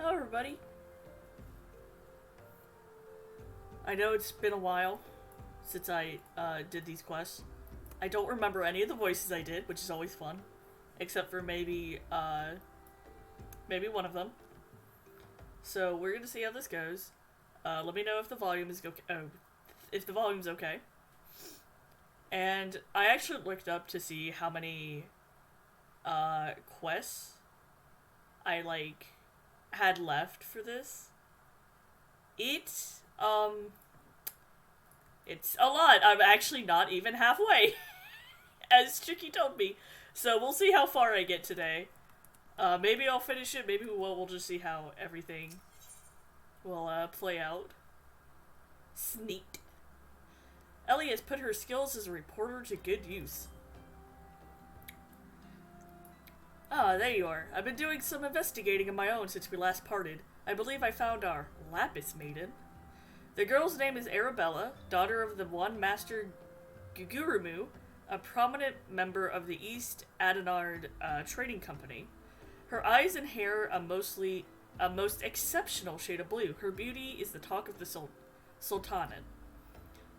Hello, everybody. I know it's been a while since I did these quests. I don't remember any of the voices I did, which is always fun, except for maybe one of them. So we're gonna see how this goes. Let me know if the volume is okay. Oh, if the volume's okay. And I actually looked up to see how many quests I had left for this. It's a lot. I'm actually not even halfway, as Tricky told me. So we'll see how far I get today. Maybe I'll finish it, maybe we won't. We'll just see how everything will play out. Sneak. Ellie has put her skills as a reporter to good use. Ah, there you are. I've been doing some investigating of my own since we last parted. I believe I found our Lapis Maiden. The girl's name is Arabella, daughter of the one Master Gugurumu, a prominent member of the East Adenard trading company. Her eyes and hair a most exceptional shade of blue. Her beauty is the talk of the Sultanate.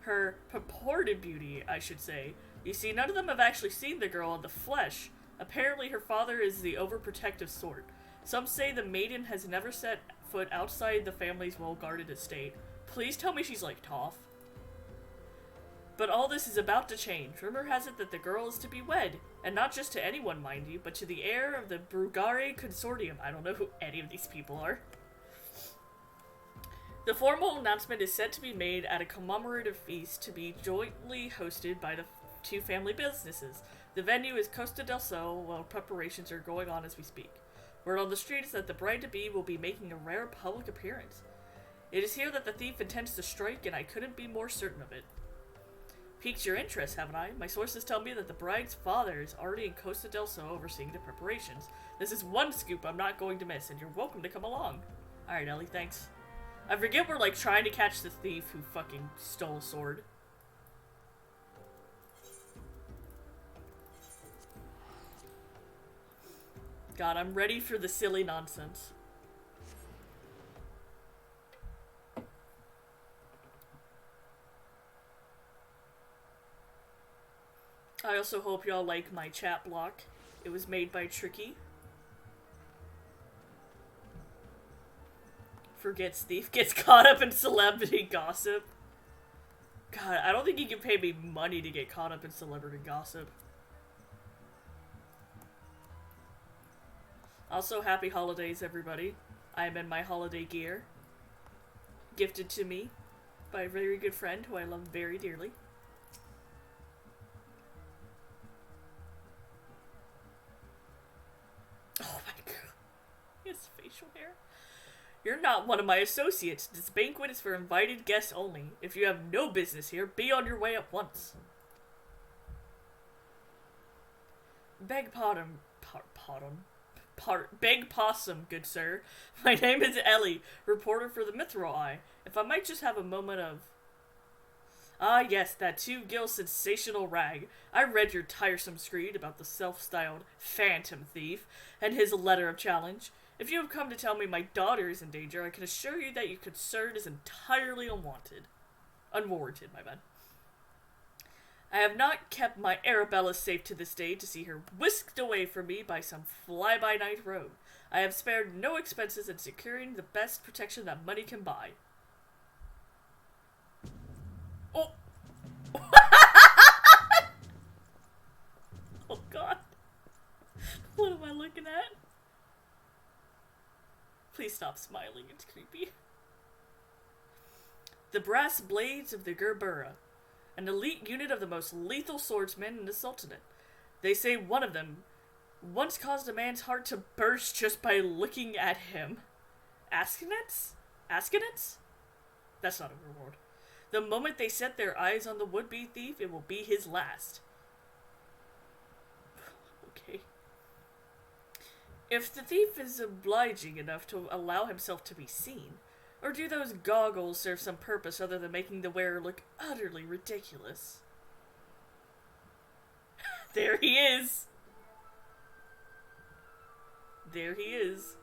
Her purported beauty, I should say. You see, none of them have actually seen the girl in the flesh. Apparently her father is the overprotective sort. Some say the maiden has never set foot outside the family's well-guarded estate. Please tell me she's like Toph. But all this is about to change. Rumor has it that the girl is to be wed, and not just to anyone, mind you, but to the heir of the Brugare Consortium. I don't know who any of these people are. The formal announcement is set to be made at a commemorative feast to be jointly hosted by the two family businesses. The venue is Costa del Sol, while preparations are going on as we speak. Word on the street is that the bride-to-be will be making a rare public appearance. It is here that the thief intends to strike, and I couldn't be more certain of it. Piqued your interest, haven't I? My sources tell me that the bride's father is already in Costa del Sol overseeing the preparations. This is one scoop I'm not going to miss, and you're welcome to come along. Alright, Ellie, thanks. I forget we're, trying to catch the thief who fucking stole a sword. God, I'm ready for the silly nonsense. I also hope y'all like my chat block. It was made by Tricky. Forgets thief, gets caught up in celebrity gossip. God, I don't think you can pay me money to get caught up in celebrity gossip. Also, happy holidays, everybody. I am in my holiday gear. Gifted to me by a very good friend who I love very dearly. Oh my god. His facial hair. You're not one of my associates. This banquet is for invited guests only. If you have no business here, be on your way at once. Beg possum, good sir. My name is Ellie, reporter for the Mithril Eye. If I might just have a moment of... Ah yes, that two-gill sensational rag. I read your tiresome screed about the self-styled Phantom Thief and his letter of challenge. If you have come to tell me my daughter is in danger, I can assure you that your concern is entirely unwanted. Unwarranted, my bad. I have not kept my Arabella safe to this day to see her whisked away from me by some fly-by-night rogue. I have spared no expenses in securing the best protection that money can buy. Oh! Oh god. What am I looking at? Please stop smiling, it's creepy. The brass blades of the Gerbera, an elite unit of the most lethal swordsmen in the Sultanate. They say one of them once caused a man's heart to burst just by looking at him. Askenets? Askenets? That's not a reward. The moment they set their eyes on the would-be thief, it will be his last. Okay. If the thief is obliging enough to allow himself to be seen, or do those goggles serve some purpose other than making the wearer look utterly ridiculous? There he is! There he is.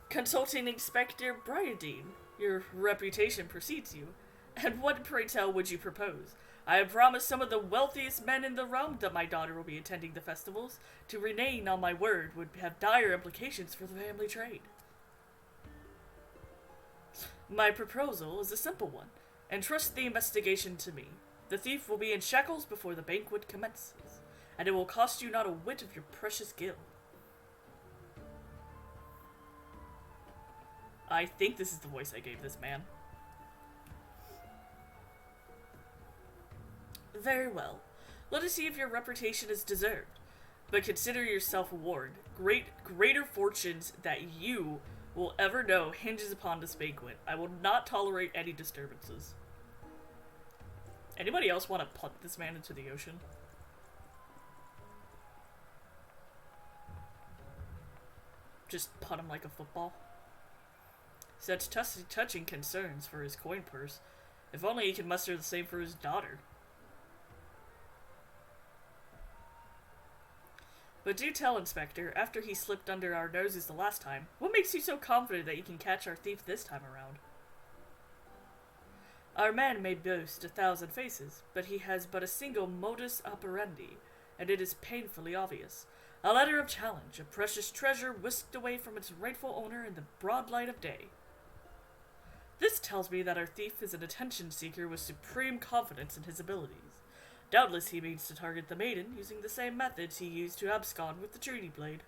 Consulting Inspector Bryadine, your reputation precedes you. And what, pray tell, would you propose? I have promised some of the wealthiest men in the realm that my daughter will be attending the festivals. To renege on my word would have dire implications for the family trade. My proposal is a simple one. Entrust the investigation to me. The thief will be in shackles before the banquet commences, and it will cost you not a whit of your precious gil. I think this is the voice I gave this man. Very well. Let us see if your reputation is deserved. But consider yourself warned. Greater fortunes that you will ever know hinges upon this banquet. I will not tolerate any disturbances. Anybody else want to punt this man into the ocean? Just punt him like a football? Such touching concerns for his coin purse. If only he could muster the same for his daughter. But do tell, Inspector, after he slipped under our noses the last time, what makes you so confident that you can catch our thief this time around? Our man may boast 1,000 faces, but he has but a single modus operandi, and it is painfully obvious. A letter of challenge, a precious treasure whisked away from its rightful owner in the broad light of day. This tells me that our thief is an attention seeker with supreme confidence in his abilities. Doubtless he means to target the maiden using the same methods he used to abscond with the treaty blade.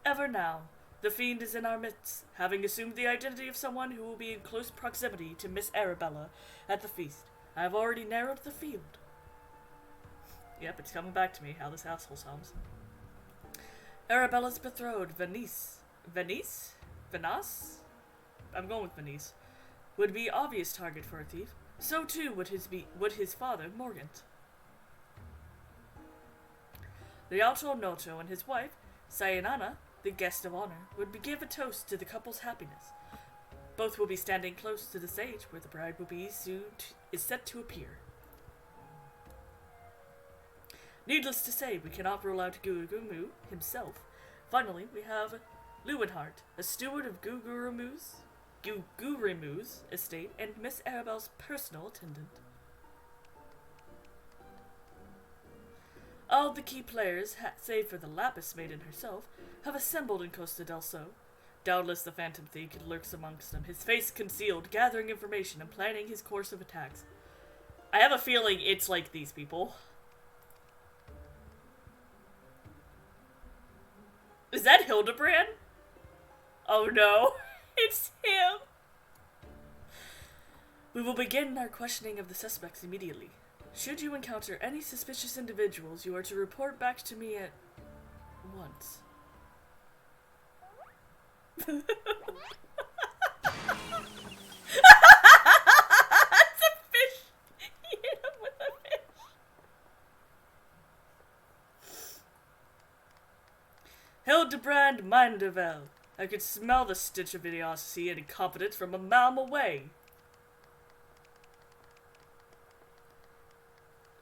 Ever now, the fiend is in our midst, having assumed the identity of someone who will be in close proximity to Miss Arabella at the feast. I have already narrowed the field. Yep, it's coming back to me how this asshole sounds. Arabella's betrothed, Venice? Venice? I'm going with Venice. Would be obvious target for a thief. So too would his father, Morgant. Rialto Noto and his wife, Sayanana, the guest of honor, would give a toast to the couple's happiness. Both will be standing close to the stage where the bride will be is set to appear. Needless to say, we cannot rule out Gugurumu himself. Finally, we have Lewinhart, a steward of Guguremu's estate, and Miss Arabella's personal attendant. All the key players, save for the Lapis Maiden herself, have assembled in Costa del Sol. Doubtless the Phantom Thief lurks amongst them, his face concealed, gathering information and planning his course of attacks. I have a feeling it's like these people. Is that Hildebrand? Oh no, it's him! We will begin our questioning of the suspects immediately. Should you encounter any suspicious individuals, you are to report back to me at once. It's a fish! He hit him with a fish! Hildebrand Manderville. I could smell the stench of idiocy and incompetence from a mile away.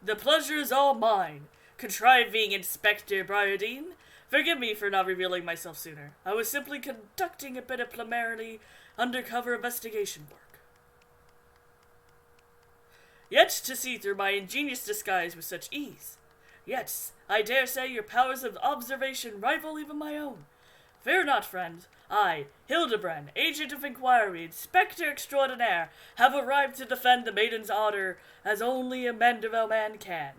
The pleasure is all mine, contriving Inspector Bryadine. Forgive me for not revealing myself sooner. I was simply conducting a bit of preliminary undercover investigation work. Yet to see through my ingenious disguise with such ease. Yes, I dare say your powers of observation rival even my own. Fear not, friend. I, Hildebrand, agent of inquiry, inspector extraordinaire, have arrived to defend the maiden's honor as only a Manderville man can.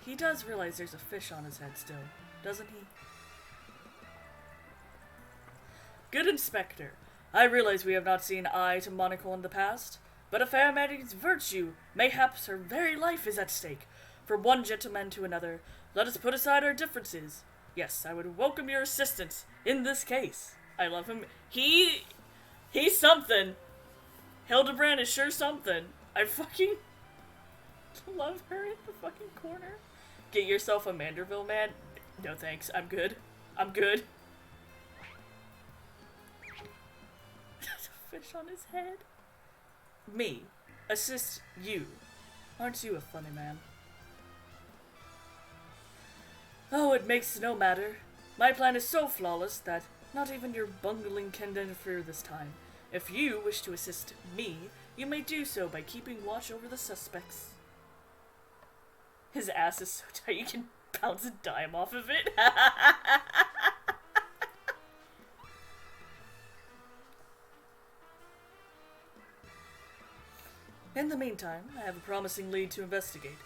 He does realize there's a fish on his head still, doesn't he? Good Inspector, I realize we have not seen eye to monocle in the past, but a fair maiden's virtue, mayhaps her very life is at stake. From one gentleman to another, let us put aside our differences. Yes, I would welcome your assistance in this case. I love him. He's something. Hildebrand is sure something. I fucking... Love her in the fucking corner. Get yourself a Manderville, man. No thanks, I'm good. I'm good. There's a fish on his head. Me. Assist you. Aren't you a funny man? Oh, it makes no matter. My plan is so flawless that not even your bungling can interfere this time. If you wish to assist me, you may do so by keeping watch over the suspects. His ass is so tight you can bounce a dime off of it. In the meantime, I have a promising lead to investigate.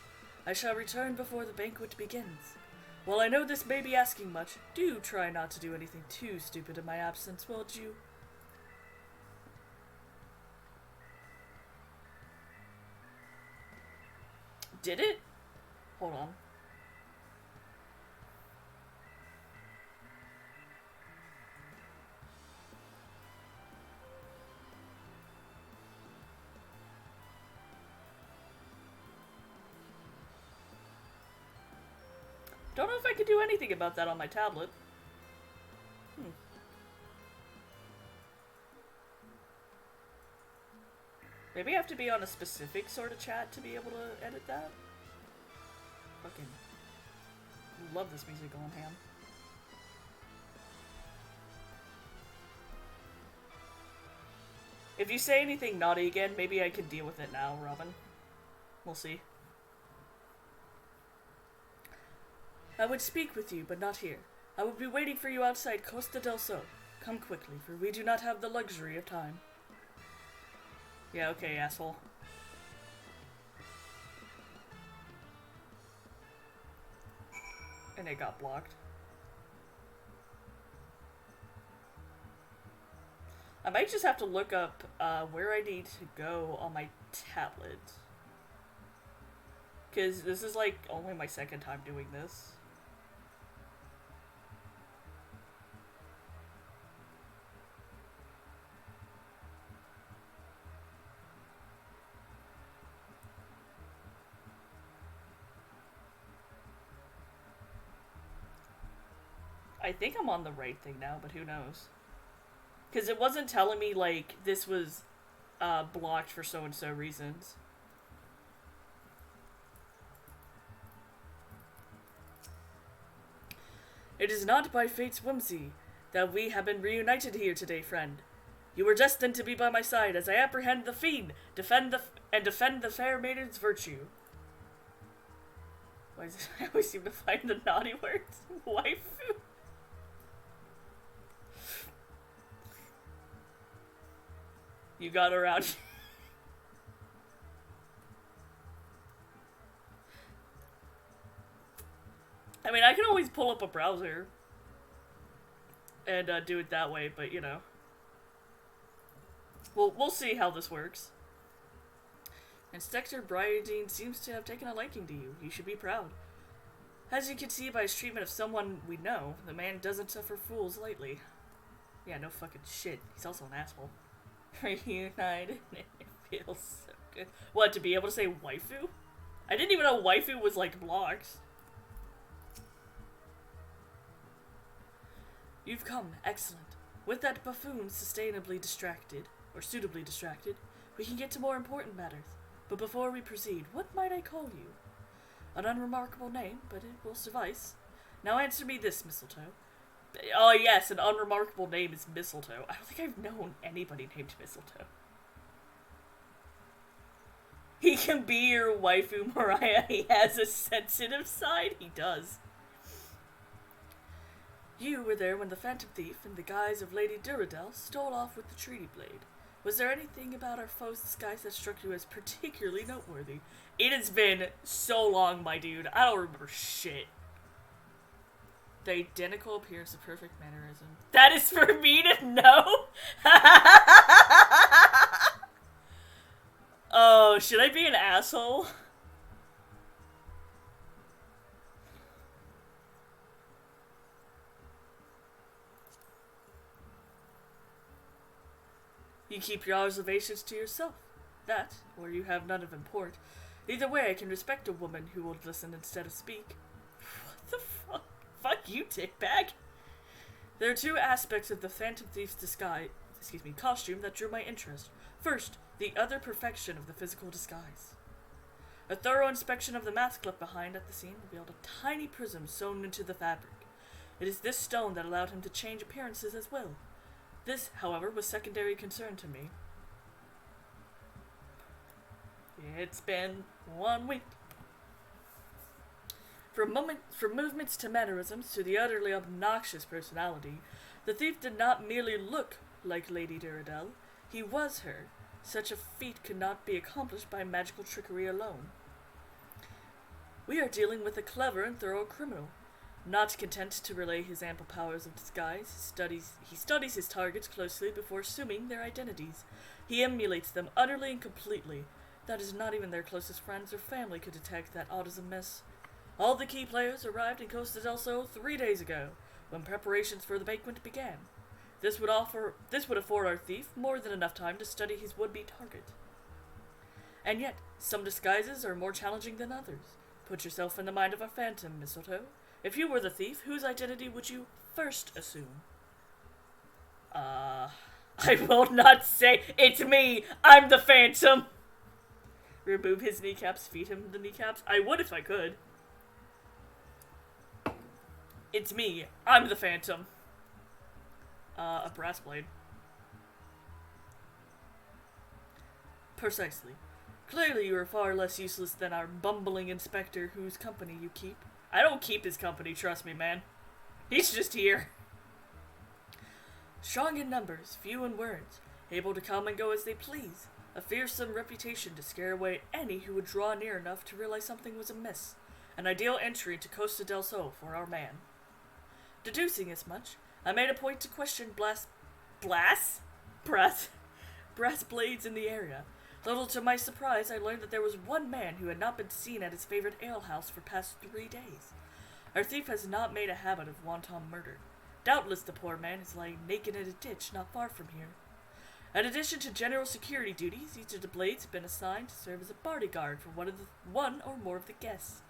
I shall return before the banquet begins. While I know this may be asking much, do try not to do anything too stupid in my absence, won't you? Did it? Hold on. Don't know if I could do anything about that on my tablet. Maybe I have to be on a specific sort of chat to be able to edit that? Fucking love this music going ham. If you say anything naughty again, maybe I can deal with it now, Robin. We'll see. I would speak with you, but not here. I will be waiting for you outside Costa del Sol. Come quickly, for we do not have the luxury of time. Yeah, okay, asshole. And it got blocked. I might just have to look up where I need to go on my tablet. Because this is like only my second time doing this. I think I'm on the right thing now, but who knows? Because it wasn't telling me, like, this was blocked for so-and-so reasons. It is not by fate's whimsy that we have been reunited here today, friend. You were destined to be by my side as I apprehend the fiend, defend the fair maiden's virtue. Why is it I always seem to find the naughty words? Waifu? You got around. I mean, I can always pull up a browser and do it that way, but you know. We'll see how this works. Inspector Bryardine seems to have taken a liking to you. You should be proud. As you can see by his treatment of someone we know, the man doesn't suffer fools lightly. Yeah, no fucking shit. He's also an asshole. Reunited. It feels so good. What, to be able to say waifu? I didn't even know waifu was like blocked. You've come. Excellent. With that buffoon sustainably distracted, or suitably distracted, we can get to more important matters. But before we proceed, what might I call you? An unremarkable name, but it will suffice. Now answer me this, Mistletoe. Oh yes, an unremarkable name is Mistletoe. I don't think I've known anybody named Mistletoe. He can be your waifu, Mariah. He has a sensitive side. He does. You were there when the Phantom Thief, in the guise of Lady Durandal, stole off with the Treaty Blade. Was there anything about our foe's disguise that struck you as particularly noteworthy? It has been so long, my dude. I don't remember shit. The identical appearance of perfect mannerism. That is for me to know? Oh, should I be an asshole? You keep your observations to yourself. That, or you have none of import, Either way, I can respect a woman who will listen instead of speak. What the fuck? Fuck you, dickbag! There are two aspects of the Phantom Thief's costume that drew my interest. First, the utter perfection of the physical disguise. A thorough inspection of the mask left behind at the scene revealed a tiny prism sewn into the fabric. It is this stone that allowed him to change appearances as well. This, however, was secondary concern to me. It's been 1 week. From movements to mannerisms to the utterly obnoxious personality, the thief did not merely look like Lady Durandal, he was her. Such a feat could not be accomplished by magical trickery alone. We are dealing with a clever and thorough criminal. Not content to relay his ample powers of disguise, he studies his targets closely before assuming their identities. He emulates them utterly and completely. That is, not even their closest friends or family could detect that aught is amiss. All the key players arrived in Costa del Sol 3 days ago, when preparations for the banquet began. This would afford our thief more than enough time to study his would-be target. And yet, some disguises are more challenging than others. Put yourself in the mind of a phantom, Mistletoe. If you were the thief, whose identity would you first assume? I will not say, it's me! I'm the Phantom! Remove his kneecaps, feed him the kneecaps? I would if I could. It's me. I'm the Phantom. A brass blade. Precisely. Clearly you are far less useless than our bumbling inspector whose company you keep. I don't keep his company, trust me, man. He's just here. Strong in numbers, few in words, able to come and go as they please. A fearsome reputation to scare away any who would draw near enough to realize something was amiss. An ideal entry to Costa del Sol for our man. Deducing as much, I made a point to question brass blades in the area. Little to my surprise, I learned that there was one man who had not been seen at his favorite alehouse for past 3 days. Our thief has not made a habit of wanton murder. Doubtless the poor man is lying naked in a ditch not far from here. In addition to general security duties, each of the blades have been assigned to serve as a bodyguard for one or more of the guests.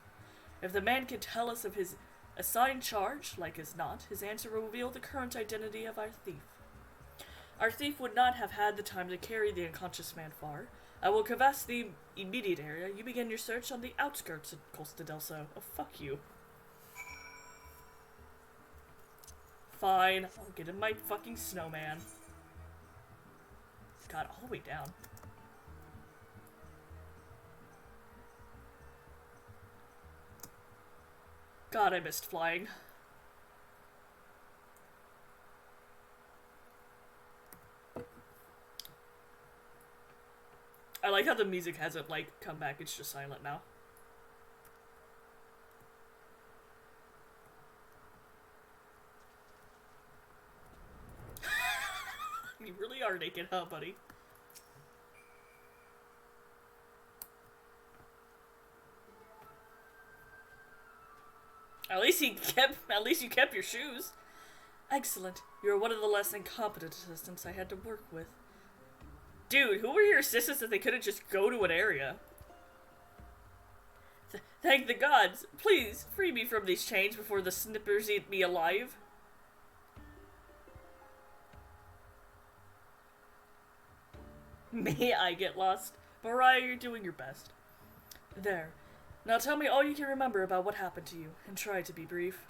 If the man can tell us of his assigned charge, like as not, his answer will reveal the current identity of our thief. Our thief would not have had the time to carry the unconscious man far. I will canvass the immediate area. You begin your search on the outskirts of Costa del Sol. Oh, fuck you. Fine, I'll get in my fucking snowman. God, all the way down. God, I missed flying. I like how the music hasn't, like, come back. It's just silent now. You really are naked, huh, buddy? At least you kept your shoes. Excellent. You're one of the less incompetent assistants I had to work with. Dude, who were your assistants that they couldn't just go to an area? Thank the gods. Please, free me from these chains before the snippers eat me alive. May I get lost? Mariah, you're doing your best. There. Now tell me all you can remember about what happened to you, and try to be brief.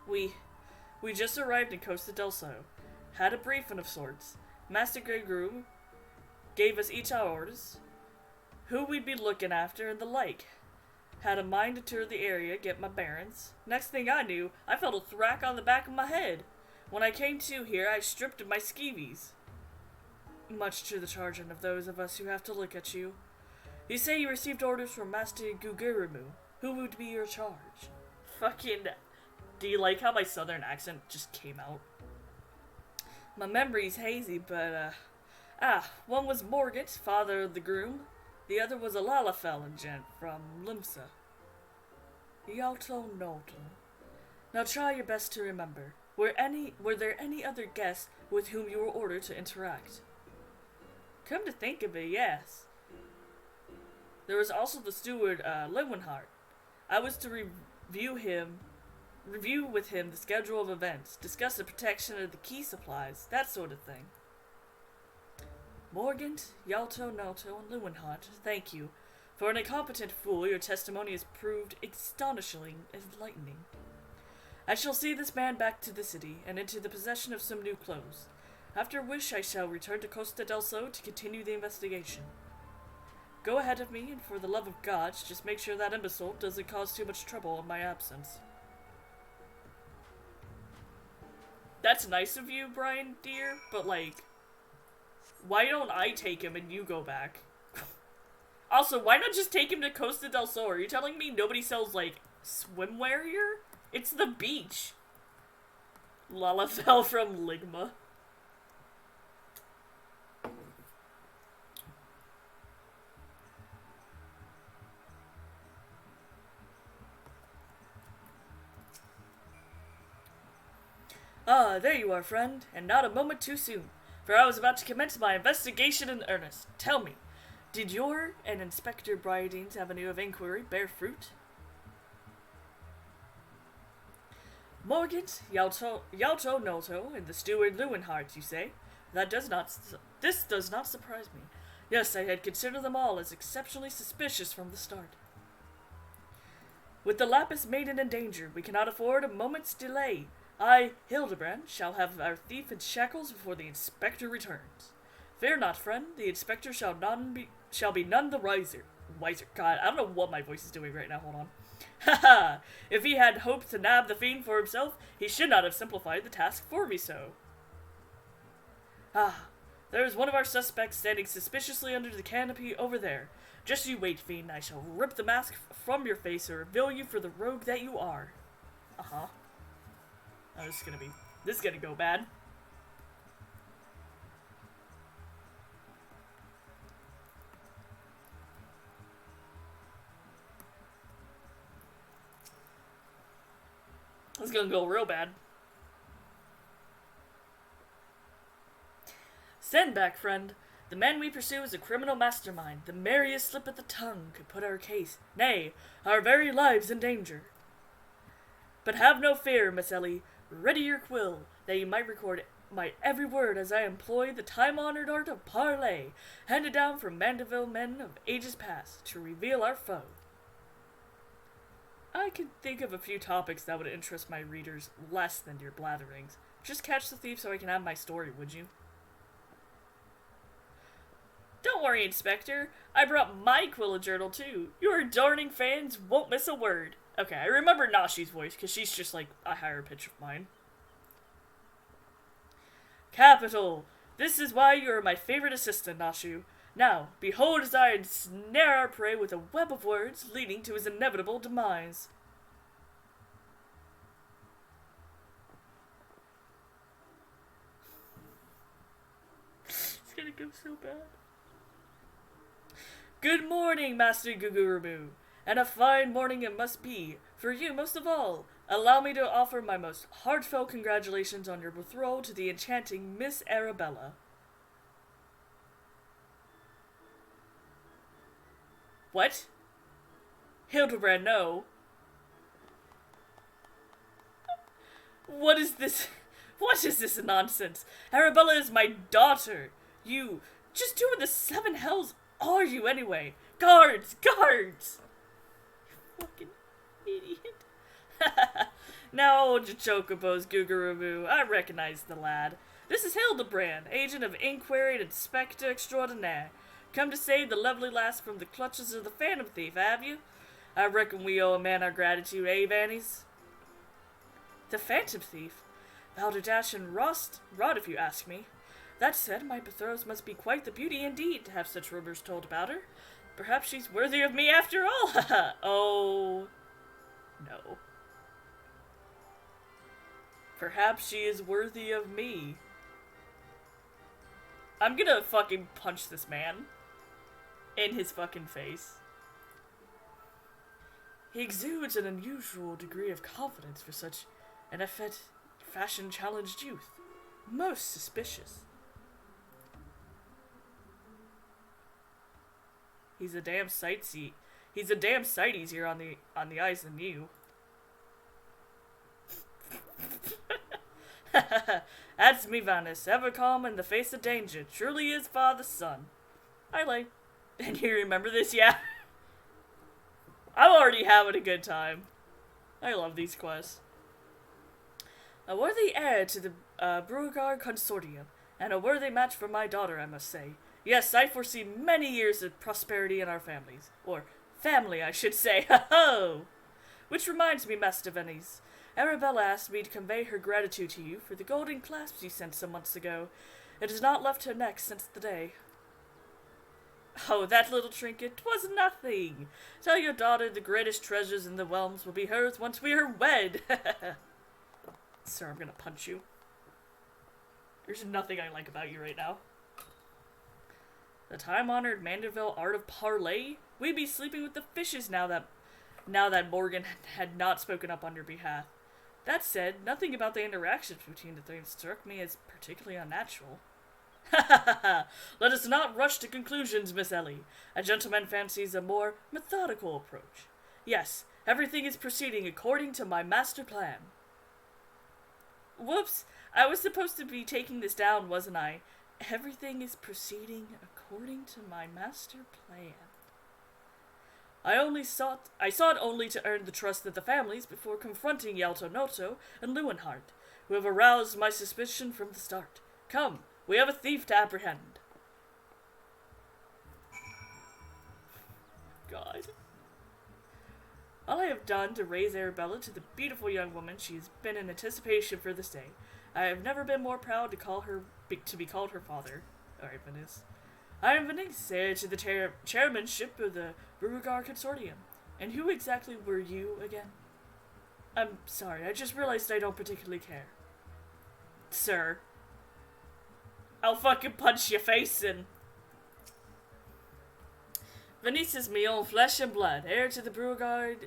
We just arrived in Costa del Sol. Had a briefing of sorts. Master Gregory gave us each our orders, who we'd be looking after, and the like. Had a mind to tour the area, get my bearings. Next thing I knew, I felt a thwack on the back of my head. When I came to here, I stripped of my skeevies. Much to the chagrin of those of us who have to look at you. You say you received orders from Master Gugurimu. Who would be your charge? Fucking... Do you like how my southern accent just came out? My memory's hazy, but, one was Morgant, father of the groom. The other was a Lalafell gent from Limsa. Yalto Nolto. Now try your best to remember. Were there any other guests with whom you were ordered to interact? Come to think of it, yes. There was also the steward, Lewenhart. I was to review with him the schedule of events, discuss the protection of the key supplies, that sort of thing. Morgant, Yalto, Nalto, and Lewenhart, thank you. For an incompetent fool, your testimony has proved astonishingly enlightening. I shall see this man back to the city, and into the possession of some new clothes. After which I shall return to Costa del Sol to continue the investigation. Go ahead of me, and for the love of God, just make sure that imbecile doesn't cause too much trouble in my absence. That's nice of you, Brian, dear, but like, why don't I take him and you go back? Also, why not just take him to Costa del Sol? Are you telling me nobody sells, like, swimwear here? It's the beach. Lalafell from Ligma. Ah, there you are, friend, and not a moment too soon, for I was about to commence my investigation in earnest. Tell me, did your and Inspector Bryadine's avenue of inquiry bear fruit? Morgant, Yalto, Nolto, and the steward Lewenhart, you say? This does not surprise me. Yes, I had considered them all as exceptionally suspicious from the start. With the Lapis Maiden in danger, we cannot afford a moment's delay. I, Hildebrand, shall have our thief in shackles before the inspector returns. Fear not, friend, the inspector shall be none the wiser. God, I don't know what my voice is doing right now, hold on. Haha! If he had hoped to nab the fiend for himself, he should not have simplified the task for me so. Ah, there is one of our suspects standing suspiciously under the canopy over there. Just you wait, fiend, I shall rip the mask from your face and reveal you for the rogue that you are. Uh-huh. Oh, this is gonna go bad. This is gonna go real bad. Stand back, friend. The man we pursue is a criminal mastermind. The merriest slip of the tongue could put our case, nay, our very lives in danger. But have no fear, Miss Ellie. Ready your quill, that you might record my every word as I employ the time-honored art of parley, handed down from Manderville men of ages past, to reveal our foe. I can think of a few topics that would interest my readers less than your blatherings. Just catch the thief so I can have my story, would you? Don't worry, Inspector. I brought my Quilla journal, too. Your darning fans won't miss a word. Okay, I remember Nashi's voice, because she's just like a higher pitch of mine. Capital! This is why you are my favorite assistant, Nashu. Now, behold as I ensnare our prey with a web of words leading to his inevitable demise. It's gonna go so bad. Good morning, Master Gugurubu. And a fine morning it must be, for you most of all. Allow me to offer my most heartfelt congratulations on your betrothal to the enchanting Miss Arabella. What? Hildebrand, no. What is this? What is this nonsense? Arabella is my daughter. You, just who in the seven hells are you anyway? Guards! Guards! Fucking idiot. Now, old Chocobos, Gugurubu, I recognize the lad. This is Hildebrand, agent of Inquiry and Inspector Extraordinaire. Come to save the lovely lass from the clutches of the Phantom Thief, have you? I reckon we owe a man our gratitude, eh, Vannies? The Phantom Thief? Balderdash and Rod, if you ask me. That said, my betrothed must be quite the beauty indeed to have such rumors told about her. Perhaps she's worthy of me after all. Oh, no. Perhaps she is worthy of me. I'm gonna fucking punch this man in his fucking face. He exudes an unusual degree of confidence for such an effete, fashion-challenged youth. Most suspicious. He's a damn He's a damn sight easier on the eyes than you. That's me, Vanus, ever calm in the face of danger. Truly is Father's son. I lay. And you remember this, yeah? I'm already having a good time. I love these quests. A worthy heir to the Beauregard Consortium, and a worthy match for my daughter, I must say. Yes, I foresee many years of prosperity in our families. Or family, I should say. Ho-ho! Which reminds me, Master Venice, Arabella asked me to convey her gratitude to you for the golden clasps you sent some months ago. It has not left her neck since the day. Oh, that little trinket was nothing. Tell your daughter the greatest treasures in the realms will be hers once we are wed. Sir, I'm gonna punch you. There's nothing I like about you right now. The time-honored Manderville art of parley? We'd be sleeping with the fishes now that Morgan had not spoken up on your behalf. That said, nothing about the interactions between the three struck me as particularly unnatural. Let us not rush to conclusions, Miss Ellie. A gentleman fancies a more methodical approach. Yes, everything is proceeding according to my master plan. Whoops, I was supposed to be taking this down, wasn't I? Everything is proceeding according to my master plan. I sought only to earn the trust of the families before confronting Yalto Noto and Lewenhart, who have aroused my suspicion from the start. Come, we have a thief to apprehend. God. All I have done to raise Arabella to the beautiful young woman she has been in anticipation for this day. I have never been more proud to be called her father. Alright, Venice. I am Venice, heir to the chairmanship of the Beauregard Consortium. And who exactly were you again? I'm sorry, I just realized I don't particularly care. Sir. I'll fucking punch your face in. Venice is my own flesh and blood, heir to the Beauregard's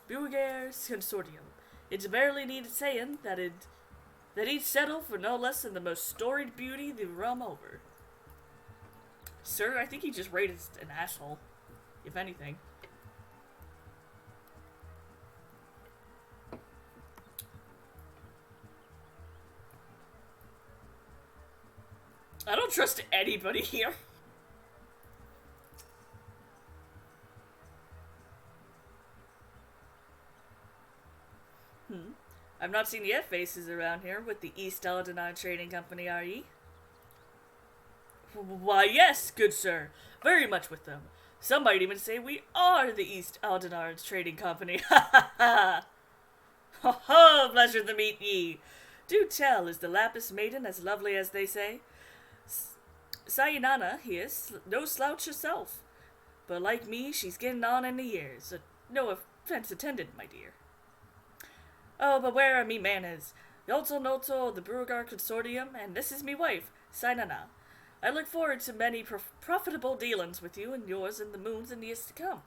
Consortium. It's barely needed saying that he'd settle for no less than the most storied beauty the realm over. Sir, I think he just rated an asshole, if anything. I don't trust anybody here. I've not seen yet faces around here with the East Eldonard Trading Company, are ye? Why, yes, good sir. Very much with them. Some might even say we are the East Eldonard Trading Company. Ha ha ha! Ho ho! Pleasure to meet ye. Do tell, is the Lapis Maiden as lovely as they say? Sayonana, he is no slouch herself. But like me, she's getting on in the years. No offense intended, my dear. Oh, but where are me manners? Yolto Noto of the Beauregard Consortium, and this is me wife, Sayonana. I look forward to many profitable dealings with you and yours in the moons and years to come.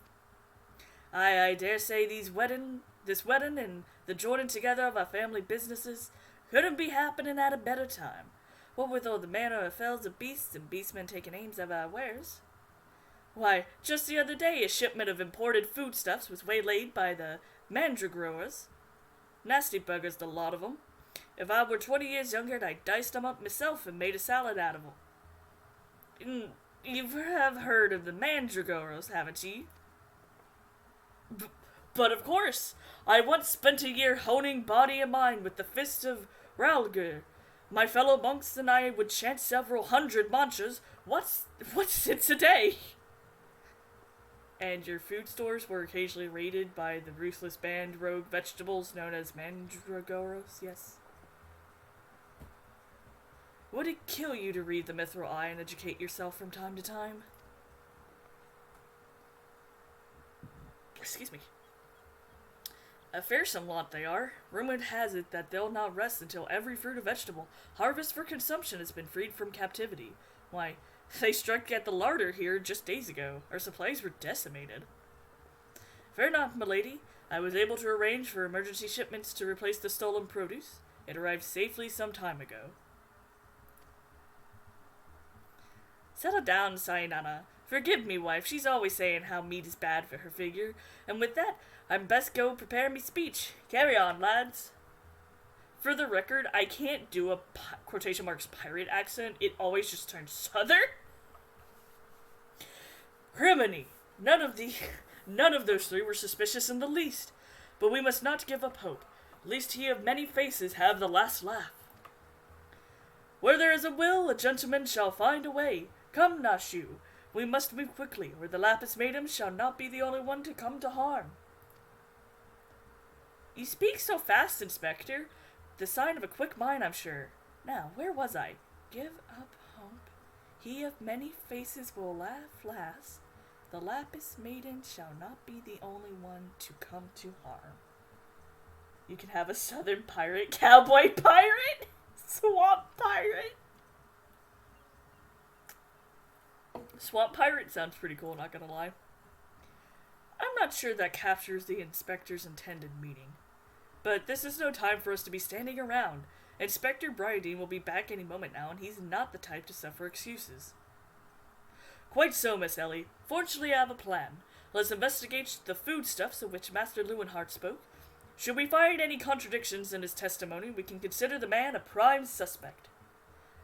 I dare say this wedding and the joining together of our family businesses couldn't be happening at a better time. What with all the manner of fells of beasts and beastmen taking aims at our wares. Why, just the other day a shipment of imported foodstuffs was waylaid by the mandragorers. Nasty buggers, the lot of 'em. If I were 20 years younger, I'd diced 'em up myself and made a salad out of 'em. You have heard of the mandragorers, haven't ye? But of course! I once spent a year honing body and mind with the fist of Ralgur. My fellow monks and I would chant several hundred mantras. What's it a day? And your food stores were occasionally raided by the ruthless band rogue vegetables known as mandragoras, yes? Would it kill you to read the Mithril Eye and educate yourself from time to time? Excuse me. A fearsome lot they are. Rumor has it that they'll not rest until every fruit and vegetable harvest for consumption has been freed from captivity. Why, they struck at the larder here just days ago. Our supplies were decimated. Fair enough, milady. I was able to arrange for emergency shipments to replace the stolen produce. It arrived safely some time ago. Settle down, Sayonana. Forgive me, wife. She's always saying how meat is bad for her figure. And with that, I'm best go prepare me speech. Carry on, lads. For the record, I can't do a quotation marks pirate accent. It always just turns southern. Criminy. None of those three were suspicious in the least. But we must not give up hope. Lest he of many faces have the last laugh. Where there is a will, a gentleman shall find a way. Come, Nashu. We must move quickly, or the Lapis Maiden shall not be the only one to come to harm. You speak so fast, Inspector. The sign of a quick mind, I'm sure. Now, where was I? Give up hope. He of many faces will laugh last. The Lapis Maiden shall not be the only one to come to harm. You can have a southern pirate, cowboy pirate, swamp pirate. Swamp pirate sounds pretty cool, not gonna lie. I'm not sure that captures the inspector's intended meaning. But this is no time for us to be standing around. Inspector Briardine will be back any moment now, and he's not the type to suffer excuses. Quite so, Miss Ellie. Fortunately, I have a plan. Let's investigate the foodstuffs of which Master Lewenhart spoke. Should we find any contradictions in his testimony, we can consider the man a prime suspect.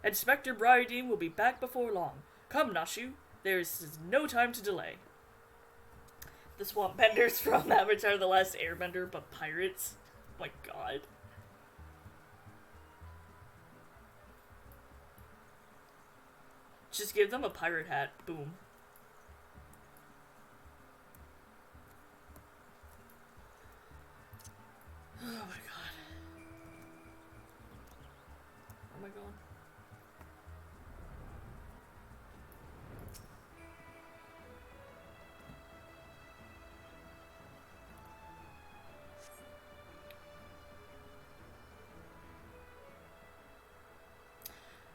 Inspector Briardine will be back before long. Come, Nashu. There is no time to delay. The swamp benders from Avatar: The Last Airbender, but pirates. Oh my god. Just give them a pirate hat. Boom. Oh my god. Where am I going?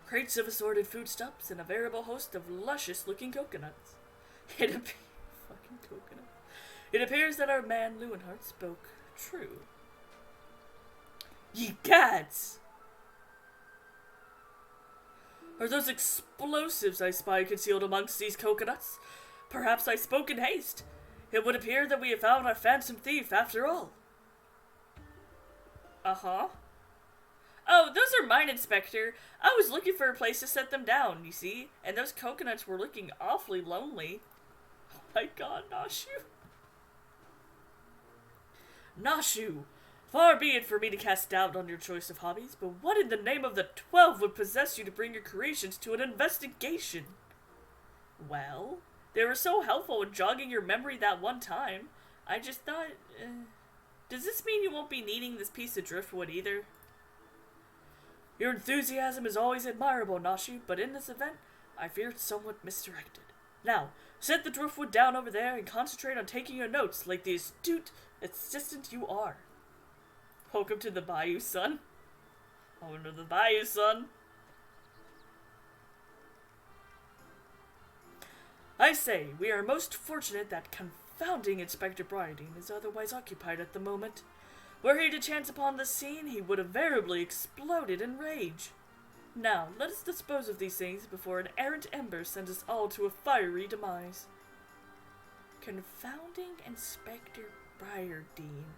Crates of assorted foodstuffs and a veritable host of luscious-looking coconuts. Fucking coconut. It appears that our man Lewenhart spoke true. Ye gads! Are those explosives I spy concealed amongst these coconuts? Perhaps I spoke in haste. It would appear that we have found our phantom thief after all. Uh-huh. Oh, those are mine, Inspector. I was looking for a place to set them down, you see, and those coconuts were looking awfully lonely. Oh my god, Nashu. Nashu! Far be it for me to cast doubt on your choice of hobbies, but what in the name of the 12 would possess you to bring your creations to an investigation? Well, they were so helpful in jogging your memory that one time. I just thought, does this mean you won't be needing this piece of driftwood either? Your enthusiasm is always admirable, Nashu, but in this event, I fear it's somewhat misdirected. Now, set the driftwood down over there and concentrate on taking your notes like the astute assistant you are. Welcome to the bayou, son. Welcome to the bayou, son. I say, we are most fortunate that confounding Inspector Briardine is otherwise occupied at the moment. Were he to chance upon the scene, he would invariably exploded in rage. Now, let us dispose of these things before an errant ember sends us all to a fiery demise. Confounding Inspector Briardine.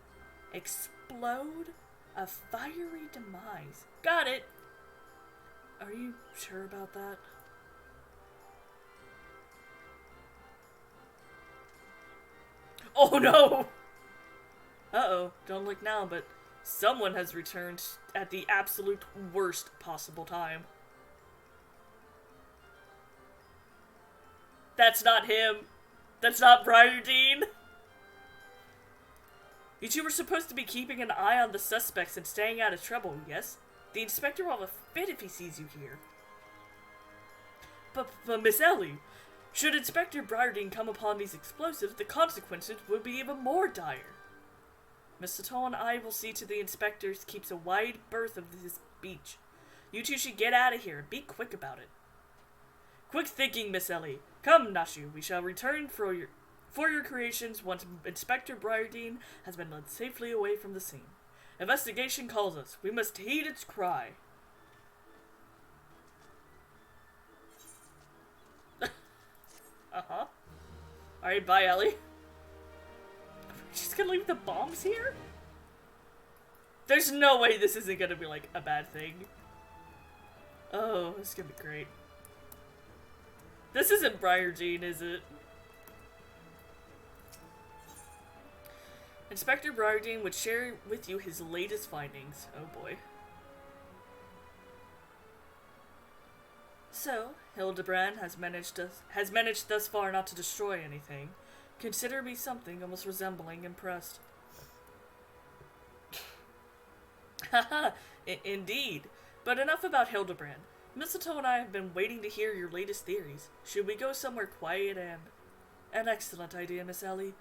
Explode? A fiery demise. Got it! Are you sure about that? Oh no! Uh-oh, don't look now, but someone has returned at the absolute worst possible time. That's not him. That's not Briardine. You two were supposed to be keeping an eye on the suspects and staying out of trouble, yes? The inspector will have a fit if he sees you here. But Miss Ellie, should Inspector Briardine come upon these explosives, the consequences would be even more dire. Miss Sato and I will see to the inspector keeps a wide berth of this beach. You two should get out of here and be quick about it. Quick thinking, Miss Ellie. Come, Nashu, we shall return for your creations once Inspector Briardine has been led safely away from the scene. Investigation calls us. We must heed its cry. Uh-huh. Alright, bye, Ellie. She's gonna leave the bombs here? There's no way this isn't gonna be, like, a bad thing. Oh, this is gonna be great. This isn't Briarjean, is it? Inspector Briarjean would share with you his latest findings. Oh boy. So, Hildebrand has managed thus far not to destroy anything. Consider me something almost resembling impressed. Haha, indeed. But enough about Hildebrand. Mistletoe and I have been waiting to hear your latest theories. Should we go somewhere quiet and... An excellent idea, Miss Ellie.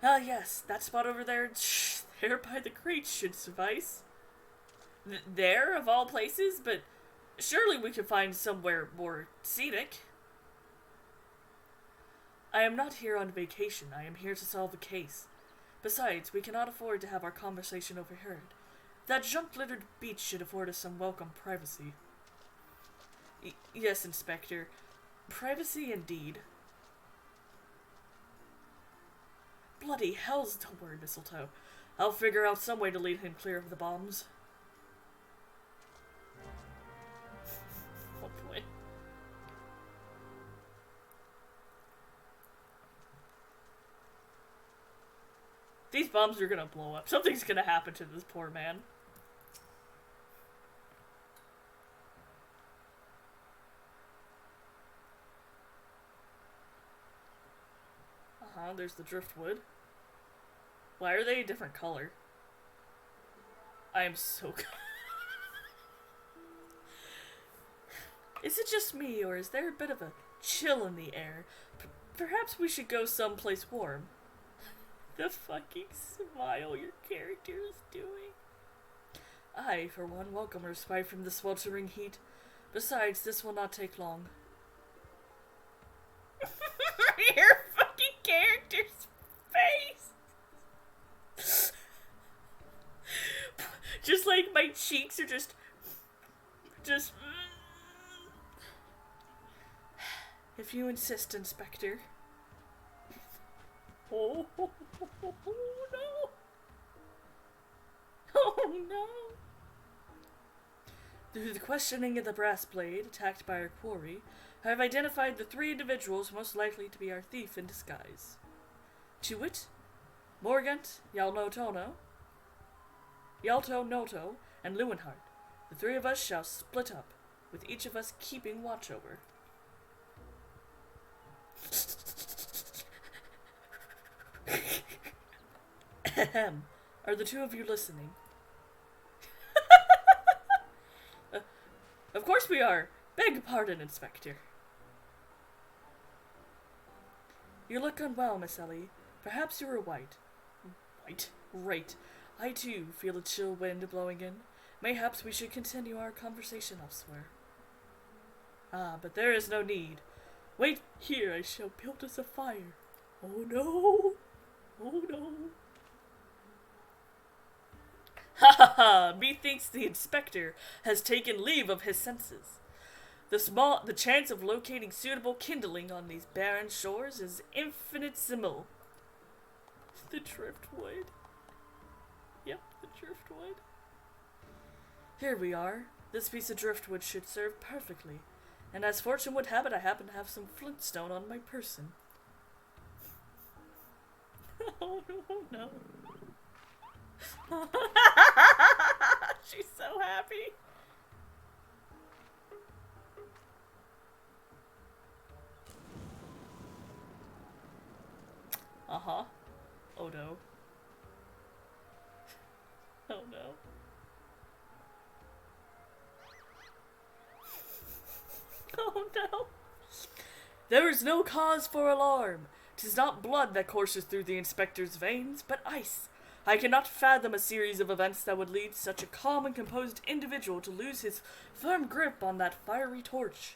Ah, yes, that spot over there, there by the crates should suffice. There, of all places? But surely we could find somewhere more scenic. I am not here on vacation. I am here to solve a case. Besides, we cannot afford to have our conversation overheard. That junk-littered beach should afford us some welcome privacy. Yes, Inspector. Privacy indeed. Bloody hell's the word, Mistletoe. I'll figure out some way to lead him clear of the bombs. Oh boy. These bombs are gonna blow up. Something's gonna happen to this poor man. There's the driftwood. Why are they a different color? I am so Is it just me, or is there a bit of a chill in the air? Perhaps we should go someplace warm. The fucking smile your character is doing. I, for one, welcome a respite from the sweltering heat. Besides, this will not take long. Your fucking character's face! Just like my cheeks are just... If you insist, Inspector. Oh, no. Oh no. Through the questioning of the brass blade attacked by our quarry, I have identified the 3 individuals most likely to be our thief in disguise. To wit, Morgant, Yalto Noto, and Lewenhart. The 3 of us shall split up, with each of us keeping watch over. Ahem. Are the 2 of you listening? Of course we are. Beg pardon, Inspector. You look unwell, Miss Ellie. Perhaps you are white. White? Right. I too feel a chill wind blowing in. Mayhaps we should continue our conversation elsewhere. Ah, but there is no need. Wait here, I shall build us a fire. Oh no! Oh no! Ha ha ha! Methinks the Inspector has taken leave of his senses. The chance of locating suitable kindling on these barren shores is infinitesimal. The driftwood. Yep, the driftwood. Here we are. This piece of driftwood should serve perfectly. And as fortune would have it, I happen to have some flintstone on my person. Oh no, no. She's so happy. Uh-huh. Oh no. Oh no. Oh no. There is no cause for alarm. 'Tis not blood that courses through the Inspector's veins, but ice. I cannot fathom a series of events that would lead such a calm and composed individual to lose his firm grip on that fiery torch.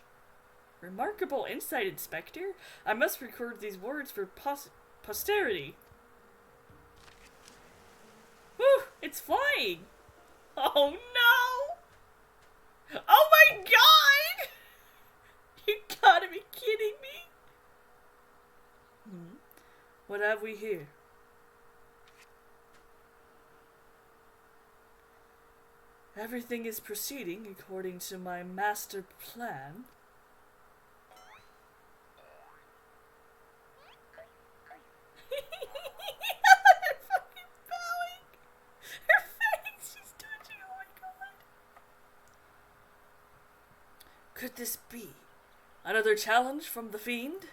Remarkable insight, Inspector. I must record these words for posterity. Whew, it's flying! Oh no! Oh my god! You gotta be kidding me! What have we here? Everything is proceeding according to my master plan. They're fucking bowing! Her face! She's touching, oh my god! Could this be another challenge from the fiend?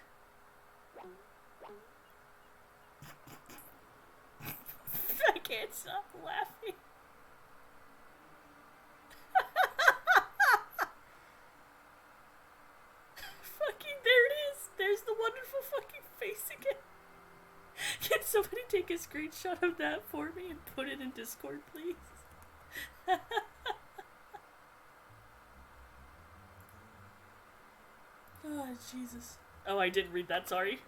I can't stop laughing. Fucking, there it is! There's the wonderful fucking face again. Can somebody take a screenshot of that for me and put it in Discord, please? Oh, Jesus. Oh, I didn't read that, sorry.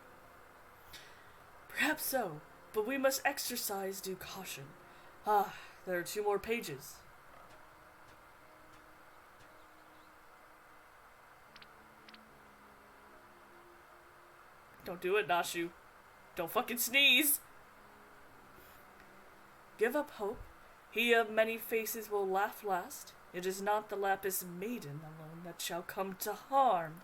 Perhaps so, but we must exercise due caution. Ah, there are 2 more pages. Don't do it, Nashu. Don't fucking sneeze! Give up hope. He of many faces will laugh last. It is not the Lapis Maiden alone that shall come to harm.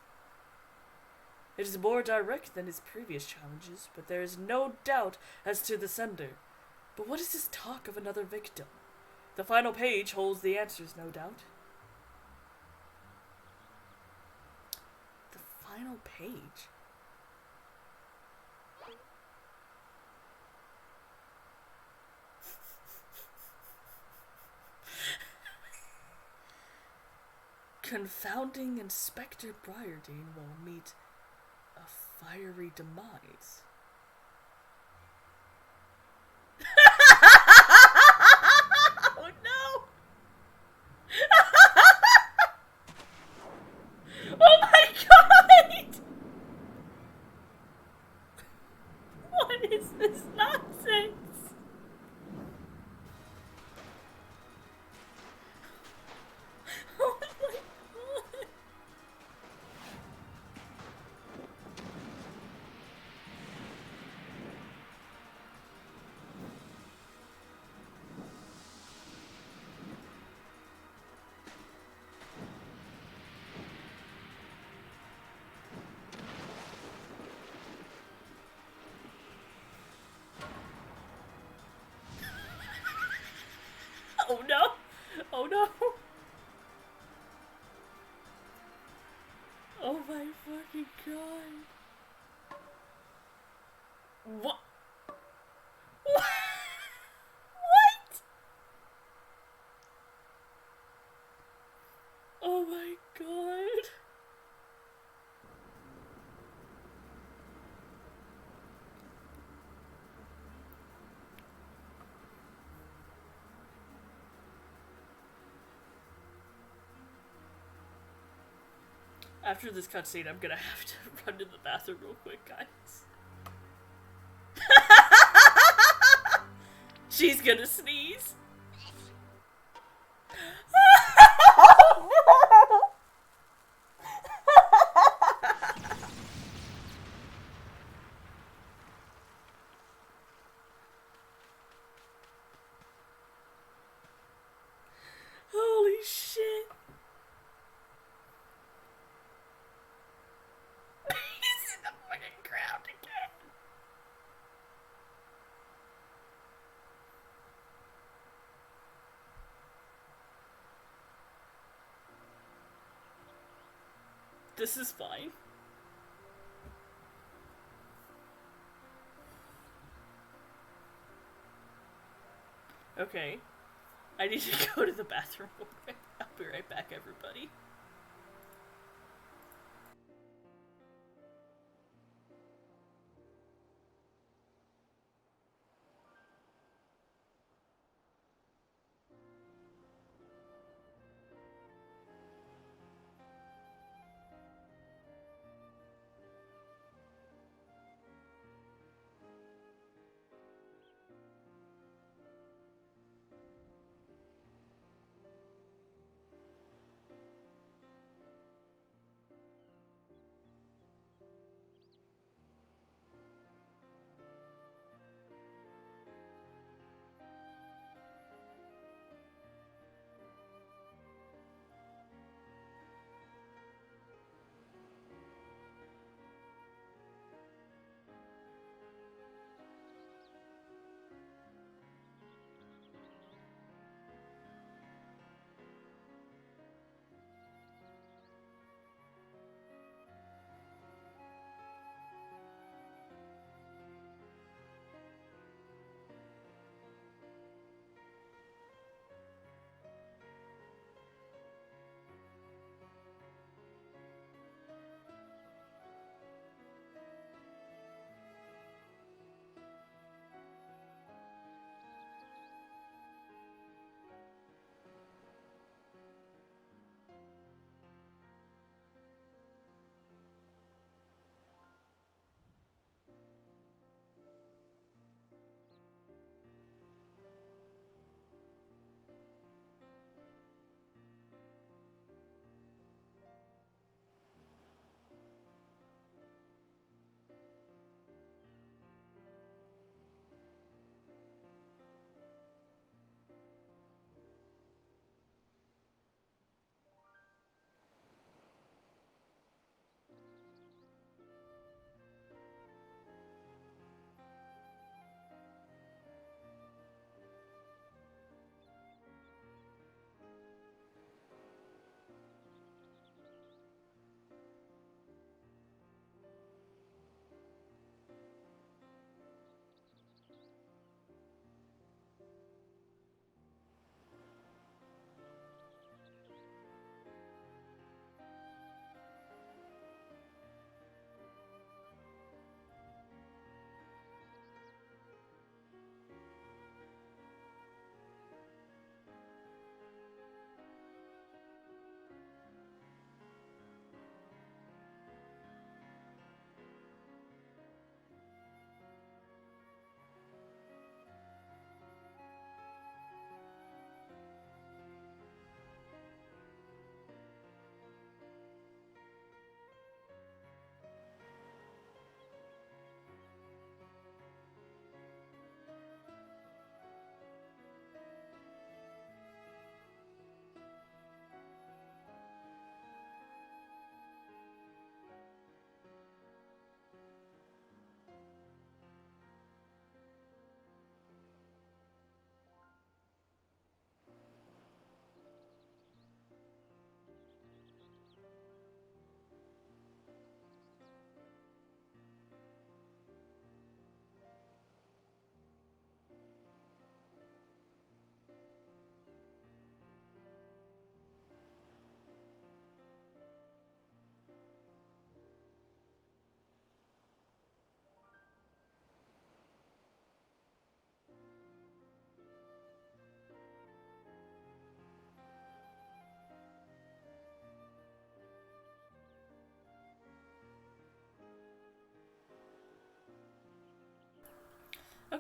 It is more direct than his previous challenges, but there is no doubt as to the sender. But what is this talk of another victim? The final page holds the answers, no doubt. The final page? Confounding Inspector Briardine will meet a fiery demise. Oh no! Oh my god! What is this nonsense? Oh my god! Oh no! Oh no! Oh my fucking god! What? What? What? Oh my god! After this cutscene, I'm gonna have to run to the bathroom real quick, guys. She's gonna sneeze. Holy shit. He's in the fucking ground again. This is fine. Okay. I need to go to the bathroom. I'll be right back, everybody.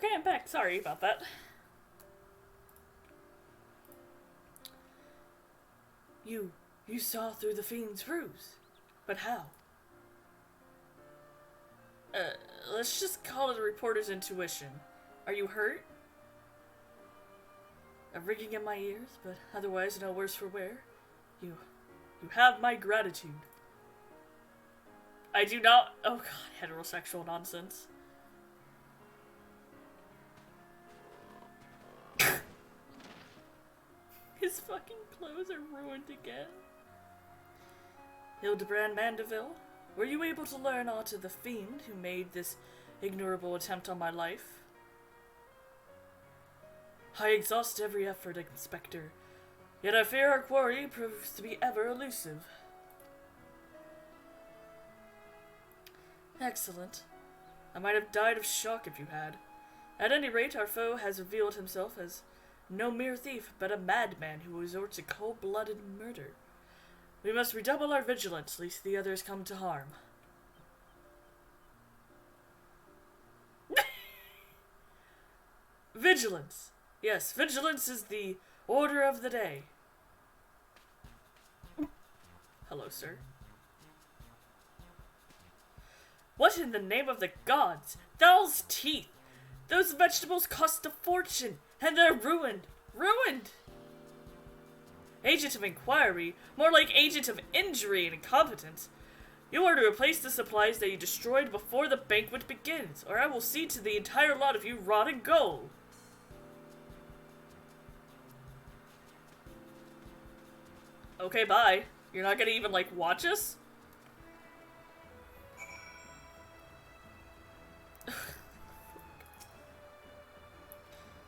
Okay, I'm back. Sorry about that. You saw through the fiend's ruse. But how? Let's just call it a reporter's intuition. Are you hurt? A ringing in my ears, but otherwise no worse for wear. You have my gratitude. I do not— oh god, heterosexual nonsense. His fucking clothes are ruined again. Hildebrand Manderville, were you able to learn aught of the fiend who made this ignoble attempt on my life? I exhaust every effort, Inspector, yet I fear our quarry proves to be ever elusive. Excellent. I might have died of shock if you had. At any rate, our foe has revealed himself as no mere thief, but a madman who resorts to cold-blooded murder. We must redouble our vigilance, lest the others come to harm. Vigilance! Yes, vigilance is the order of the day. Hello, sir. What in the name of the gods? Those teeth! Those vegetables cost a fortune, and they're ruined! Ruined! Agent of inquiry? More like agent of injury and incompetence. You are to replace the supplies that you destroyed before the banquet begins, or I will see to the entire lot of you rot and go. Okay, bye. You're not gonna even, like, watch us?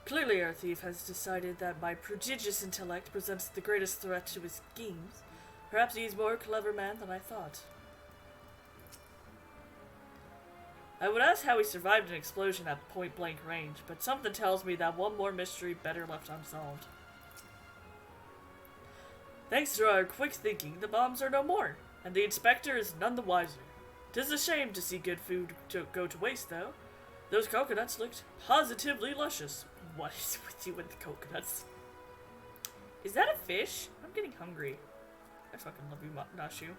Clearly our thief has decided that my prodigious intellect presents the greatest threat to his schemes. Perhaps he's a more clever man than I thought. I would ask how he survived an explosion at point-blank range, but something tells me that one more mystery better left unsolved. Thanks to our quick thinking, the bombs are no more, and the inspector is none the wiser. 'Tis a shame to see good food go to waste, though. Those coconuts looked positively luscious. What is with you with the coconuts? Is that a fish? I'm getting hungry. I fucking love you, Nashu.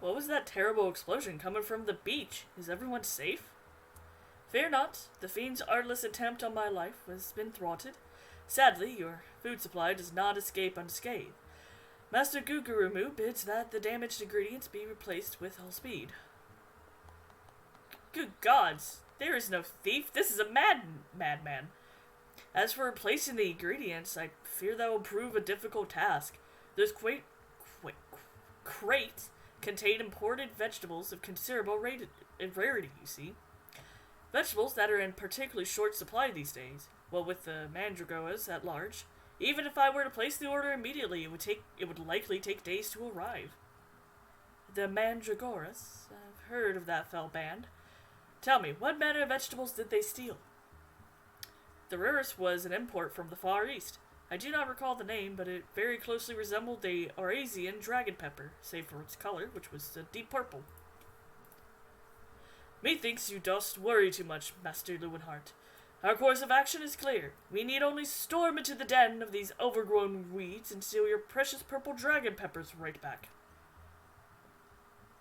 What was that terrible explosion coming from the beach? Is everyone safe? Fear not. The fiend's artless attempt on my life has been thwarted. Sadly, your food supply does not escape unscathed. Master Gugurumu bids that the damaged ingredients be replaced with all speed. Good gods! There is no thief. This is a madman. As for replacing the ingredients, I fear that will prove a difficult task. Those crates contain imported vegetables of considerable rarity, you see. Vegetables that are in particularly short supply these days. Well, with the mandragoras at large, even if I were to place the order immediately, it would likely take days to arrive. The mandragoras? I've heard of that fell band. Tell me, what manner of vegetables did they steal? The rarest was an import from the Far East. I do not recall the name, but it very closely resembled the Eurasian dragon pepper, save for its color, which was a deep purple. Methinks you dost worry too much, Master Lewinhart. Our course of action is clear. We need only storm into the den of these overgrown weeds and steal your precious purple dragon peppers right back.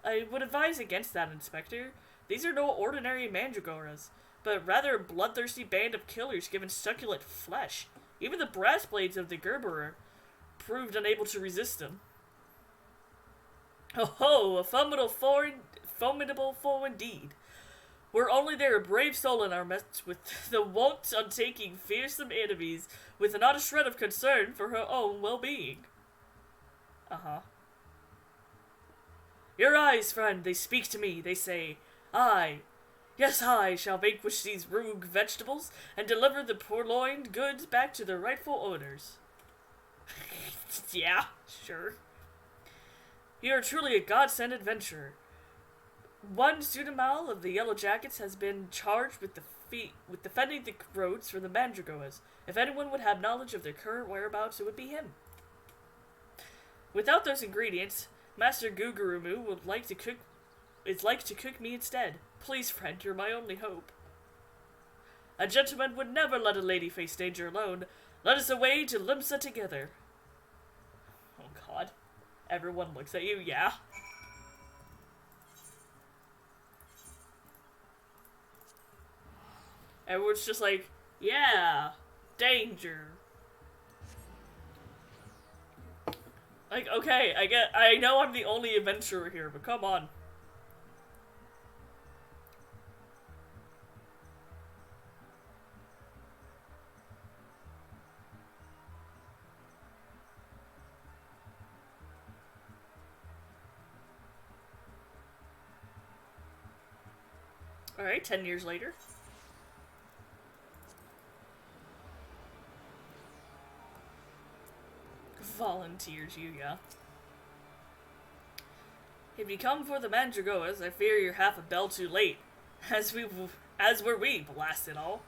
I would advise against that, Inspector. These are no ordinary mandragoras, but rather a bloodthirsty band of killers given succulent flesh. Even the brass blades of the Gerberer proved unable to resist them. Oh ho, a formidable foe indeed. Were only there a brave soul in our midst with the wont on taking fearsome enemies with not a shred of concern for her own well-being. Your eyes, friend, they speak to me, they say, I, yes, I shall vanquish these rogue vegetables and deliver the purloined goods back to their rightful owners. Yeah, sure. You are truly a godsend adventurer. One Sudamal of the Yellow Jackets has been charged with defending the roads for the Mandragoras. If anyone would have knowledge of their current whereabouts, it would be him. Without those ingredients, Master Gugurumu would like to cook me instead. Please, friend, you're my only hope. A gentleman would never let a lady face danger alone. Let us away to Limsa together. Oh god. Everyone looks at you, yeah. Everyone's just like, yeah, danger. Like, okay, I know I'm the only adventurer here, but come on. Alright, 10 years later. Volunteers, Yuya. If you come for the Mandragoras, I fear you're half a bell too late. As were we, blast it all.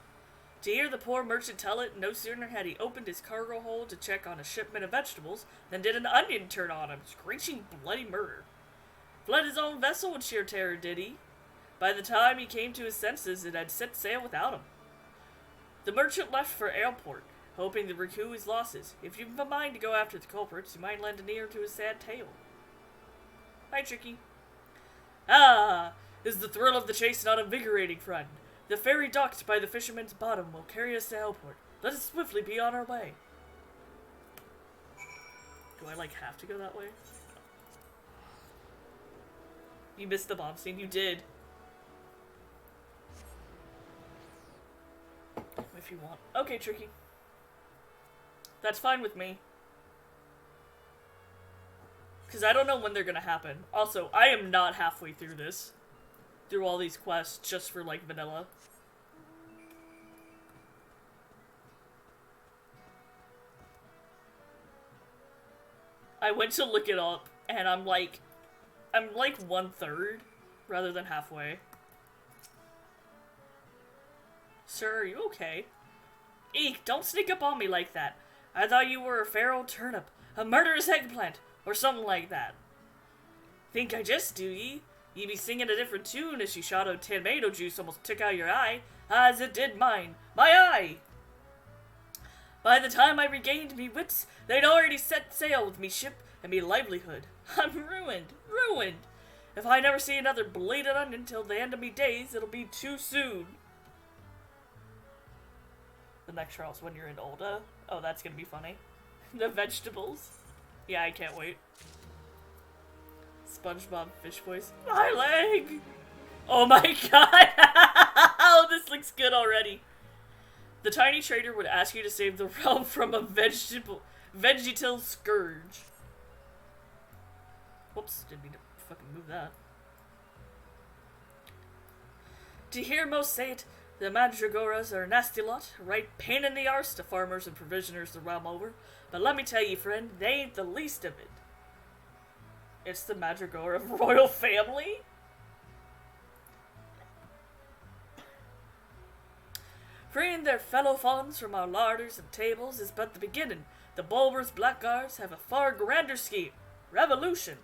To hear the poor merchant tell it, no sooner had he opened his cargo hold to check on a shipment of vegetables than did an onion turn on him, screeching bloody murder. Fled his own vessel in sheer terror, did he? By the time he came to his senses, it had set sail without him. The merchant left for airport, hoping to recoup his losses. If you've a mind to go after the culprits, you might lend an ear to his sad tale. Hi, Tricky. Ah! Is the thrill of the chase not invigorating, friend? The ferry docked by the fisherman's bottom will carry us to Hellport. Let us swiftly be on our way. Do I, have to go that way? You missed the bomb scene. You did. If you want. Okay, Tricky. That's fine with me. Because I don't know when they're gonna happen. Also, I am not halfway through this. Through all these quests just for, vanilla. I went to look it up, and I'm 1/3 rather than halfway. Sir, are you okay? Eek, don't sneak up on me like that. I thought you were a feral turnip, a murderous eggplant, or something like that. Think I just do ye? Ye be singing a different tune as you shot out tomato juice almost took out your eye, as it did mine. My eye! By the time I regained me wits, they'd already set sail with me ship and me livelihood. I'm ruined, ruined! If I never see another bleeding onion till the end of me days, it'll be too soon. The next trial's when you're in Olda. Oh, that's gonna be funny. The vegetables. Yeah, I can't wait. SpongeBob fish voice. My leg! Oh my god! Oh, this looks good already. The tiny trader would ask you to save the realm from a vegetal scourge. Whoops, didn't mean to fucking move that. To hear most say it, the Mandragoras are a nasty lot, a right pain in the arse to farmers and provisioners the realm over. But let me tell you, friend, they ain't the least of it. It's the Mandragora royal family? Freeing their fellow fawns from our larders and tables is but the beginning. The Bulwer's blackguards have a far grander scheme. Revolution.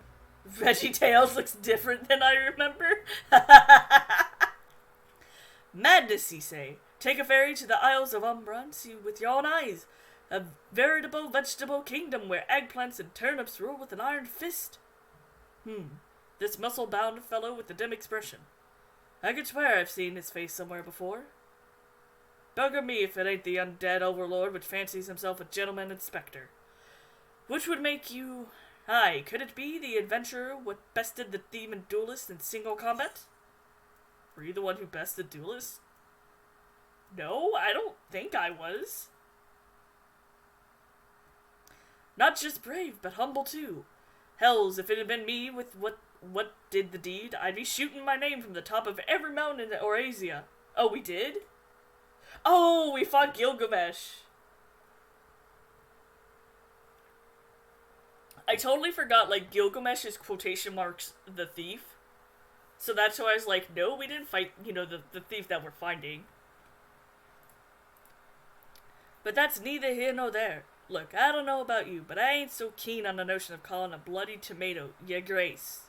VeggieTales looks different than I remember. Madness, ye say. Take a ferry to the Isles of Umbra and see with your own eyes. A veritable vegetable kingdom where eggplants and turnips rule with an iron fist. This muscle-bound fellow with the dim expression. I could swear I've seen his face somewhere before. Bugger me if it ain't the undead overlord which fancies himself a gentleman inspector. Which would make you... Aye, could it be the adventurer what bested the demon duelist in single combat? Were you the one who bested duelist? No, I don't think I was. Not just brave, but humble too. Hells, if it had been me with what did the deed, I'd be shooting my name from the top of every mountain in Eurasia. Oh, we did? Oh, we fought Gilgamesh. I totally forgot, like, Gilgamesh is quotation marks the thief. So that's why I was like, no, we didn't fight, you know, the thief that we're finding. But that's neither here nor there. Look, I don't know about you, but I ain't so keen on the notion of calling a bloody tomato your grace.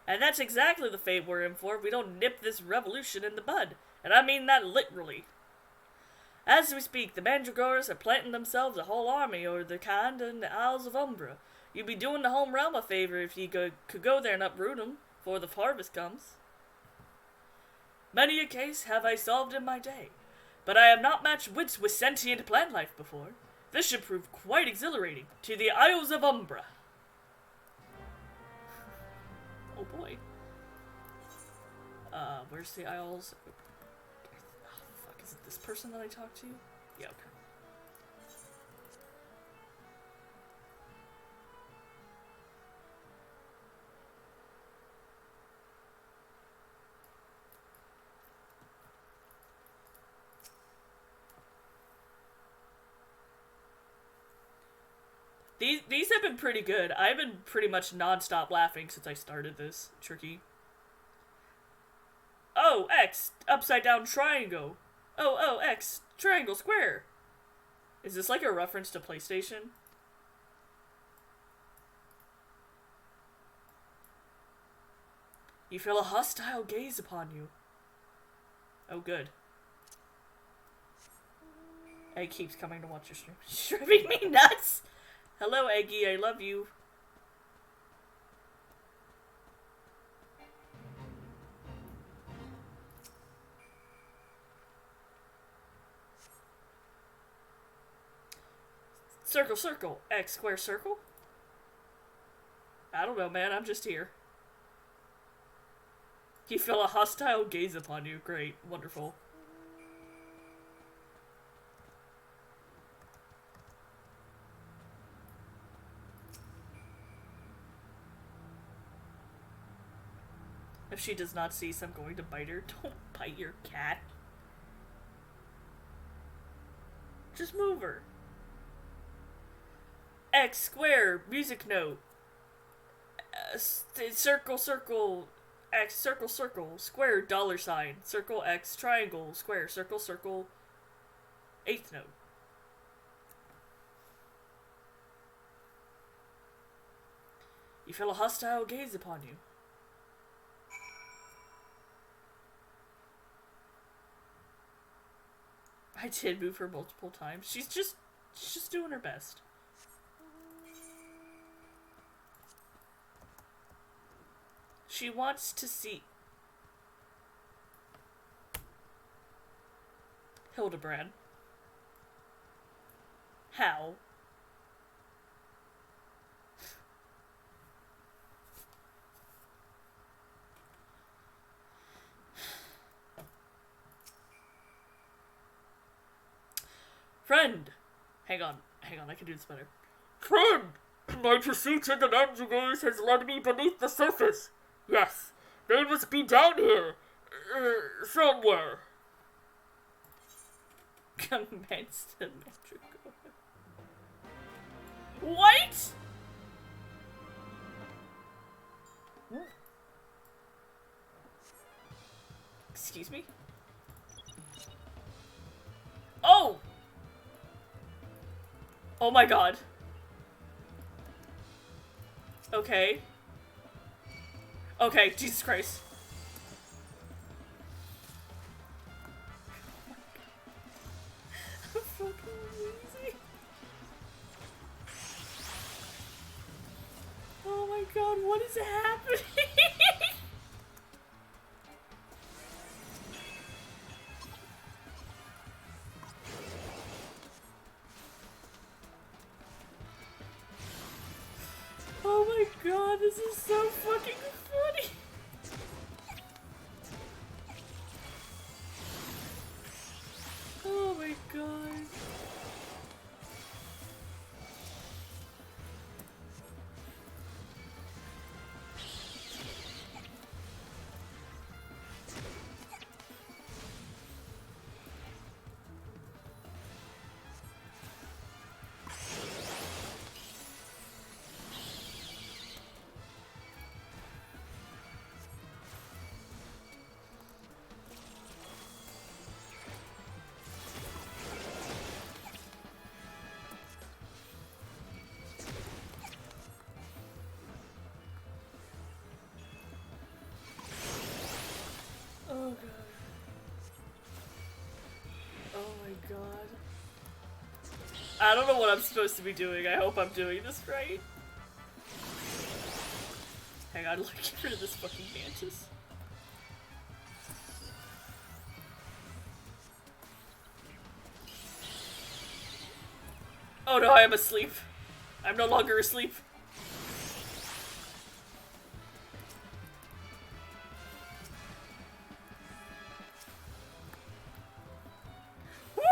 And that's exactly the fate we're in for if we don't nip this revolution in the bud. And I mean that literally. As we speak, the Mandragoras are planting themselves a whole army or the kind in the Isles of Umbra. You'd be doing the home realm a favor if you could go there and uproot them before the harvest comes. Many a case have I solved in my day, but I have not matched wits with sentient plant life before. This should prove quite exhilarating. To the Isles of Umbra. Oh boy. Where's the Isles? Oh, fuck, is it this person that I talked to? Yeah, okay. These have been pretty good. I've been pretty much non-stop laughing since I started this. Tricky. Oh, X, upside down triangle. Oh, X, triangle square. Is this like a reference to PlayStation? You feel a hostile gaze upon you. Oh, good. Egg keeps coming to watch your stream. Driving me nuts! Hello, Eggy, I love you. Circle, circle. X square circle? I don't know, man. I'm just here. You feel a hostile gaze upon you. Great. Wonderful. If she does not cease, I'm going to bite her. Don't bite your cat. Just move her. X square, music note. Circle, circle, X, circle, circle, square, dollar sign, circle, X, triangle, square, circle, circle, eighth note. You feel a hostile gaze upon you. I did move her multiple times. She's just doing her best. She wants to see Hildebrand. How? Friend! Hang on, I can do this better. Friend! My pursuit of the Mandragoras has led me beneath the surface. Yes, they must be down here. Somewhere. Commence the Mandragora. What?! Excuse me? Oh! Oh my god. Okay. Okay, Jesus Christ. I'm fucking lazy. Oh my god, what is happening? Oh my god, this is so fucking funny. I don't know what I'm supposed to be doing. I hope I'm doing this right. Hang on, let me get rid of this fucking mantis. Oh no, I am asleep. I'm no longer asleep. Woo!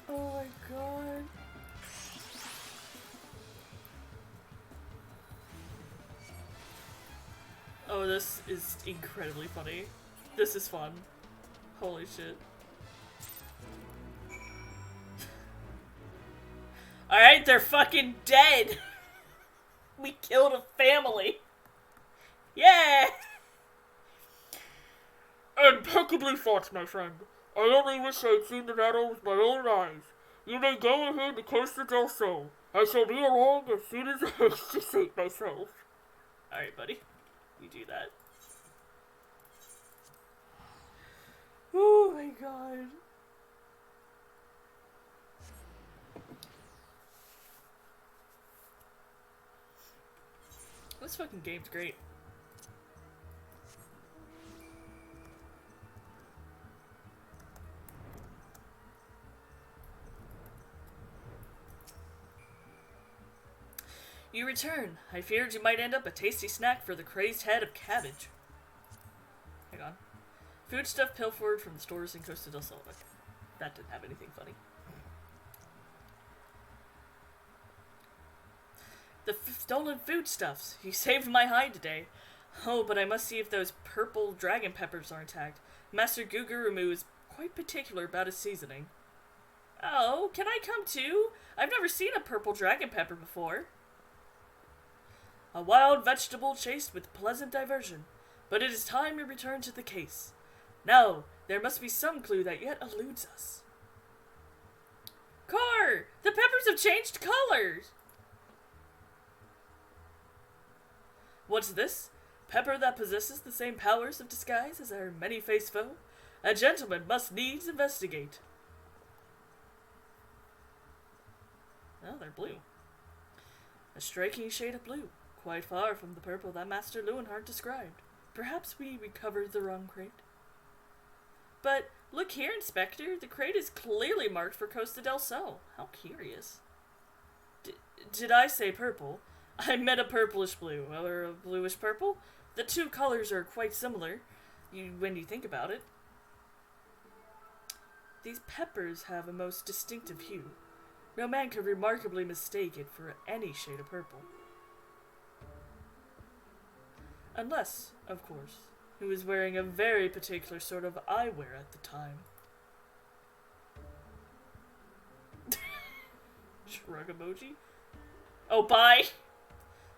Oh my god. Oh, this is incredibly funny. This is fun. Holy shit. Alright, they're fucking dead! We killed a family! Yeah! Impeccably fought, my friend. I only wish I had seen the battle with my own eyes. You may go ahead to Costa del Sol. I shall be along as soon as I extricate myself. Alright, buddy. You do that. Oh my god. This fucking game's great. You return. I feared you might end up a tasty snack for the crazed head of cabbage. Hang on. Foodstuff pilfered from the stores in Costa del Sol. Okay. That didn't have anything funny. The stolen foodstuffs. You saved my hide today. Oh, but I must see if those purple dragon peppers are intact. Master Gugurumu is quite particular about his seasoning. Oh, can I come too? I've never seen a purple dragon pepper before. A wild vegetable chased with pleasant diversion, but it is time we return to the case. Now, there must be some clue that yet eludes us. Car! The peppers have changed colors! What's this? Pepper that possesses the same powers of disguise as our many-faced foe? A gentleman must needs investigate. Oh, they're blue. A striking shade of blue. Quite far from the purple that Master Lewenhart described. Perhaps we recovered the wrong crate. But look here, Inspector. The crate is clearly marked for Costa del Sol. How curious. Did I say purple? I meant a purplish blue, or a bluish purple. The two colors are quite similar, when you think about it. These peppers have a most distinctive hue. No man could remarkably mistake it for any shade of purple. Unless, of course, he was wearing a very particular sort of eyewear at the time. Shrug emoji? Oh, bye!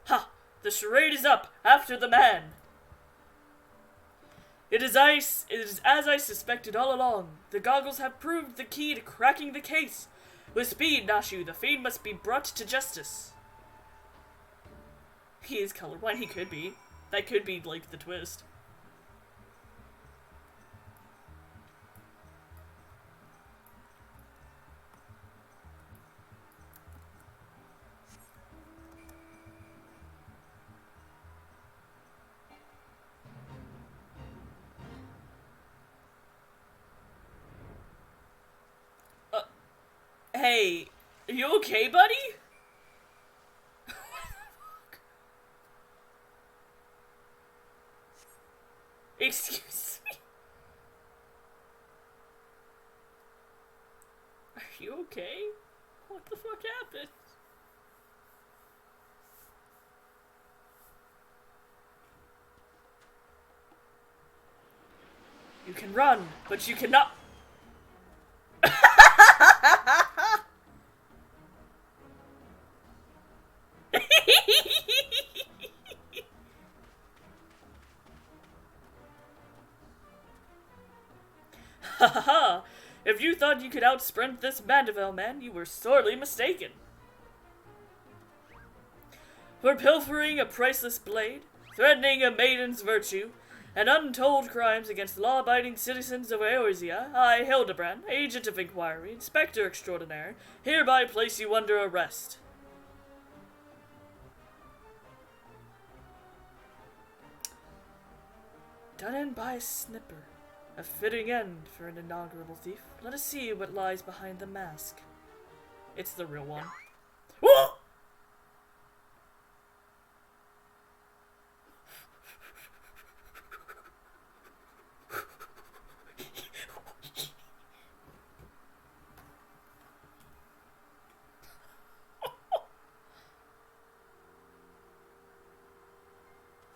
Ha! The charade is up! After the man! It is as I suspected all along. The goggles have proved the key to cracking the case. With speed, Nashu, the fiend must be brought to justice. He is colorblind, he could be. That could be, like, the twist. Hey, are you okay, buddy? Excuse me? Are you okay? What the fuck happened? You can run, but you cannot. Ha ha ha! If you thought you could outsprint this Manderville man, you were sorely mistaken. For pilfering a priceless blade, threatening a maiden's virtue, and untold crimes against law-abiding citizens of Eorzea, I, Hildebrand, agent of inquiry, inspector extraordinaire, hereby place you under arrest. Done in by a snipper. A fitting end for an inaugural thief. Let us see what lies behind the mask. It's the real one. Whoa!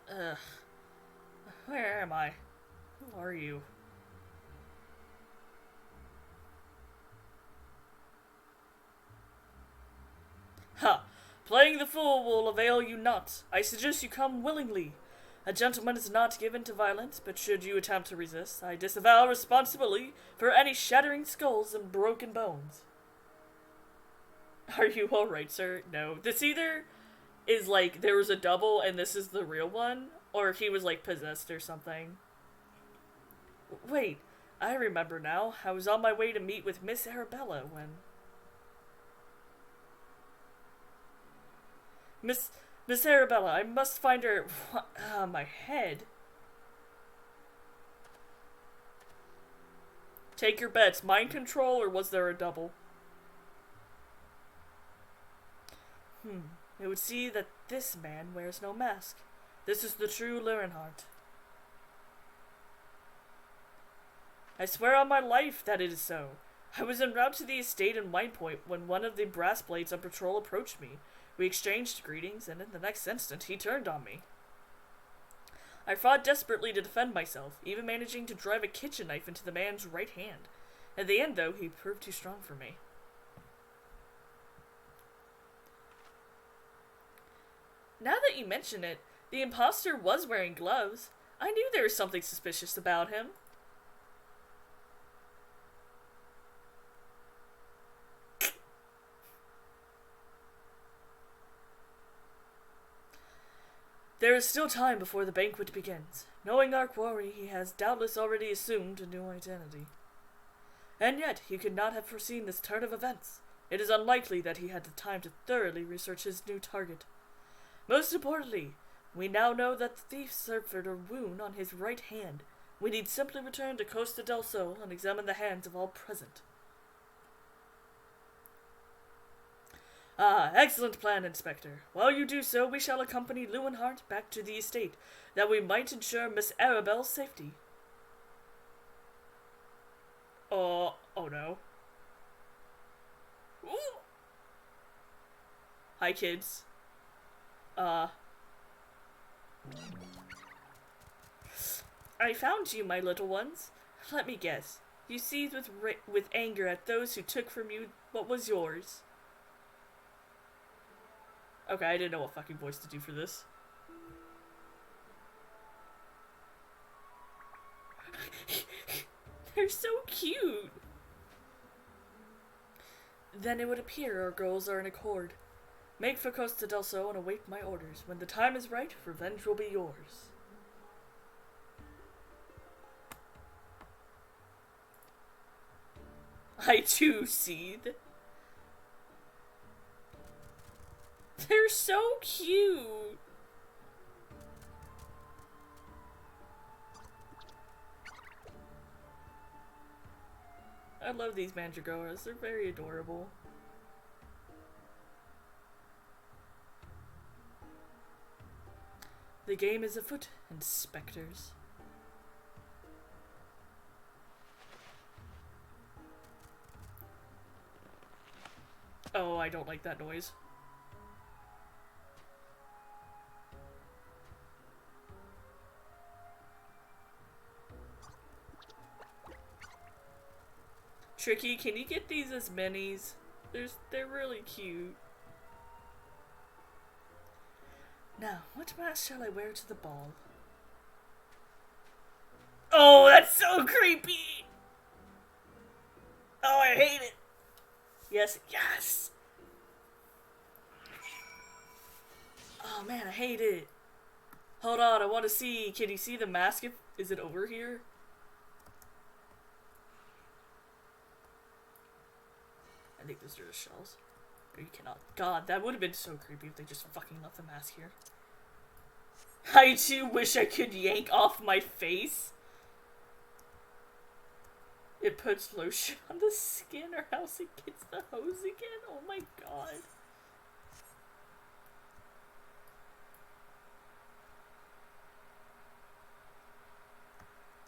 Ugh. Where am I? Who are you? Ha! Playing the fool will avail you not. I suggest you come willingly. A gentleman is not given to violence, but should you attempt to resist, I disavow responsibility for any shattering skulls and broken bones. Are you alright, sir? No. This either is like there was a double and this is the real one, or he was like possessed or something. Wait, I remember now. I was on my way to meet with Miss Arabella when... Miss Arabella, I must find her... my head. Take your bets. Mind control, or was there a double? It would see that this man wears no mask. This is the true Lurenhart. I swear on my life that it is so. I was en route to the estate in White Point when one of the brass blades on patrol approached me. We exchanged greetings, and in the next instant, he turned on me. I fought desperately to defend myself, even managing to drive a kitchen knife into the man's right hand. In the end, though, he proved too strong for me. Now that you mention it, the imposter was wearing gloves. I knew there was something suspicious about him. There is still time before the banquet begins. Knowing our quarry, he has doubtless already assumed a new identity. And yet, he could not have foreseen this turn of events. It is unlikely that he had the time to thoroughly research his new target. Most importantly, we now know that the thief suffered a wound on his right hand. We need simply return to Costa del Sol and examine the hands of all present. Ah, excellent plan, Inspector. While you do so, we shall accompany Lurenhart back to the estate, that we might ensure Miss Arabelle's safety. Oh no. Ooh. Hi, kids. I found you, my little ones. Let me guess. You seethed with anger at those who took from you what was yours. Okay, I didn't know what fucking voice to do for this. They're so cute! Then it would appear our goals are in accord. Make for Costa del Sol and await my orders. When the time is right, revenge will be yours. I too seethe. They're so cute. I love these mandragoras. They're very adorable. The game is afoot, inspectors. Oh, I don't like that noise. Tricky, can you get these as minis? They're really cute. Now, what mask shall I wear to the ball? Oh, that's so creepy! Oh, I hate it! Yes, yes! man, I hate it. Hold on, I want to see. Can you see the mask? Is it over here? I think those are the shells. No, you cannot. God, that would have been so creepy if they just fucking left the mask here. I too wish I could yank off my face. It puts lotion on the skin or else it gets the hose again. Oh my god.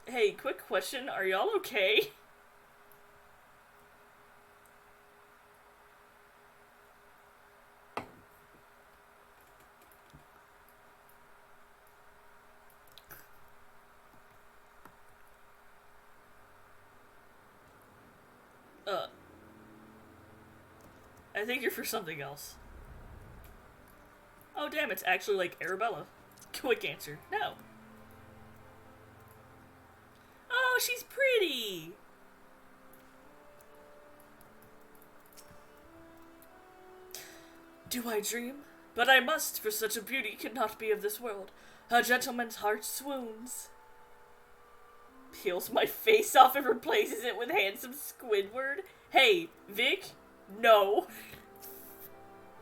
Hey, quick question. Are y'all okay? I think you're for something else. Oh damn, it's actually like Arabella. Quick answer, no. Oh, she's pretty! Do I dream? But I must, for such a beauty cannot be of this world. A gentleman's heart swoons. Peels my face off and replaces it with handsome Squidward. Hey, Vic? No.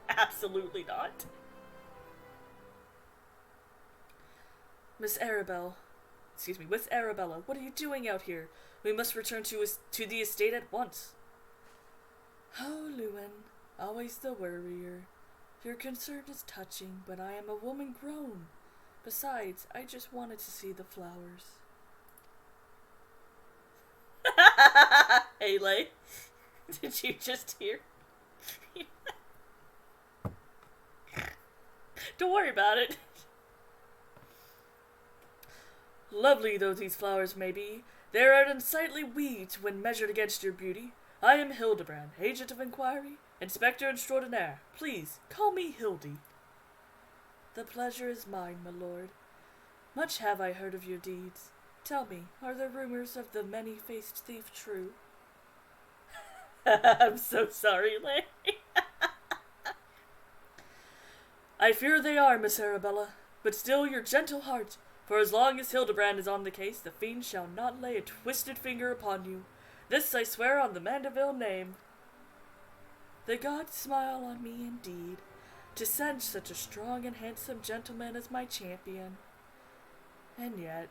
Absolutely not. Miss Arabella, what are you doing out here? We must return to the estate at once. Oh, Lewin, always the worrier. Your concern is touching, but I am a woman grown. Besides, I just wanted to see the flowers. Hey, Lay. Did you just hear? Don't worry about it. Lovely though these flowers may be, they are unsightly weeds when measured against your beauty. I am Hildebrand, agent of inquiry, inspector extraordinaire. Please, call me Hildy. The pleasure is mine, my lord. Much have I heard of your deeds. Tell me, are the rumors of the many-faced thief true? I'm so sorry, Lay. I fear they are, Miss Arabella, but still your gentle heart, for as long as Hildebrand is on the case, the fiend shall not lay a twisted finger upon you. This I swear on the Manderville name. The gods smile on me indeed, to send such a strong and handsome gentleman as my champion. And yet...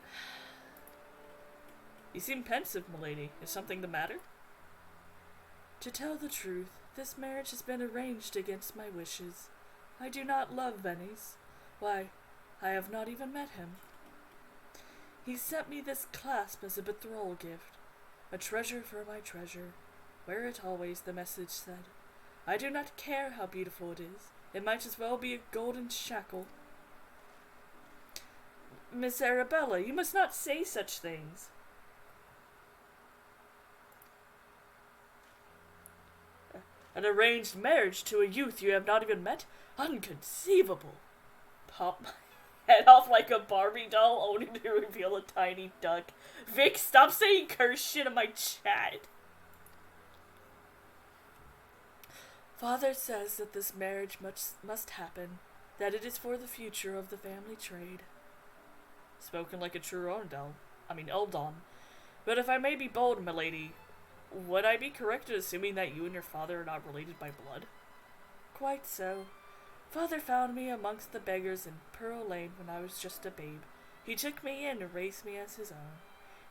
You seem pensive, milady. Is something the matter? To tell the truth, this marriage has been arranged against my wishes. I do not love Venice. Why, I have not even met him. He sent me this clasp as a betrothal gift, a treasure for my treasure. Wear it always, the message said. I do not care how beautiful it is. It might as well be a golden shackle. Miss Arabella, you must not say such things. An arranged marriage to a youth you have not even met? Unconceivable. Pop my head off like a Barbie doll, only to reveal a tiny duck. Vic, stop saying curse shit in my chat. Father says that this marriage must happen, that it is for the future of the family trade. Spoken like a true Eldon. But if I may be bold, milady, would I be correct in assuming that you and your father are not related by blood? Quite so. Father found me amongst the beggars in Pearl Lane when I was just a babe. He took me in and raised me as his own.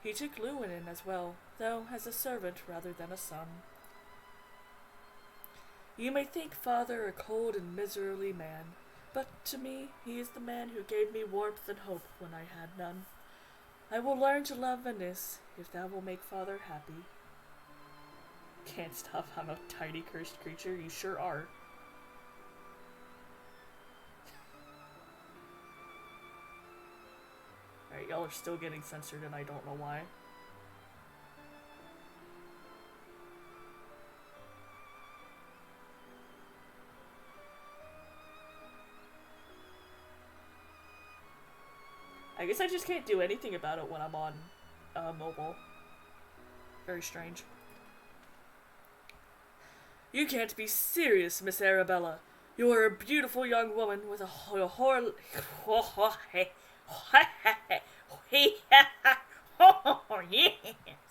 He took Lewin in as well, though as a servant rather than a son. You may think father a cold and miserly man, but to me he is the man who gave me warmth and hope when I had none. I will learn to love Venice, if that will make father happy. Can't stop, I'm a tiny cursed creature, you sure are. Alright, y'all are still getting censored and I don't know why. I guess I just can't do anything about it when I'm on mobile. Very strange. You can't be serious, Miss Arabella. You are a beautiful young woman with a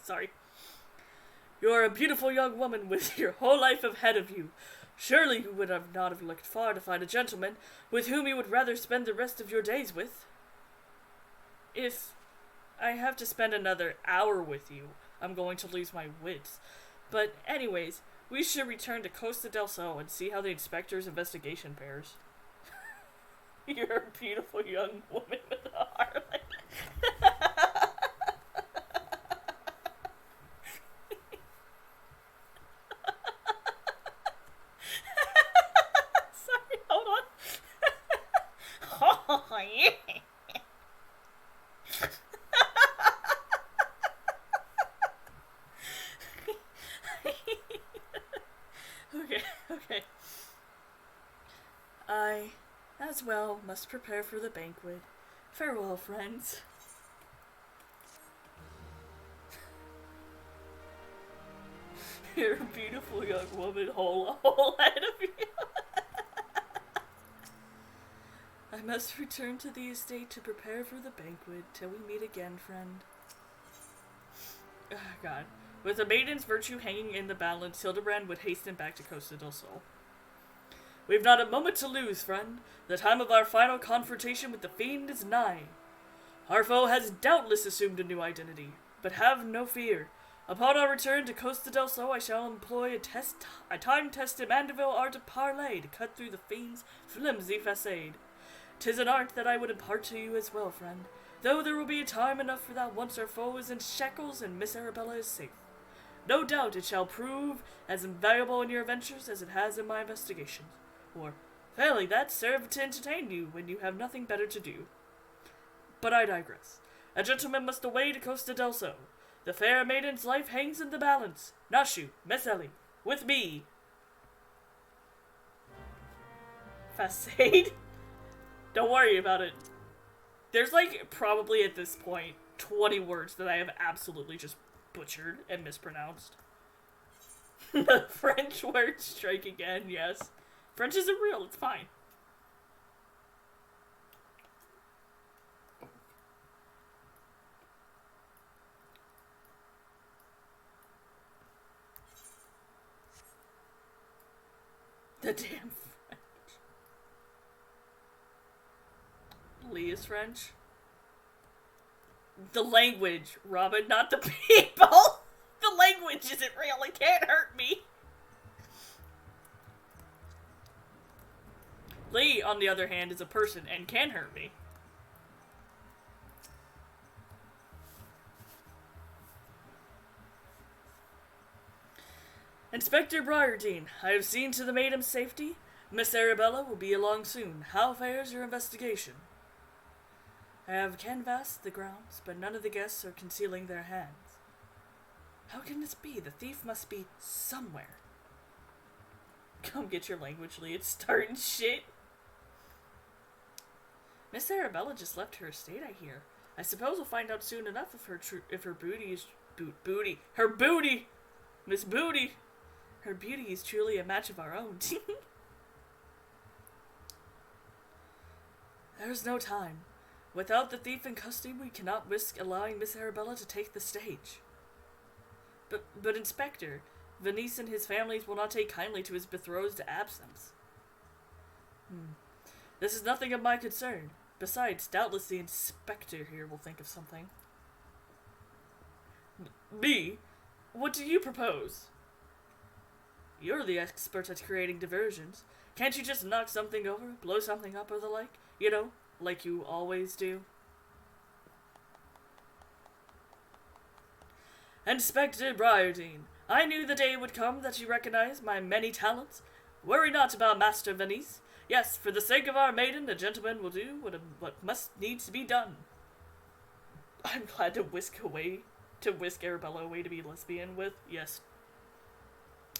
Sorry. You are a beautiful young woman with your whole life ahead of you. Surely you would not have looked far to find a gentleman with whom you would rather spend the rest of your days with. If I have to spend another hour with you, I'm going to lose my wits. But anyways, we should return to Costa del Sol and see how the inspector's investigation fares. You're a beautiful young woman with a heart. Sorry, hold on. Oh, yeah. Okay. I, as well, must prepare for the banquet. Farewell, friends. You're a beautiful young woman, whole head of you. I must return to the estate to prepare for the banquet till we meet again, friend. Oh, God. With a maiden's virtue hanging in the balance, Hildebrand would hasten back to Costa del Sol. We've not a moment to lose, friend. The time of our final confrontation with the fiend is nigh. Our foe has doubtless assumed a new identity, but have no fear. Upon our return to Costa del Sol, I shall employ a time-tested Manderville art of parley to cut through the fiend's flimsy facade. 'Tis an art that I would impart to you as well, friend, though there will be time enough for that once our foe is in shackles and Miss Arabella is safe. No doubt it shall prove as invaluable in your adventures as it has in my investigations, or, failing that, serve to entertain you when you have nothing better to do. But I digress. A gentleman must away to Costa del Sol. The fair maiden's life hangs in the balance. Nashu, Miss Ellie, with me. Facade? Don't worry about it. There's probably at this point 20 words that I have absolutely just butchered and mispronounced. The French word strike again, yes. French isn't real, it's fine. The damn French. Lee is French. The language, Robin, not the people. The language isn't real. It can't hurt me. Lee, on the other hand, is a person and can hurt me. Inspector Briardine, I have seen to the maiden's safety. Miss Arabella will be along soon. How fares your investigation? I have canvassed the grounds, but none of the guests are concealing their hands. How can this be? The thief must be somewhere. Come get your language, Lee. It's starting shit. Miss Arabella just left her estate, I hear. I suppose we'll find out soon enough if her booty is her booty, Miss Booty. Her beauty is truly a match of our own. There's no time. Without the thief in custody, we cannot risk allowing Miss Arabella to take the stage. But Inspector, Venice and his families will not take kindly to his betrothed's absence. This is nothing of my concern. Besides, doubtless the Inspector here will think of something. Me? What do you propose? You're the expert at creating diversions. Can't you just knock something over, blow something up or the like? You know, like you always do. Inspector Briardine, I knew the day would come that you recognize my many talents. Worry not about Master Venice. Yes, for the sake of our maiden, the gentleman will do what must needs to be done. I'm glad to whisk Arabella away to be lesbian with. Yes.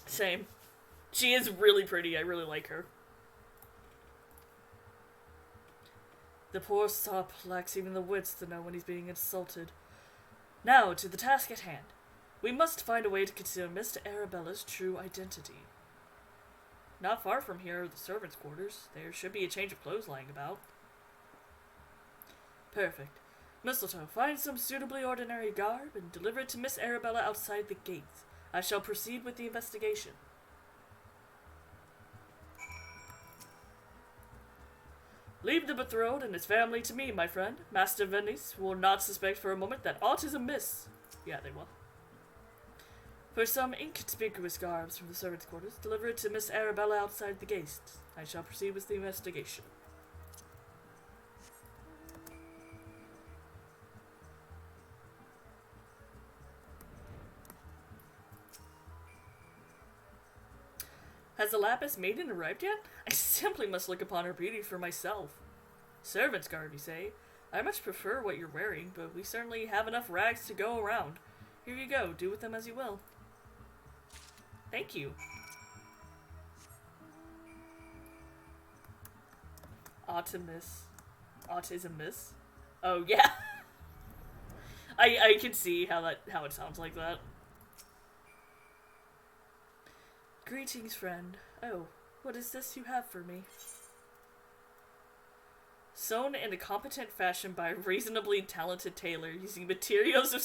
Same. She is really pretty. I really like her. The poor sop lacks even the wits to know when he's being insulted. Now, to the task at hand. We must find a way to conceal Mr. Arabella's true identity. Not far from here are the servants' quarters. There should be a change of clothes lying about. Perfect. Mistletoe, find some suitably ordinary garb and deliver it to Miss Arabella outside the gates. I shall proceed with the investigation. Leave the betrothed and his family to me, my friend. Master Venice will not suspect for a moment that aught is amiss. Yeah, they will. For some inconspicuous garbs from the servants' quarters, deliver it to Miss Arabella outside the gates. I shall proceed with the investigation. Has the Lapis Maiden arrived yet? I simply must look upon her beauty for myself. Servant's garb, you say? I much prefer what you're wearing, but we certainly have enough rags to go around. Here you go, do with them as you will. Thank you. Autism-miss? Oh, yeah. I can see how it sounds like that. Greetings, friend. Oh, what is this you have for me? Sewn in a competent fashion by a reasonably talented tailor using materials of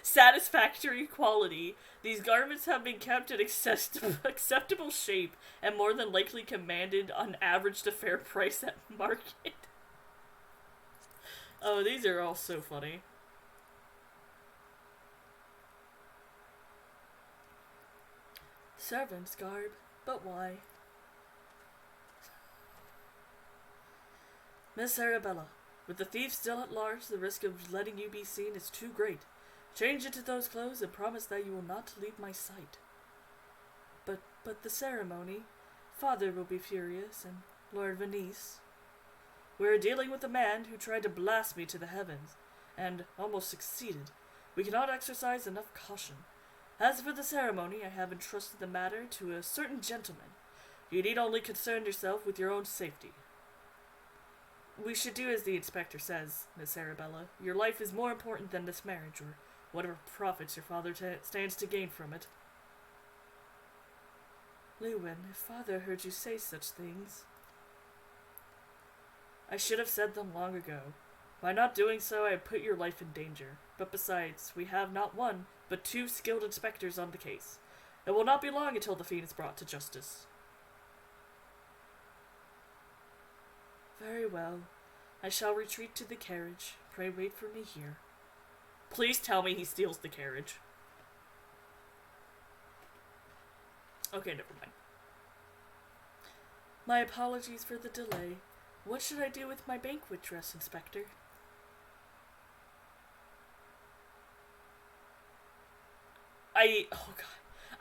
satisfactory quality, these garments have been kept in acceptable shape and more than likely commanded on average a fair price at market. Oh, these are all so funny. Servant's garb, but why? Miss Arabella, with the thief still at large, the risk of letting you be seen is too great. Change into those clothes and promise that you will not leave my sight. But the ceremony, Father will be furious, and Lord Venice. We are dealing with a man who tried to blast me to the heavens, and almost succeeded. We cannot exercise enough caution. As for the ceremony, I have entrusted the matter to a certain gentleman. You need only concern yourself with your own safety. We should do as the inspector says, Miss Arabella. Your life is more important than this marriage, or whatever profits your father stands to gain from it. Lewin, if Father heard you say such things... I should have said them long ago. By not doing so, I have put your life in danger. But besides, we have not one, but 2 skilled inspectors on the case. It will not be long until the fiend is brought to justice. Very well. I shall retreat to the carriage. Pray wait for me here. Please tell me he steals the carriage. Okay, never mind. My apologies for the delay. What should I do with my banquet dress, Inspector? Oh god.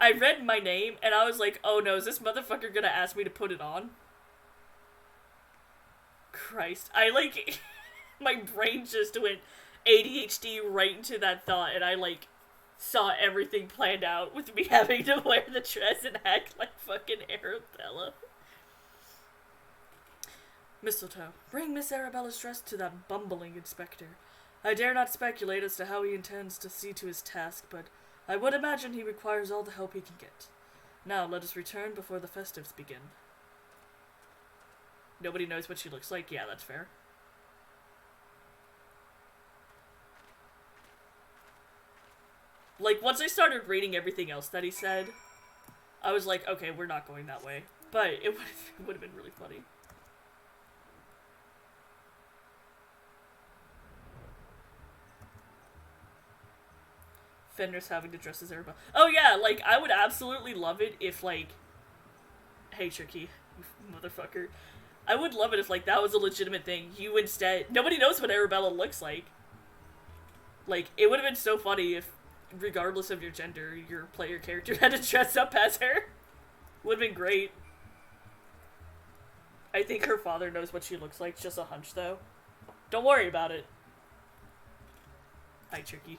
I read my name and I was like, oh no, is this motherfucker gonna ask me to put it on? Christ. My brain just went ADHD right into that thought, and I, saw everything planned out with me having to wear the dress and act like fucking Arabella. Mistletoe, bring Miss Arabella's dress to that bumbling inspector. I dare not speculate as to how he intends to see to his task, but I would imagine he requires all the help he can get. Now, let us return before the festives begin. Nobody knows what she looks like. Yeah, that's fair. Once I started reading everything else that he said, I was like, okay, we're not going that way. But it would have been really funny. Fenris having to dress as Arabella. Oh yeah, I would absolutely love it if, hey, Tricky, you motherfucker. I would love it if, that was a legitimate thing. You instead... Nobody knows what Arabella looks like. It would have been so funny if, regardless of your gender, your player character had to dress up as her. Would have been great. I think her father knows what she looks like. It's just a hunch, though. Don't worry about it. Hi, Tricky.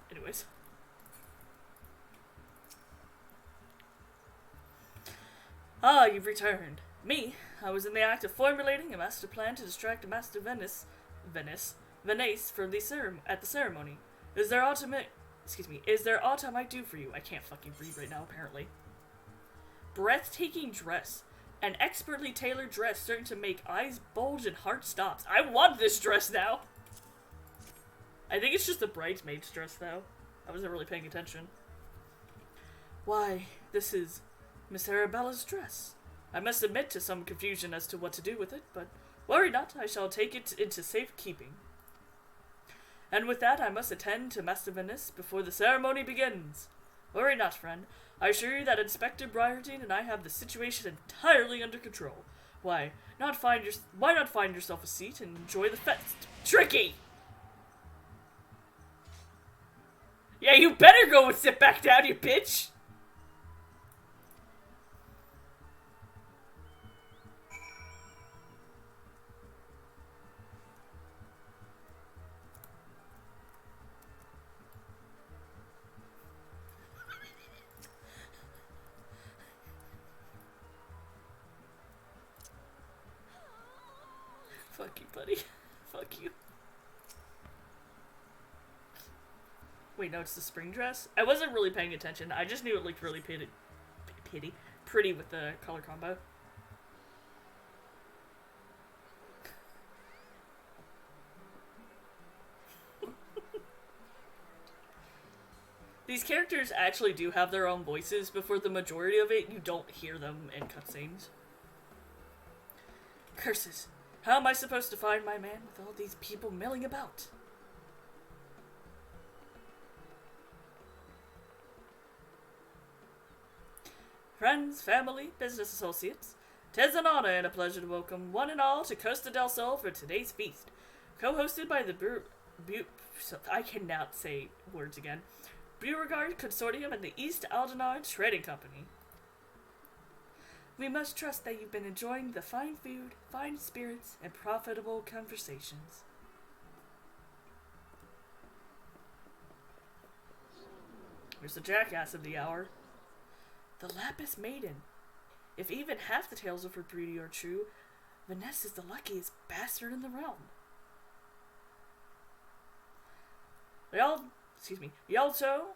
Anyways. Ah, you've returned. Me? I was in the act of formulating a master plan to distract Master Venice, Venice for the at the ceremony. Is there aught I might do for you? I can't fucking read right now, apparently. Breathtaking dress. An expertly tailored dress certain to make eyes bulge and heart stops. I want this dress now! I think it's just the bridesmaid's dress, though. I wasn't really paying attention. Why, this is Miss Arabella's dress. I must admit to some confusion as to what to do with it, but worry not, I shall take it into safe keeping. And with that, I must attend to Master Venice before the ceremony begins. Worry not, friend. I assure you that Inspector Briardine and I have the situation entirely under control. Why not find yourself a seat and enjoy the fest? Tricky! Yeah, you better go and sit back down, you bitch! Fuck you, buddy. Fuck you. Wait, no, it's the spring dress? I wasn't really paying attention. I just knew it looked really pretty with the color combo. These characters actually do have their own voices, but for the majority of it, you don't hear them in cutscenes. Curses. How am I supposed to find my man with all these people milling about? Friends, family, business associates, 'tis an honor and a pleasure to welcome one and all to Costa del Sol for today's feast, co-hosted by the I cannot say words again. Beauregard Consortium and the East Aldenard Trading Company. We must trust that you've been enjoying the fine food, fine spirits, and profitable conversations. Here's the jackass of the hour. The Lapis Maiden. If even half the tales of her beauty are true, Vanessa is the luckiest bastard in the realm. Yalto,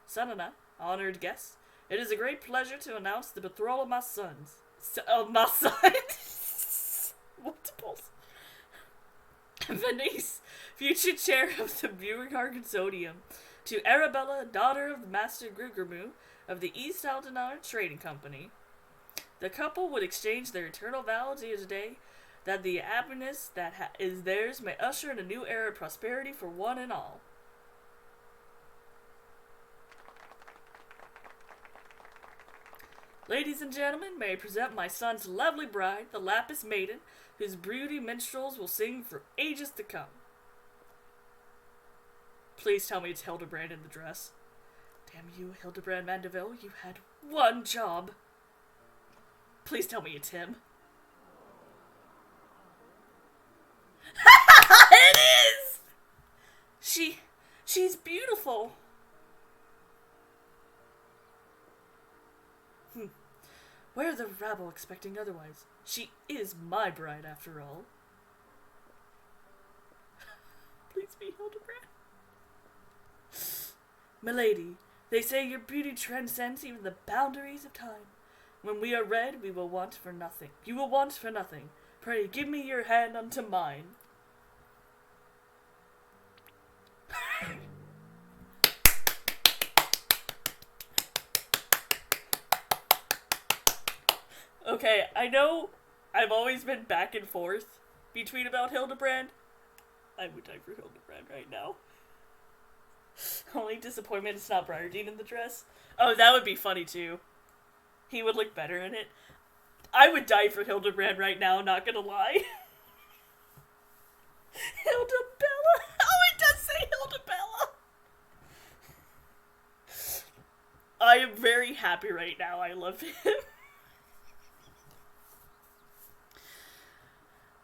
Sanana, honored guests, it is a great pleasure to announce the betrothal of my sons. My son! Multiples. Venice, future chair of the Beauregard Consortium, to Arabella, daughter of the Master Grugermu of the East Aldenar Trading Company. The couple would exchange their eternal vow today that the happiness that is theirs may usher in a new era of prosperity for one and all. Ladies and gentlemen, may I present my son's lovely bride, the Lapis Maiden, whose beauty minstrels will sing for ages to come. Please tell me it's Hildebrand in the dress. Damn you, Hildebrand Manderville, you had one job. Please tell me it's him. It is! She's beautiful. Where are the rabble expecting otherwise? She is my bride, after all. Please be Hildebrand. Milady, they say your beauty transcends even the boundaries of time. When we are wed, we will want for nothing. You will want for nothing. Pray, give me your hand unto mine. Okay, I know I've always been back and forth between about Hildebrand. I would die for Hildebrand right now. Only disappointment it's not Briardine in the dress. Oh, that would be funny too. He would look better in it. I would die for Hildebrand right now, not gonna lie. Hildebella! Oh, it does say Hildebella! I am very happy right now. I love him.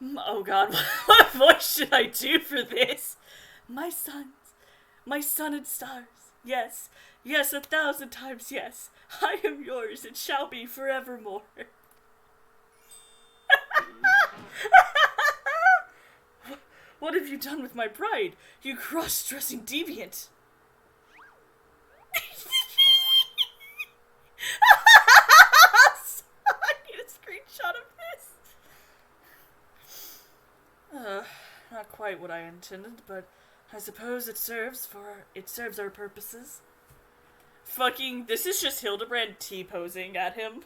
Oh god, what voice should I do for this? My sons, my sun and stars. Yes, yes, 1,000 times yes. I am yours and shall be forevermore. What have you done with my bride? You cross-dressing deviant! I need a screenshot of this. Not quite what I intended, but I suppose it serves our purposes. Fucking, this is just Hildebrand T-posing at him.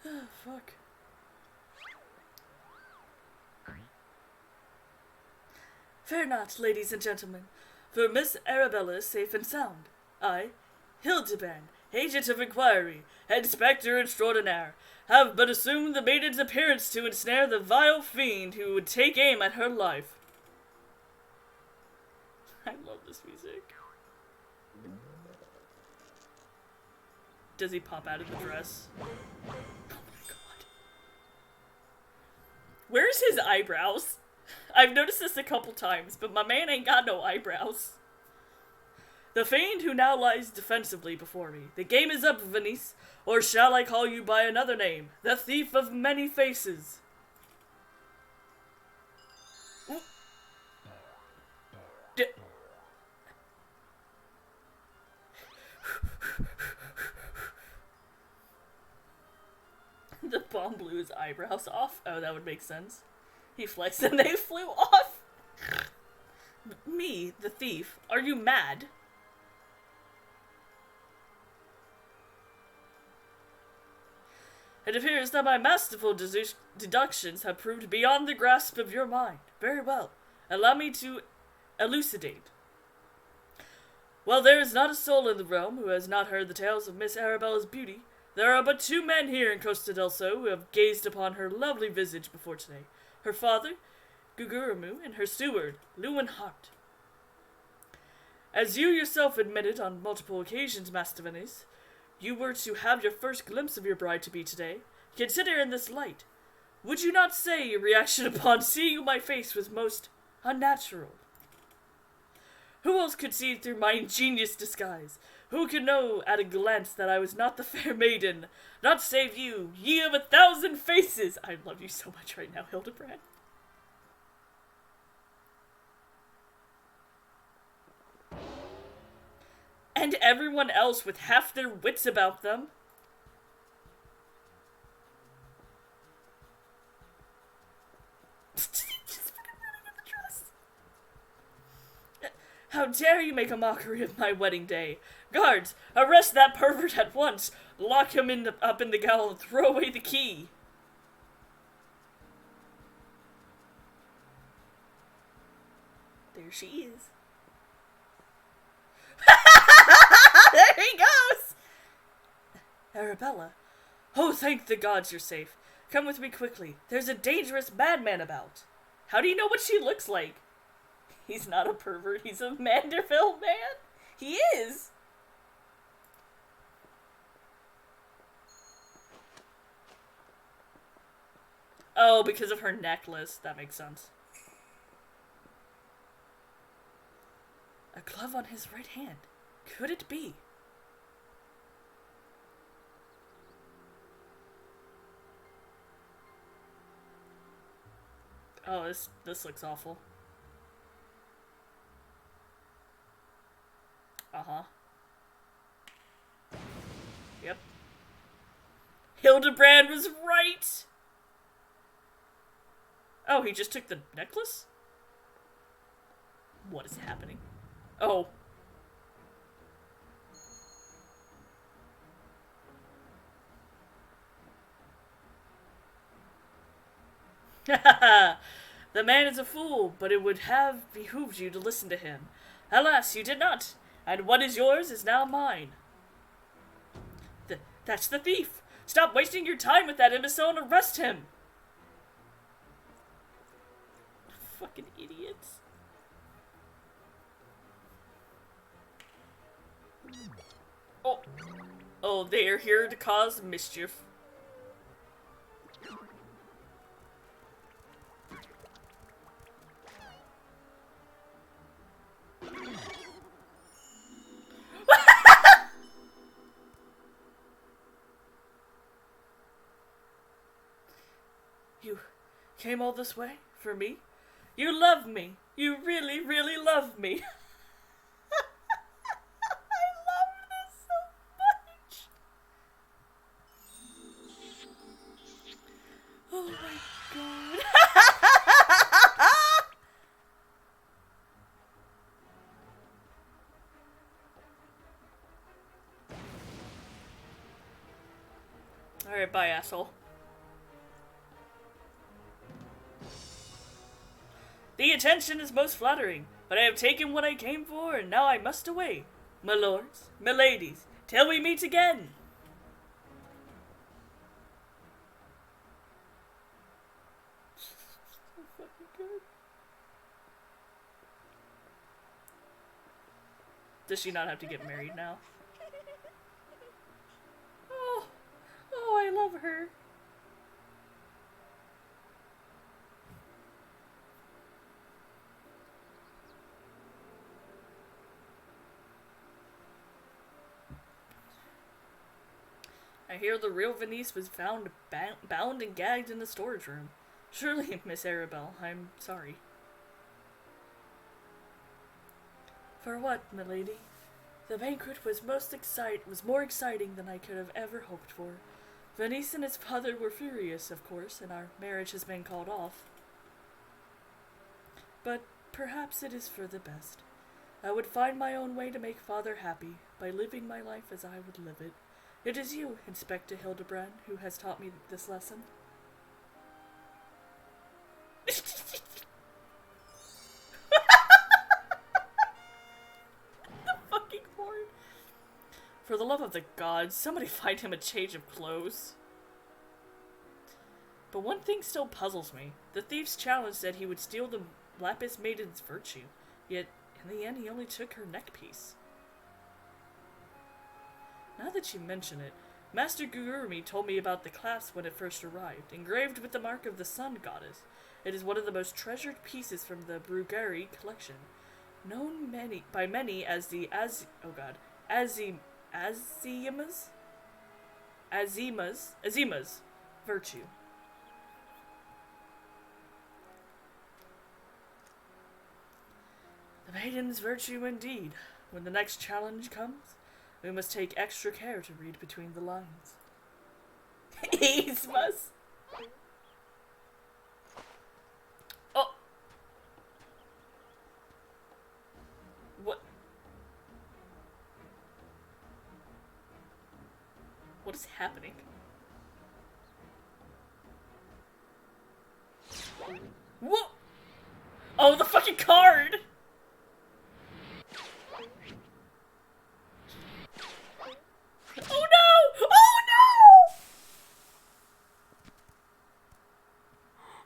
Oh, fuck. Fear not, ladies and gentlemen, for Miss Arabella is safe and sound. I, Hildebrand, Agent of Inquiry, Inspector Extraordinaire, have but assumed the maiden's appearance to ensnare the vile fiend who would take aim at her life. I love this music. Does he pop out of the dress? Oh my god. Where's his eyebrows? I've noticed this a couple times, but my man ain't got no eyebrows. The fiend who now lies defensively before me. The game is up, Venice, or shall I call you by another name? The thief of many faces. The bomb blew his eyebrows off. Oh, that would make sense. He flexed and they flew off. Me, the thief? Are you mad? It appears that my masterful deductions have proved beyond the grasp of your mind. Very well. Allow me to elucidate. While there is not a soul in the realm who has not heard the tales of Miss Arabella's beauty, there are but 2 men here in Costa del Sol who have gazed upon her lovely visage before today. Her father, Guguramu, and her steward, Lewin Hart. As you yourself admitted on multiple occasions, Master Venice, you were to have your first glimpse of your bride-to-be today. Consider in this light. Would you not say your reaction upon seeing my face was most unnatural? Who else could see through my ingenious disguise? Who could know at a glance that I was not the fair maiden, not save you, ye of 1,000 faces? I love you so much right now, Hildebrand. And everyone else with half their wits about them. Just fucking running in the dress. How dare you make a mockery of my wedding day? Guards, arrest that pervert at once. Lock him up in the gaol and throw away the key. There she is. There he goes! Arabella. Oh, thank the gods you're safe. Come with me quickly. There's a dangerous madman about. How do you know what she looks like? He's not a pervert. He's a Manderville man. He is. Oh, because of her necklace. That makes sense. A glove on his right hand. Could it be? Oh, this looks awful. Uh-huh. Yep. Hildebrand was right! Oh, he just took the necklace? What is happening? Oh. The man is a fool, but it would have behooved you to listen to him. Alas, you did not, and what is yours is now mine. That's the thief! Stop wasting your time with that imbecile and arrest him! Fucking idiots. Oh. Oh, they are here to cause mischief. You came all this way for me? You love me. You really, really love me. I love this so much. Oh my god. Alright, bye, asshole. The attention is most flattering, but I have taken what I came for, and now I must away. My lords, my ladies, till we meet again. So fucking good. Does she not have to get married now? Oh, I love her. I hear the real Venice was found bound and gagged in the storage room. Surely, Miss Arabelle, I'm sorry. For what, milady? The banquet was more exciting than I could have ever hoped for. Venice and his father were furious, of course, and our marriage has been called off. But perhaps it is for the best. I would find my own way to make father happy by living my life as I would live it. It is you, Inspector Hildebrand, who has taught me this lesson. The fucking horn. For the love of the gods, somebody find him a change of clothes. But one thing still puzzles me. The thief's challenge said he would steal the Lapis Maiden's virtue, yet in the end he only took her neckpiece. Now that you mention it, Master Gurumi told me about the clasp when it first arrived, engraved with the mark of the Sun Goddess. It is one of the most treasured pieces from the Brugari collection, known by many as the Azima's virtue. The maiden's virtue indeed. When the next challenge comes, we must take extra care to read between the lines. Ismas. Oh. What? What is happening? What? Oh, the fucking card! Oh no! Oh no!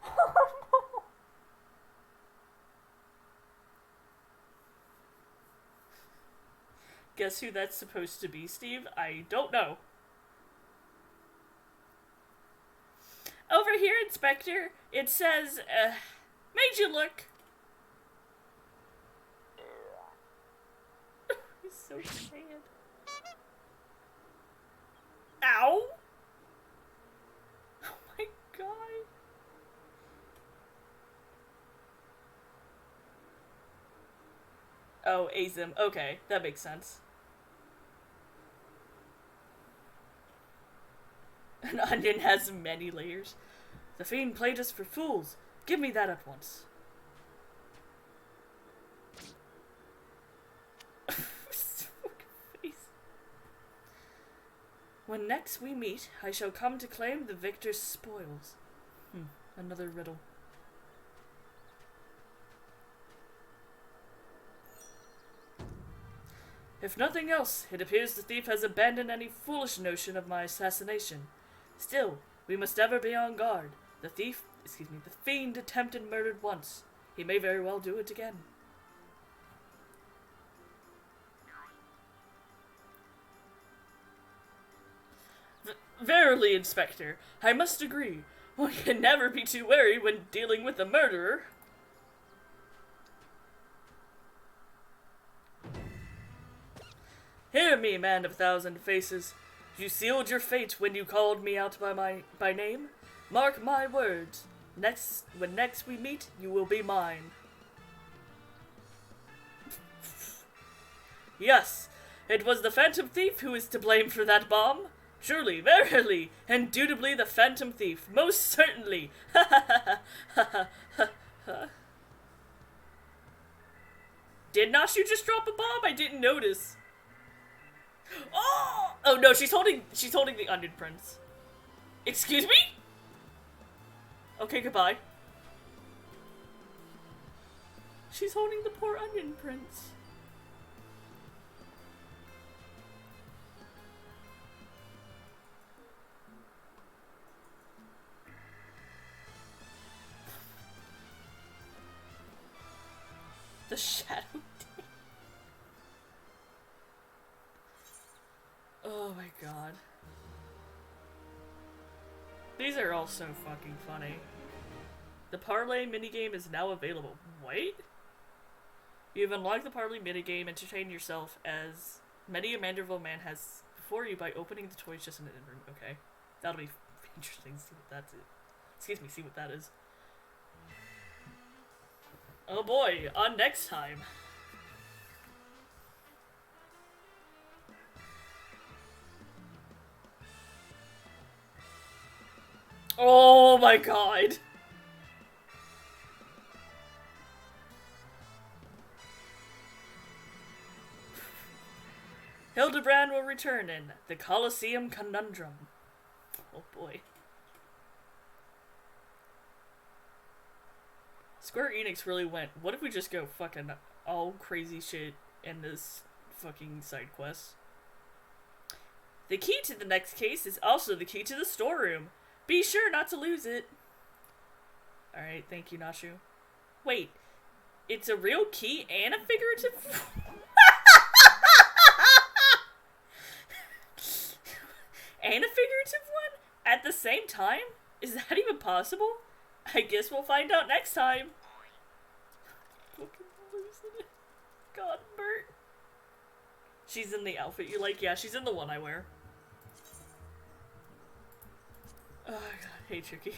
Oh no! Guess who that's supposed to be, Steve? I don't know. Over here, Inspector, it says, made you look. He's so sad. Ow! Oh my god. Oh, Azim. Okay, that makes sense. An onion has many layers. The fiend played us for fools. Give me that at once. When next we meet, I shall come to claim the victor's spoils. Another riddle. If nothing else, it appears the thief has abandoned any foolish notion of my assassination. Still, we must ever be on guard. The fiend attempted murdered once. He may very well do it again. Verily, Inspector, I must agree. One can never be too wary when dealing with a murderer. Hear me, man of 1,000 faces. You sealed your fate when you called me out by name. Mark my words. When next we meet, you will be mine. Yes, it was the Phantom Thief who is to blame for that bomb. Truly, verily, indubitably the Phantom Thief. Most certainly. Ha ha ha ha ha ha. Did Nashu just drop a bomb? I didn't notice. Oh! Oh no, she's holding the Onion Prince. Excuse me? Okay, goodbye. She's holding the poor Onion Prince. The Shadow Day. Oh my god. These are all so fucking funny. The Parlay minigame is now available. Wait? You've unlocked the Parlay minigame. Entertain yourself as many a Manderville man has before you by opening the toys just in the room. Okay. That'll be interesting to see what that's it. Excuse me, see what that is. Oh boy, on next time. Oh my god. Hildebrand will return in the Colosseum Conundrum. Oh boy. Square Enix really went, what if we just go fucking all crazy shit in this fucking side quest? The key to the next case is also the key to the storeroom. Be sure not to lose it. Alright, thank you, Nashu. Wait, it's a real key and a figurative... and a figurative one? At the same time? Is that even possible? I guess we'll find out next time. Fucking losing it. God, Bert. She's in the outfit you like? Yeah, she's in the one I wear. Oh god, hey Tricky.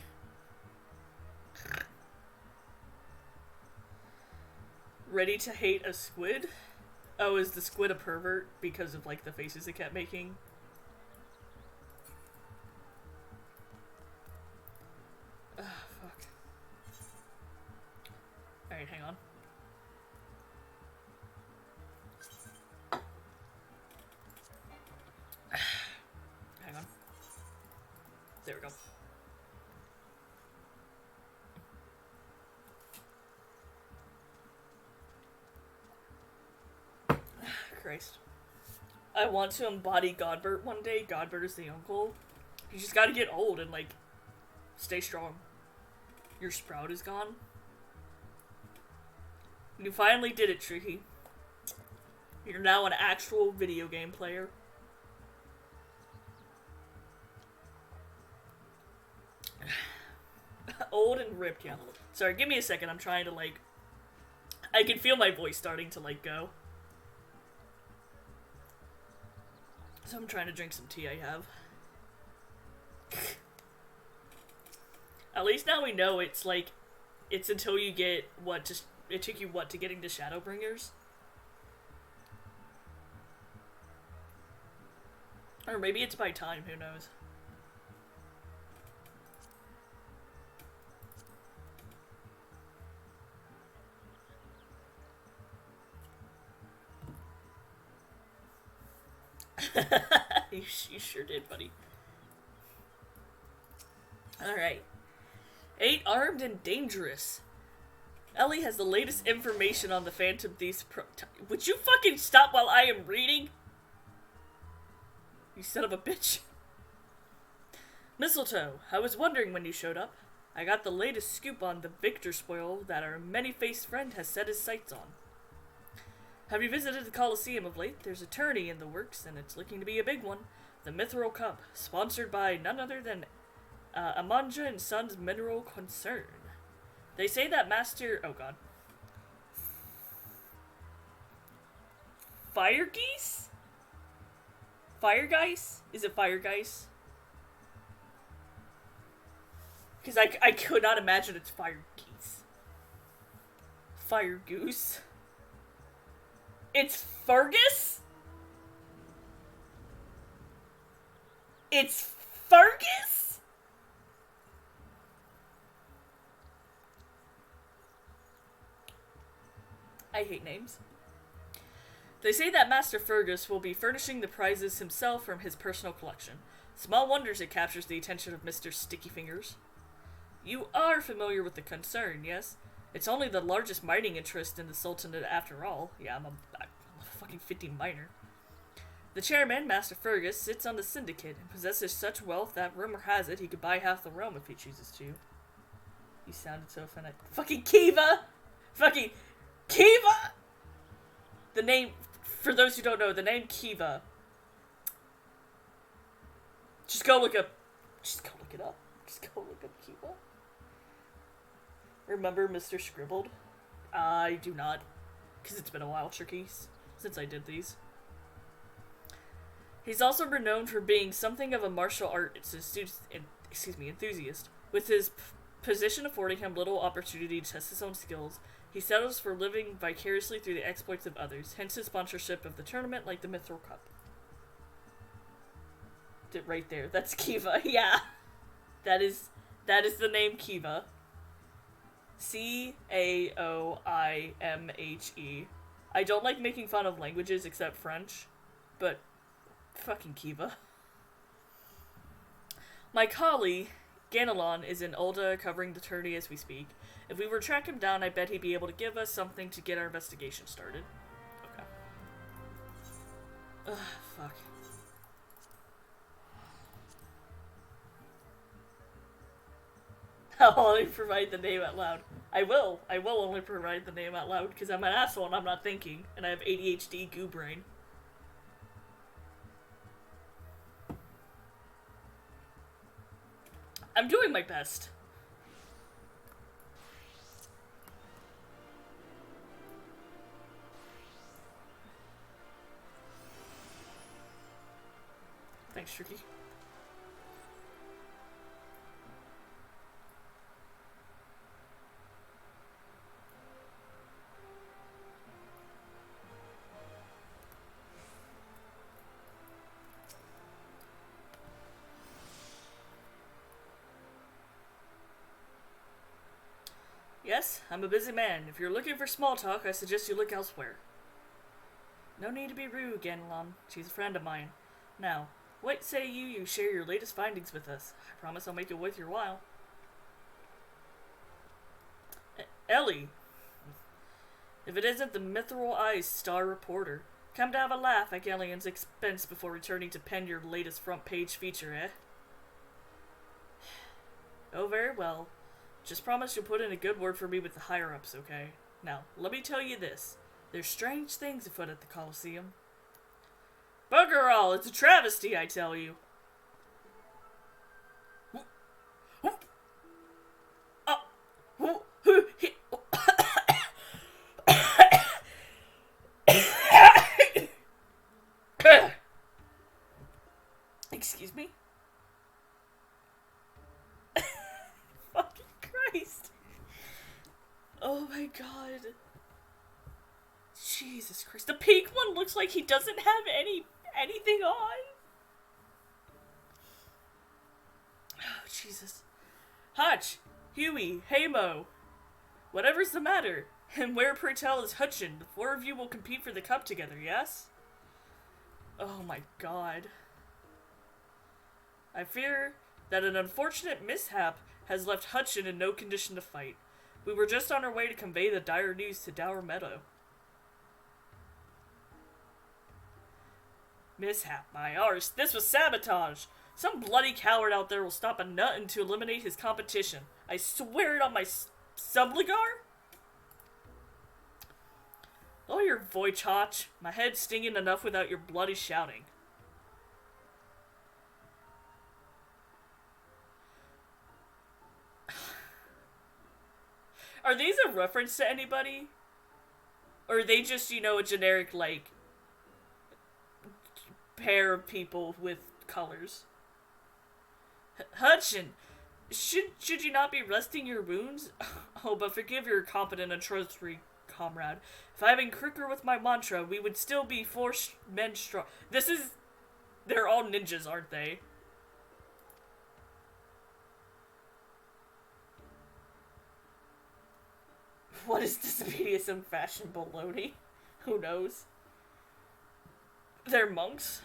Ready to hate a squid? Oh, is the squid a pervert because of like the faces it kept making? Ugh, fuck. Alright, hang on. Hang on. There we go. Christ. I want to embody Godbert one day. Godbert is the uncle. You just gotta get old and, like, stay strong. Your sprout is gone. You finally did it, Tricky. You're now an actual video game player. Old and ripped, yeah. Sorry, give me a second. I'm trying to, like... I can feel my voice starting to, like, go. So I'm trying to drink some tea I have. At least now we know it's, like... It's until you get, what, just... It took you, what, to getting to Shadowbringers? Or maybe it's by time, who knows? you sure did, buddy. Alright. 8 armed and dangerous. Ellie has the latest information on the Phantom Thief's Would you fucking stop while I am reading? You son of a bitch. Mistletoe, I was wondering when you showed up. I got the latest scoop on the Victor spoil that our many-faced friend has set his sights on. Have you visited the Colosseum of late? There's a tourney in the works, and it's looking to be a big one. The Mithril Cup, sponsored by none other than Amanja and Sons Mineral Concern. They say that Master... Oh, God. Fire Geese? Fire Geise? Is it Fire Geise? Because I could not imagine it's fire geese. Fire goose. It's Fergus? It's Fergus? I hate names. They say that Master Fergus will be furnishing the prizes himself from his personal collection. Small wonders it captures the attention of Mr. Sticky Fingers. You are familiar with the concern, yes? It's only the largest mining interest in the Sultanate after all. Yeah, I'm a fucking 50 miner. The chairman, Master Fergus, sits on the syndicate and possesses such wealth that rumor has it he could buy half the realm if he chooses to. You sounded so funny. Fucking Kiva! Fucking Kiva! The name, for those who don't know, the name Kiva. Just go look it up. Just go look up Kiva. Remember Mr. Scribbled? I do not. Because it's been a while, Turkeys, since I did these. He's also renowned for being something of a martial arts enthusiast. With his position affording him little opportunity to test his own skills, he settles for living vicariously through the exploits of others, hence his sponsorship of the tournament like the Mithril Cup. Right there. That's Kiva. Yeah. That is the name Kiva. Caoimhe. I don't like making fun of languages except French, but fucking Kiva. My colleague, Ganelon, is in Ulda covering the tourney as we speak. If we were to track him down, I bet he'd be able to give us something to get our investigation started. Okay. Ugh, fuck. I'll only provide the name out loud. I will only provide the name out loud, because I'm an asshole and I'm not thinking, and I have ADHD goo brain. I'm doing my best. Thanks, Tricky. Yes, I'm a busy man. If you're looking for small talk, I suggest you look elsewhere. No need to be rude, Ganelon. She's a friend of mine. Now, what say you share your latest findings with us? I promise I'll make it worth your while. Ellie. If it isn't the Mithril Eyes star reporter. Come to have a laugh at Galleon's expense before returning to pen your latest front page feature, eh? Oh, very well. Just promise you'll put in a good word for me with the higher-ups, okay? Now, let me tell you this. There's strange things afoot at the Coliseum. Bugger all! It's a travesty, I tell you! Excuse me? Fucking Christ. Oh my god. Jesus Christ. The pink one looks like he doesn't have anything on. Oh, Jesus. Hutch, Huey, Haymo. Whatever's the matter. And where Pertel is Hutchin? The four of you will compete for the cup together, yes? Oh my god. I fear that an unfortunate mishap has left Hutchin in no condition to fight. We were just on our way to convey the dire news to Dower Meadow. Mishap, my arse. This was sabotage. Some bloody coward out there will stop a nut to eliminate his competition. I swear it on my subligar. Lower your voice, Hotch. My head's stinging enough without your bloody shouting. Are these a reference to anybody? Or are they just, you know, a generic, like, pair of people with colors? Hutchin, Should you not be resting your wounds? Oh, but forgive your competent and trustworthy comrade. If I had been quicker with my mantra, we would still be 4 men strong. They're all ninjas, aren't they? What is this BDSM fashion baloney? Who knows? They're monks.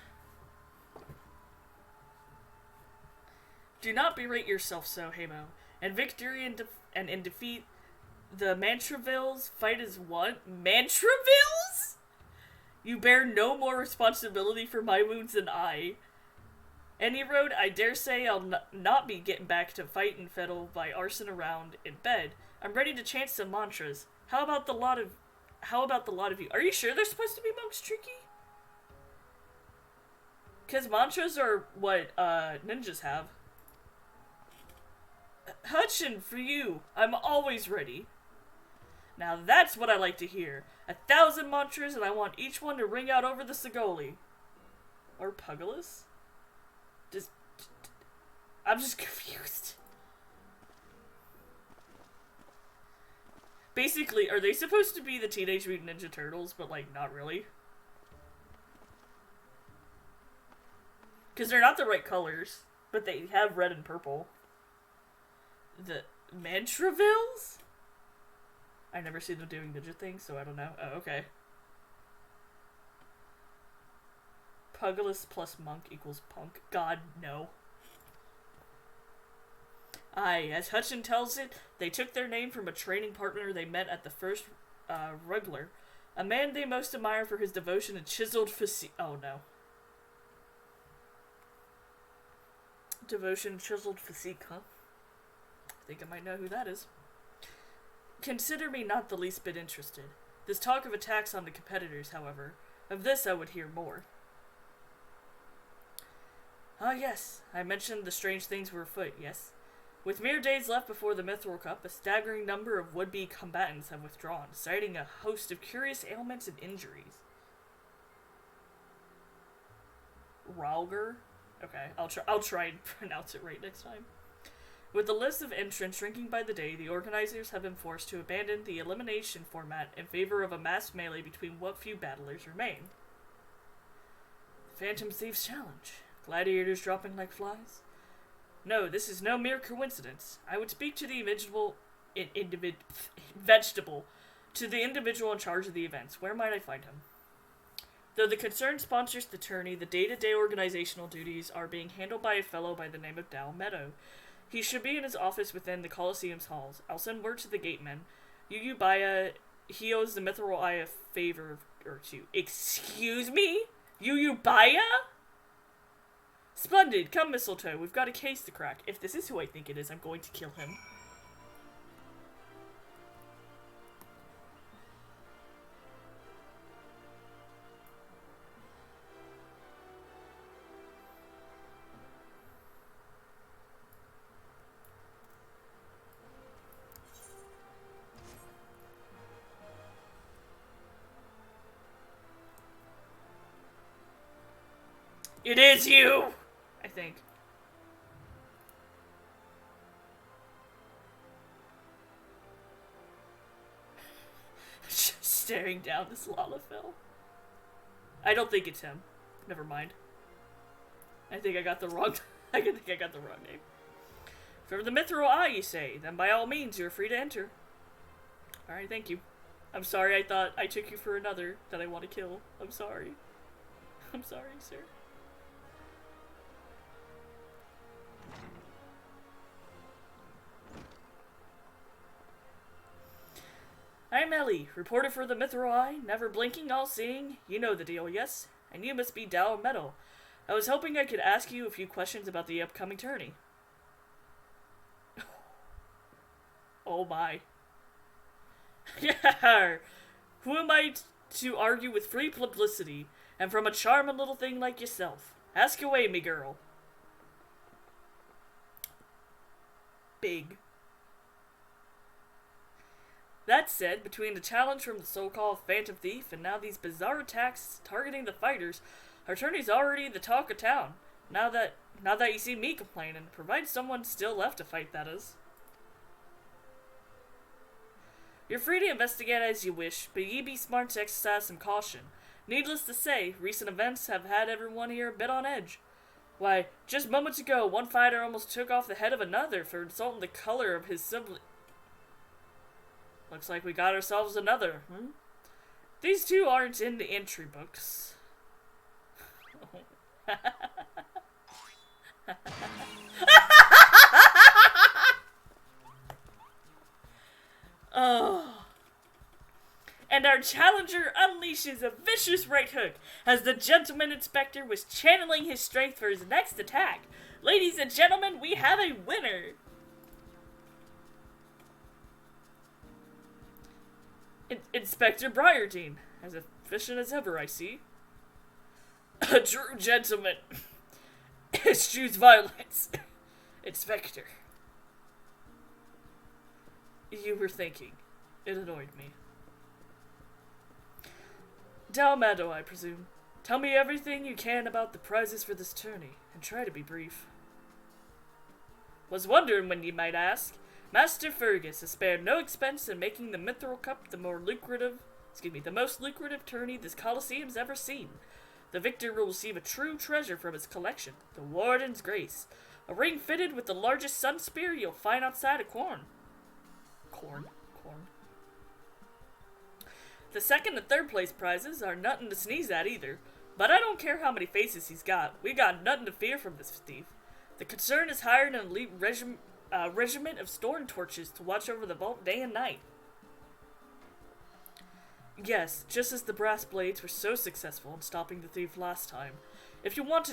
Do not berate yourself so, Hamo. And victory and in defeat, the Mandervilles fight as one. Mandervilles? You bear no more responsibility for my wounds than I. Any road, I dare say I'll not be getting back to fight and fiddle by arson around in bed. I'm ready to chant some mantras. How about the lot of you? Are you sure they're supposed to be monks, Tricky? Because mantras are what ninjas have. Hutchin, for you. I'm always ready. Now that's what I like to hear. 1,000 mantras, and I want each one to ring out over the Sigoli. Or Pugilus? I'm just confused. Basically, are they supposed to be the Teenage Mutant Ninja Turtles, but, like, not really? Because they're not the right colors, but they have red and purple. The Mandervilles? I never see them doing ninja things, so I don't know. Oh, okay. Pugilus plus monk equals punk. God, no. Aye, as Hutchin tells it, they took their name from a training partner they met at the first Rugler. A man they most admire for his devotion and chiseled physique. Oh, no. Devotion, chiseled physique, huh? I think I might know who that is. Consider me not the least bit interested. This talk of attacks on the competitors, however, of this I would hear more. Ah, yes, I mentioned the strange things were afoot, yes? With mere days left before the Mithril Cup, a staggering number of would-be combatants have withdrawn, citing a host of curious ailments and injuries. Ralger? Okay, I'll try and pronounce it right next time. With the list of entrants shrinking by the day, the organizers have been forced to abandon the elimination format in favor of a mass melee between what few battlers remain. The Phantom Thieves Challenge. Gladiators dropping like flies? No, this is no mere coincidence. I would speak to the to the individual in charge of the events. Where might I find him? Though the concern sponsors the tourney, the day-to-day organizational duties are being handled by a fellow by the name of Dal Meadow. He should be in his office within the Colosseum's halls. I'll send word to the gateman. Yuyubaya, he owes the Mithril Eye a favor or two. Excuse me? Yuyubaya? Splendid! Come, Mistletoe. We've got a case to crack. If this is who I think it is, I'm going to kill him. It is you! I think. Just staring down this Lalafell. I don't think it's him. Never mind. I think I got the wrong name. From the Mithril Eye, you say? Then by all means, you're free to enter. Alright, thank you. I'm sorry, I thought I took you for another that I want to kill. I'm sorry. I'm sorry, sir. I'm Ellie, reporter for the Mithril Eye, never blinking, all-seeing. You know the deal, yes? And you must be Dow Metal. I was hoping I could ask you a few questions about the upcoming tourney. Oh my. Yeah. Who am I to argue with free publicity, and from a charming little thing like yourself? Ask away, me girl. Big. That said, between the challenge from the so-called Phantom Thief and now these bizarre attacks targeting the fighters, our tourney's already the talk of town. Now that you see me complaining, provide someone still left to fight, that is. You're free to investigate as you wish, but ye be smart to exercise some caution. Needless to say, recent events have had everyone here a bit on edge. Why, just moments ago, one fighter almost took off the head of another for insulting the color of his sibling. Looks like we got ourselves another, These two aren't in the entry books. Oh. And our challenger unleashes a vicious right hook as the gentleman inspector was channeling his strength for his next attack. Ladies and gentlemen, we have a winner! Inspector Briardine, as efficient as ever, I see. A true gentleman. Eschews violence. Inspector. You were thinking. It annoyed me. Dalmado, I presume. Tell me everything you can about the prizes for this tourney, and try to be brief. Was wondering when you might ask. Master Fergus has spared no expense in making the Mithril Cup the most lucrative tourney this Colosseum's ever seen. The victor will receive a true treasure from his collection, the Warden's Grace, a ring fitted with the largest sun spear you'll find outside of Corn. The second and third place prizes are nothing to sneeze at either, but I don't care how many faces he's got. We got nothing to fear from this thief. The concern is hired an elite regiment of storm torches to watch over the vault day and night. Yes, just as the brass blades were so successful in stopping the thief last time. If you want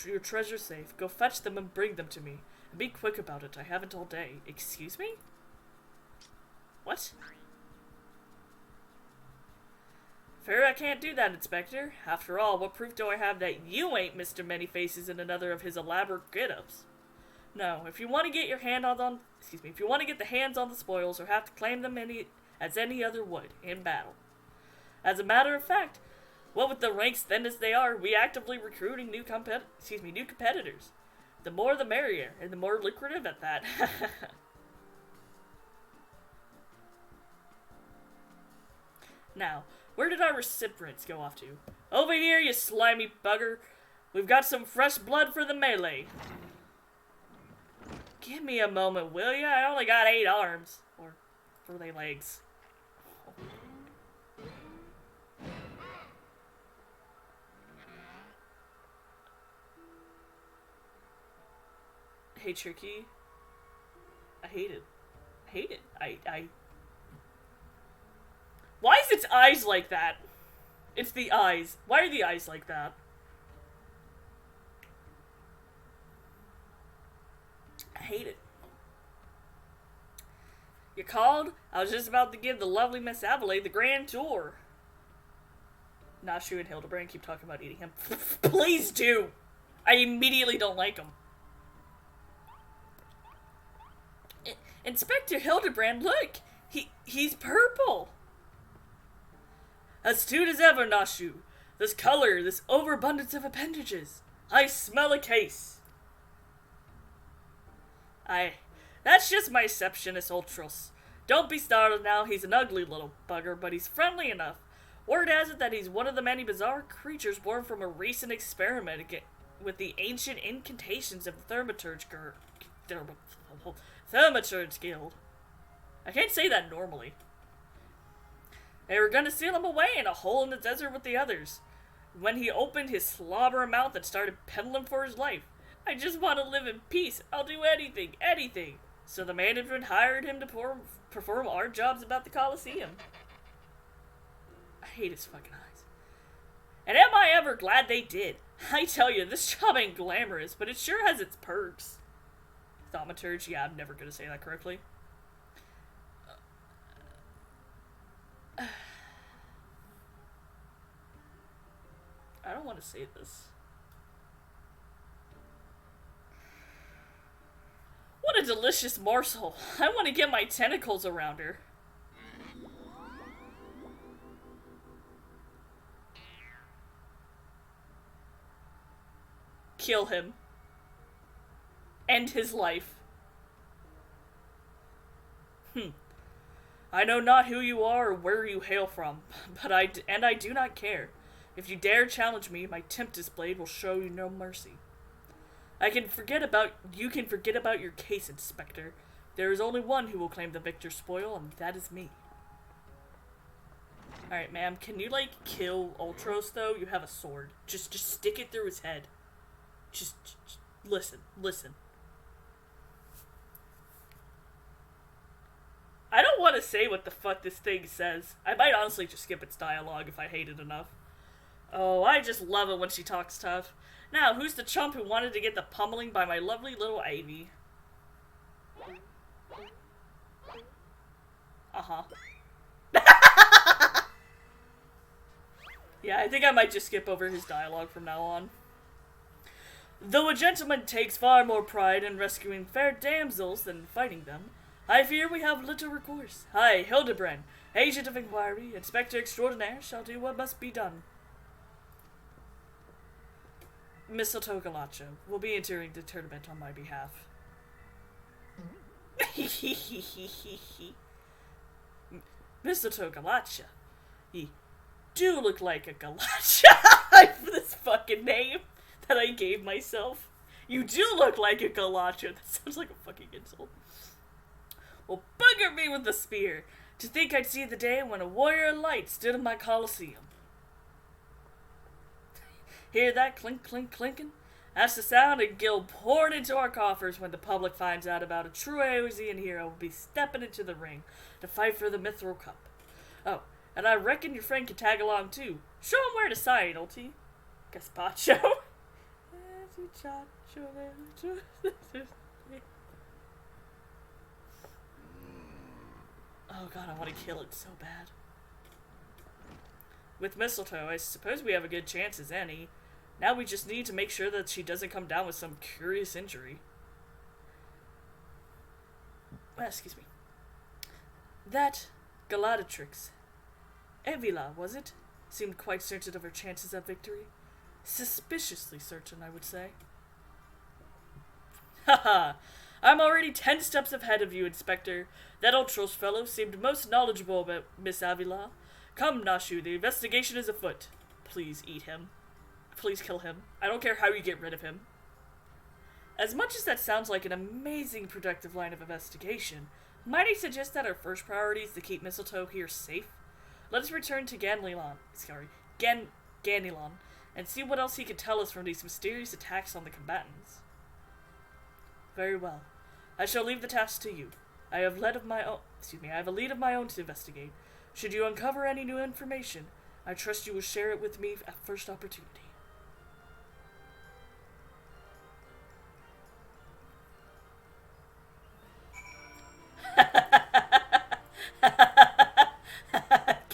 your treasure safe, go fetch them and bring them to me. And be quick about it. I haven't all day. Excuse me? What? Fair, I can't do that, Inspector. After all, what proof do I have that you ain't Mr. Many Faces in another of his elaborate get-ups? No, if you want to get the hands on the spoils, or have to claim them as any other would in battle. As a matter of fact, what with the ranks thin as they are, we actively recruiting new competitors. The more the merrier, and the more lucrative at that. Now, where did our recipients go off to? Over here, you slimy bugger. We've got some fresh blood for the melee. Give me a moment, will ya? I only got 8 arms. Or were they legs? Hey, Tricky. I hate it. Why is its eyes like that? It's the eyes. Why are the eyes like that? I hate it. You called? I was just about to give the lovely Miss Avonlea the grand tour. Nashu and Hildebrand keep talking about eating him. Please do! I immediately don't like him. Inspector Hildebrand, look! He's purple! Astute as ever, Nashu. This color, this overabundance of appendages. I smell a case. That's just my receptionist, Ultros. Don't be startled now, he's an ugly little bugger, but he's friendly enough. Word has it that he's one of the many bizarre creatures born from a recent experiment with the ancient incantations of the Thaumaturge Guild. I can't say that normally. They were gonna seal him away in a hole in the desert with the others. When he opened his slobber mouth and started peddling for his life. I just want to live in peace. I'll do anything. So the management hired him to perform art jobs about the Colosseum. I hate his fucking eyes. And am I ever glad they did? I tell you, this job ain't glamorous, but it sure has its perks. Thaumaturge, yeah, I'm never gonna say that correctly. I don't want to say this. What a delicious morsel. I want to get my tentacles around her. Kill him. End his life. I know not who you are or where you hail from, but I do not care. If you dare challenge me, my Tempest Blade will show you no mercy. You can forget about your case, Inspector. There is only one who will claim the victor's spoil, and that is me. Alright, ma'am, can you, like, kill Ultros, though? You have a sword. Just stick it through his head. Just listen. I don't want to say what the fuck this thing says. I might honestly just skip its dialogue if I hate it enough. Oh, I just love it when she talks tough. Now, who's the chump who wanted to get the pummeling by my lovely little Ivy? Uh-huh. Yeah, I think I might just skip over his dialogue from now on. Though a gentleman takes far more pride in rescuing fair damsels than fighting them, I fear we have little recourse. I, Hildebrand, agent of inquiry, inspector extraordinaire, shall do what must be done. Mistletoe Galacho will be entering the tournament on my behalf. Mistletoe Galacha, you do look like a Galacha. For this fucking name that I gave myself. You do look like a Galacha. That sounds like a fucking insult. Well, bugger me with the spear. To think I'd see the day when a warrior of light stood in my Colosseum. Hear that clink, clink, clinking? That's the sound of gil poured into our coffers when the public finds out about a true Eosian hero will be stepping into the ring to fight for the Mithril Cup. Oh, and I reckon your friend can tag along too. Show him where to side, Ulti. Gazpacho. Oh god, I want to kill it so bad. With Mistletoe, I suppose we have a good chance as any. Now we just need to make sure that she doesn't come down with some curious injury. Excuse me. That Galadatrix, Evila, was it? Seemed quite certain of her chances of victory. Suspiciously certain, I would say. Haha! I'm already 10 steps ahead of you, Inspector. That Ultros fellow seemed most knowledgeable about Miss Avila. Come, Nashu, the investigation is afoot. Please eat him. Please kill him. I don't care how you get rid of him. As much as that sounds like an amazing productive line of investigation, might I suggest that our first priority is to keep Mistletoe here safe? Let us return to Ganilon, and see what else he can tell us from these mysterious attacks on the combatants. Very well. I shall leave the task to you. I have a lead of my own to investigate. Should you uncover any new information, I trust you will share it with me at first opportunity.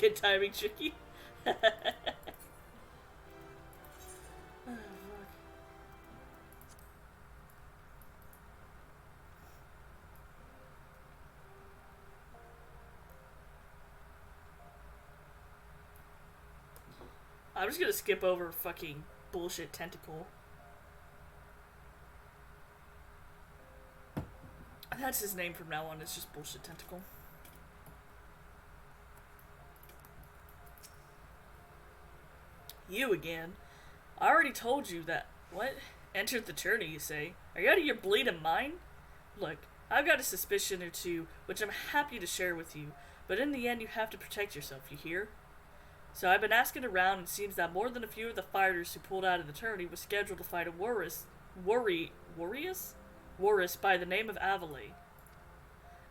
Good timing, Tricky. I'm just gonna skip over fucking bullshit tentacle. That's his name from now on, it's just bullshit tentacle. You again? I already told you that. What? Entered the tourney, you say? Are you out of your bleeding mind? Look, I've got a suspicion or two, which I'm happy to share with you, but in the end you have to protect yourself, you hear? So I've been asking around, and it seems that more than a few of the fighters who pulled out of the tourney were scheduled to fight a Warris by the name of Avila.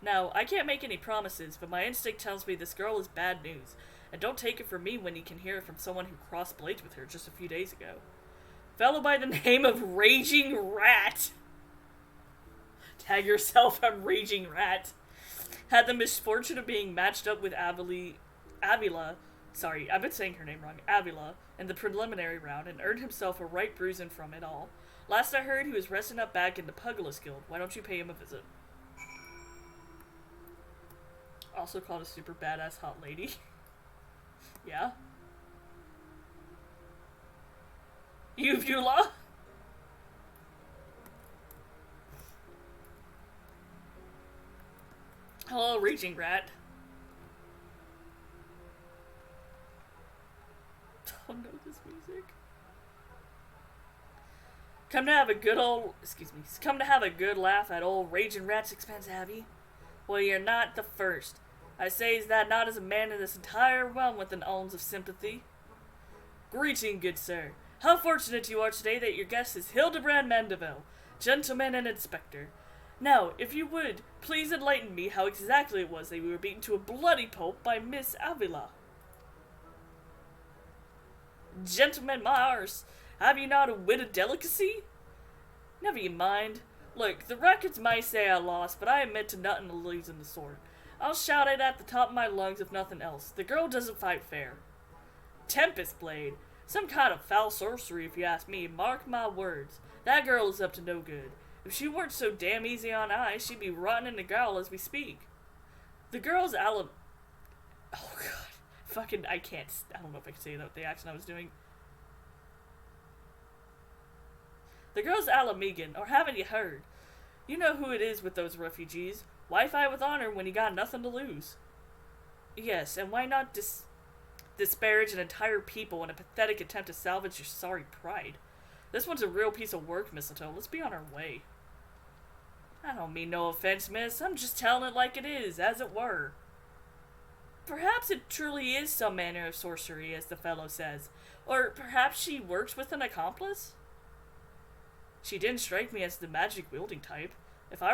Now, I can't make any promises, but my instinct tells me this girl is bad news, and don't take it from me when you can hear it from someone who crossed blades with her just a few days ago. Fellow by the name of Raging Rat. Tag yourself, I'm Raging Rat. Had the misfortune of being matched up with Avila, sorry, I've been saying her name wrong, Avila, in the preliminary round, and earned himself a right bruising from it all. Last I heard, he was resting up back in the Pugilist Guild. Why don't you pay him a visit? Also called a super badass hot lady. Yeah? Uvula? little raging rat. Oh no, this music. Come to have a good laugh at old raging rat's expense, have ye? Well, you're not the first. I says that not as a man in this entire realm with an ounce of sympathy. Greeting, good sir. How fortunate you are today that your guest is Hildebrand Manderville, gentleman and inspector. Now, if you would, please enlighten me how exactly it was that we were beaten to a bloody pulp by Miss Avila. Gentlemen, my arse, have you not a wit of delicacy? Never you mind. Look, the records might say I lost, but I admit to nothing to lose in the sword. I'll shout it at the top of my lungs if nothing else. The girl doesn't fight fair. Tempest Blade. Some kind of foul sorcery if you ask me. Mark my words. That girl is up to no good. If she weren't so damn easy on eyes, she'd be rotting in the growl as we speak. The girl's Oh god. Fucking, I don't know if I can say that with the accent I was doing. The girl's Alamegan, or haven't you heard? You know who it is with those refugees. Why fight with honor when you got nothing to lose? Yes, and why not disparage an entire people in a pathetic attempt to salvage your sorry pride? This one's a real piece of work, Mistletoe. Let's be on our way. I don't mean no offense, miss. I'm just telling it like it is, as it were. Perhaps it truly is some manner of sorcery, as the fellow says. Or perhaps she works with an accomplice? She didn't strike me as the magic-wielding type. If I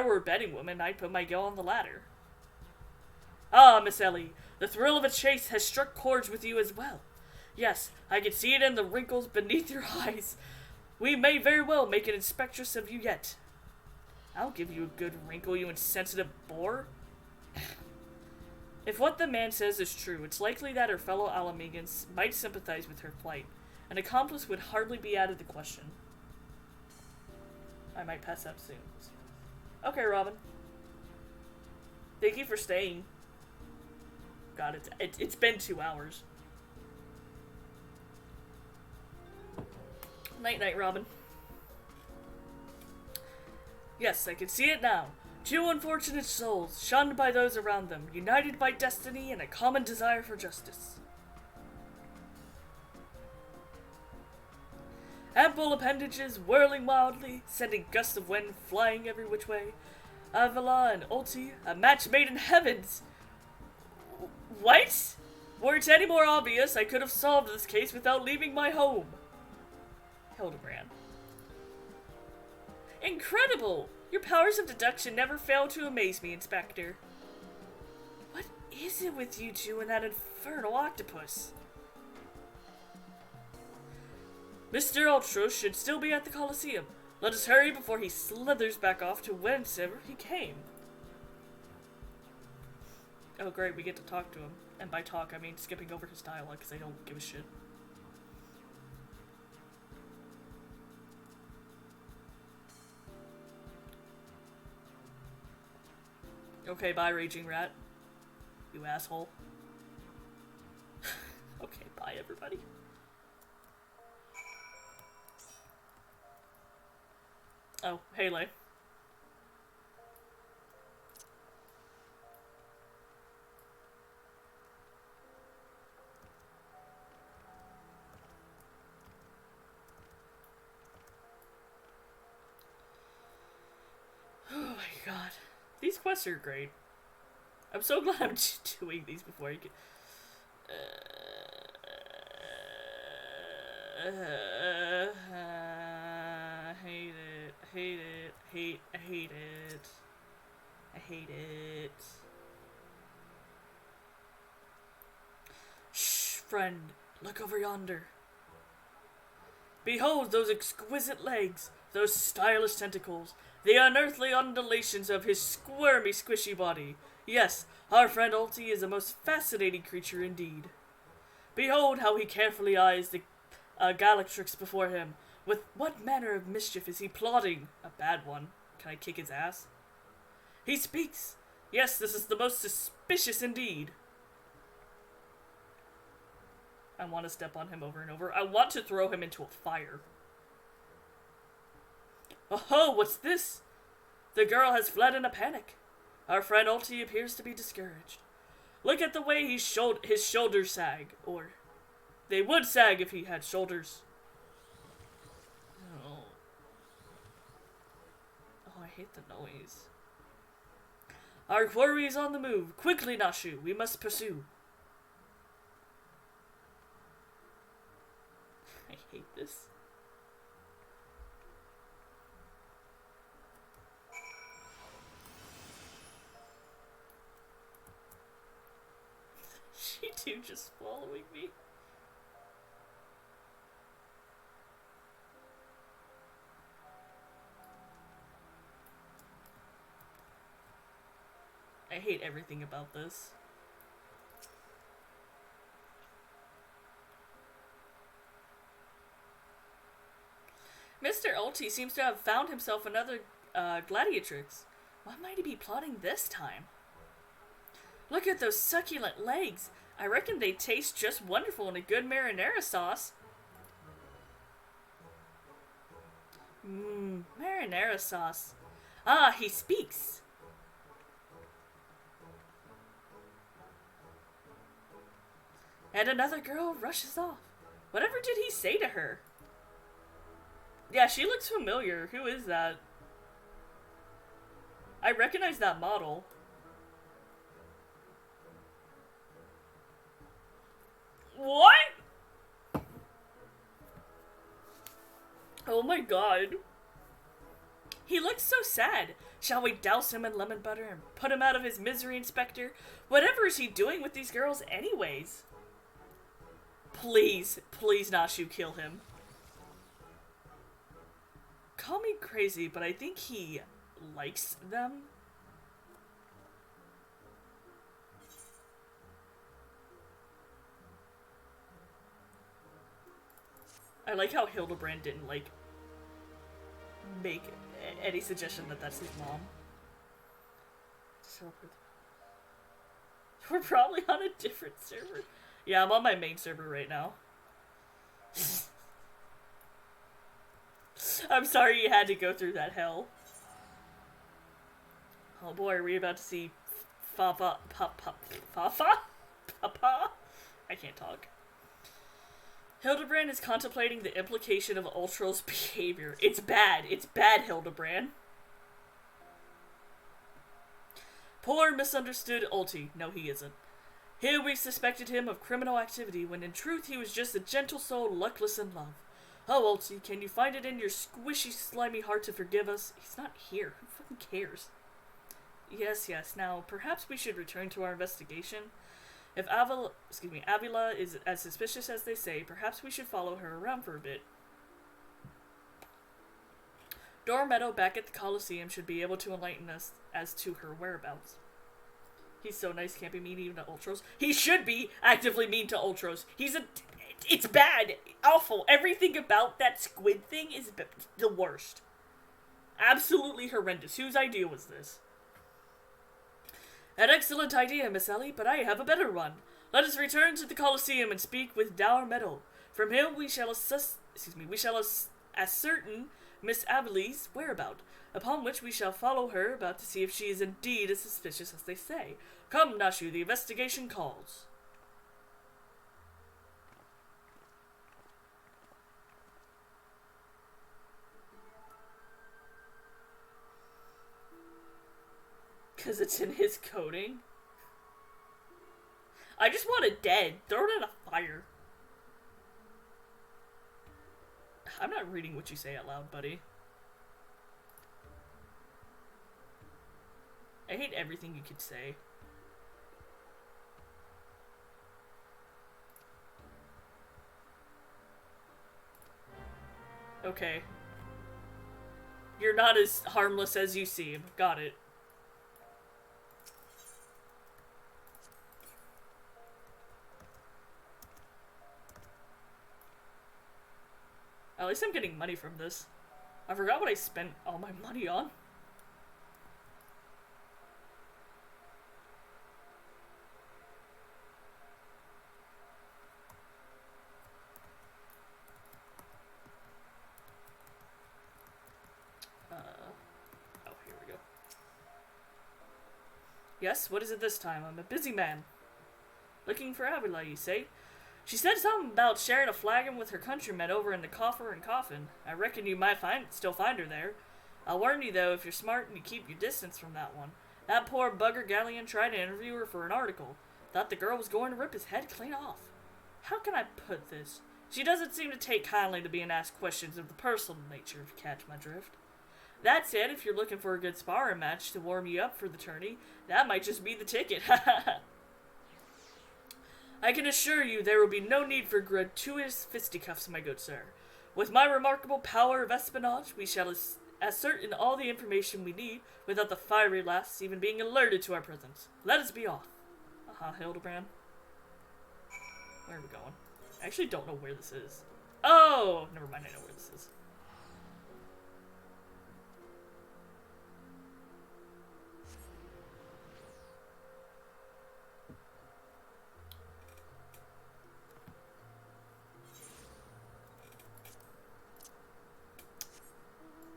were a betting woman, I'd put my go on the latter. Ah, Miss Ellie, the thrill of a chase has struck chords with you as well. Yes, I can see it in the wrinkles beneath your eyes. We may very well make an inspectress of you yet. I'll give you a good wrinkle, you insensitive boor. If what the man says is true, it's likely that her fellow Alamegans might sympathize with her plight. An accomplice would hardly be out of the question. I might pass up soon. Okay, Robin. Thank you for staying. God, it's been 2 hours. Night-night, Robin. Yes, I can see it now. 2 unfortunate souls, shunned by those around them, united by destiny and a common desire for justice. Ample appendages whirling wildly, sending gusts of wind flying every which way. Avila and Ulti, a match made in heavens! What? Were it any more obvious, I could have solved this case without leaving my home. Hildebrand. Incredible! Your powers of deduction never fail to amaze me, Inspector. What is it with you two and that infernal octopus? Mr. Ultros should still be at the Colosseum. Let us hurry before he slithers back off to whencever he came. Oh great, we get to talk to him. And by talk, I mean skipping over his dialogue because I don't give a shit. Okay, bye, Raging Rat. You asshole. Okay, bye, everybody. Oh, Haley. Oh my god. These quests are great. I'm so glad I'm doing these before you get... hate it. Hate it. I hate it. I hate it. Shh, friend. Look over yonder. Behold those exquisite legs, those stylish tentacles, the unearthly undulations of his squirmy, squishy body. Yes, our friend Ulti is a most fascinating creature indeed. Behold how he carefully eyes the Galatrix before him. With what manner of mischief is he plotting? A bad one. Can I kick his ass? He speaks. Yes, this is the most suspicious indeed. I want to step on him over and over. I want to throw him into a fire. Oh, what's this? The girl has fled in a panic. Our friend Ulti appears to be discouraged. Look at the way his shoulders sag, or they would sag if he had shoulders. Oh, I hate the noise. Our quarry is on the move. Quickly, Nashu, we must pursue. I hate this. She too just following me. I hate everything about this. Mr. Ulti seems to have found himself another gladiatrix. What might he be plotting this time? Look at those succulent legs. I reckon they taste just wonderful in a good marinara sauce. Marinara sauce. Ah, he speaks. And another girl rushes off. Whatever did he say to her? Yeah, she looks familiar. Who is that? I recognize that model. What? Oh my god. He looks so sad. Shall we douse him in lemon butter and put him out of his misery, Inspector? Whatever is he doing with these girls anyways? Please, please Nashu, kill him. Call me crazy, but I think he likes them. I like how Hildebrand didn't, like, make any suggestion that that's his mom. So we're probably on a different server. Yeah, I'm on my main server right now. I'm sorry you had to go through that hell. Oh boy, are we about to see Papa? I can't talk. Hildebrand is contemplating the implication of Ultra's behavior. It's bad. It's bad, Hildebrand. Poor misunderstood Ulti. No, he isn't. Here we suspected him of criminal activity when in truth he was just a gentle soul luckless in love. Oh, Ulti, can you find it in your squishy, slimy heart to forgive us? He's not here. Who fucking cares? Yes. Now, perhaps we should return to our investigation. If Avila is as suspicious as they say, perhaps we should follow her around for a bit. Dormeadow back at the Coliseum should be able to enlighten us as to her whereabouts. He's so nice, can't be mean even to Ultros. He should be actively mean to Ultros. It's bad. Awful. Everything about that squid thing is the worst. Absolutely horrendous. Whose idea was this? An excellent idea, Miss Ellie, but I have a better one. Let us return to the Coliseum and speak with Dormeadow. From him we shall ascertain Miss Avila's whereabout, upon which we shall follow her about to see if she is indeed as suspicious as they say. Come, Nashu, the investigation calls. Because it's in his coding. I just want it dead. Throw it in a fire. I'm not reading what you say out loud, buddy. I hate everything you could say. Okay. You're not as harmless as you seem. Got it. At least I'm getting money from this. I forgot what I spent all my money on. Oh, here we go. Yes, what is it this time? I'm a busy man. Looking for Avila, you say? She said something about sharing a flagon with her countrymen over in the coffer and coffin. I reckon you might still find her there. I'll warn you, though, if you're smart and you keep your distance from that one. That poor bugger Galleon tried to interview her for an article. Thought the girl was going to rip his head clean off. How can I put this? She doesn't seem to take kindly to being asked questions of the personal nature, if you catch my drift. That said, if you're looking for a good sparring match to warm you up for the tourney, that might just be the ticket. I can assure you there will be no need for gratuitous fisticuffs, my good sir. With my remarkable power of espionage, we shall ascertain all the information we need without the fiery lass even being alerted to our presence. Let us be off. Hildebrand. Where are we going? I actually don't know where this is. Oh! Never mind, I know where this is.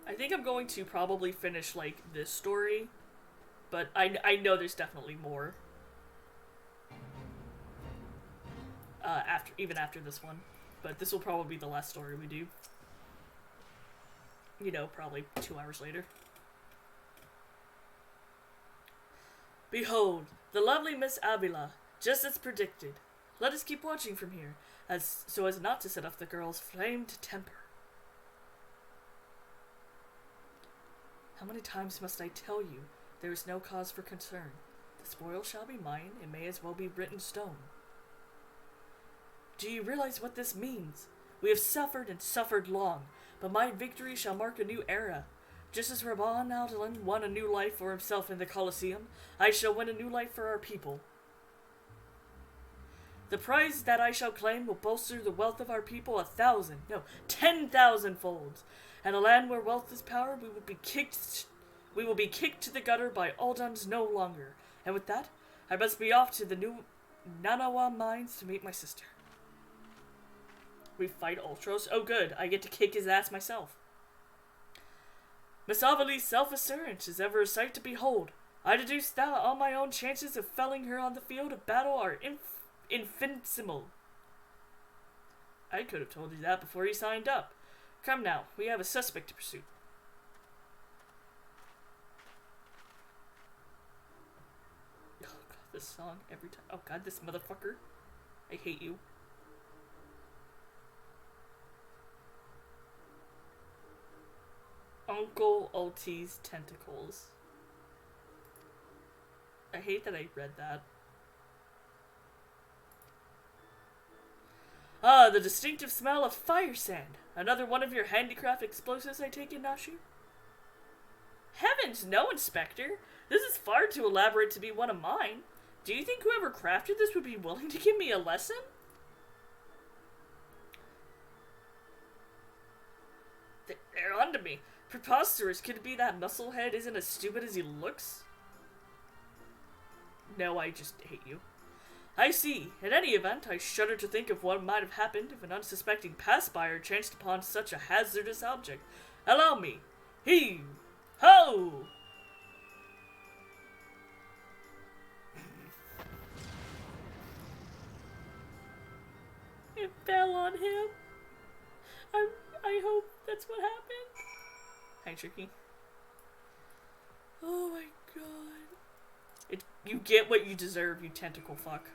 I think I'm going to probably finish, like, this story, but I know there's definitely more. Even after this one. But this will probably be the last story we do. You know, probably 2 hours later. Behold, the lovely Miss Avila, just as predicted. Let us keep watching from here, so as not to set off the girl's flamed temper. How many times must I tell you, there is no cause for concern. The spoil shall be mine, and may as well be written stone. Do you realize what this means? We have suffered and suffered long, but my victory shall mark a new era. Just as Rabban Aldelin won a new life for himself in the Colosseum, I shall win a new life for our people. The prize that I shall claim will bolster the wealth of our people 1,000, no, 10,000 folds. And a land where wealth is power, we will be kicked to the gutter by Alduns no longer. And with that, I must be off to the new Nanawa mines to meet my sister. We fight Ultros? Oh good, I get to kick his ass myself. Miss Avali's self-assurance is ever a sight to behold. I deduce that all my own chances of felling her on the field of battle are infinitesimal. I could have told you that before you signed up. Come now, we have a suspect to pursue. Oh god, this song every time. Oh god, this motherfucker. I hate you. Uncle Ulti's tentacles. I hate that I read that. Ah, the distinctive smell of fire sand. Another one of your handicraft explosives, I take it, Nashi? Heavens, no, Inspector. This is far too elaborate to be one of mine. Do you think whoever crafted this would be willing to give me a lesson? They're onto me. Preposterous. Could it be that musclehead isn't as stupid as he looks? No, I just hate you. I see. In any event, I shudder to think of what might have happened if an unsuspecting passerby chanced upon such a hazardous object. Allow me. Heave! Ho! It fell on him. I hope that's what happened. Hi, Tricky. Oh my god. You get what you deserve, you tentacle fuck.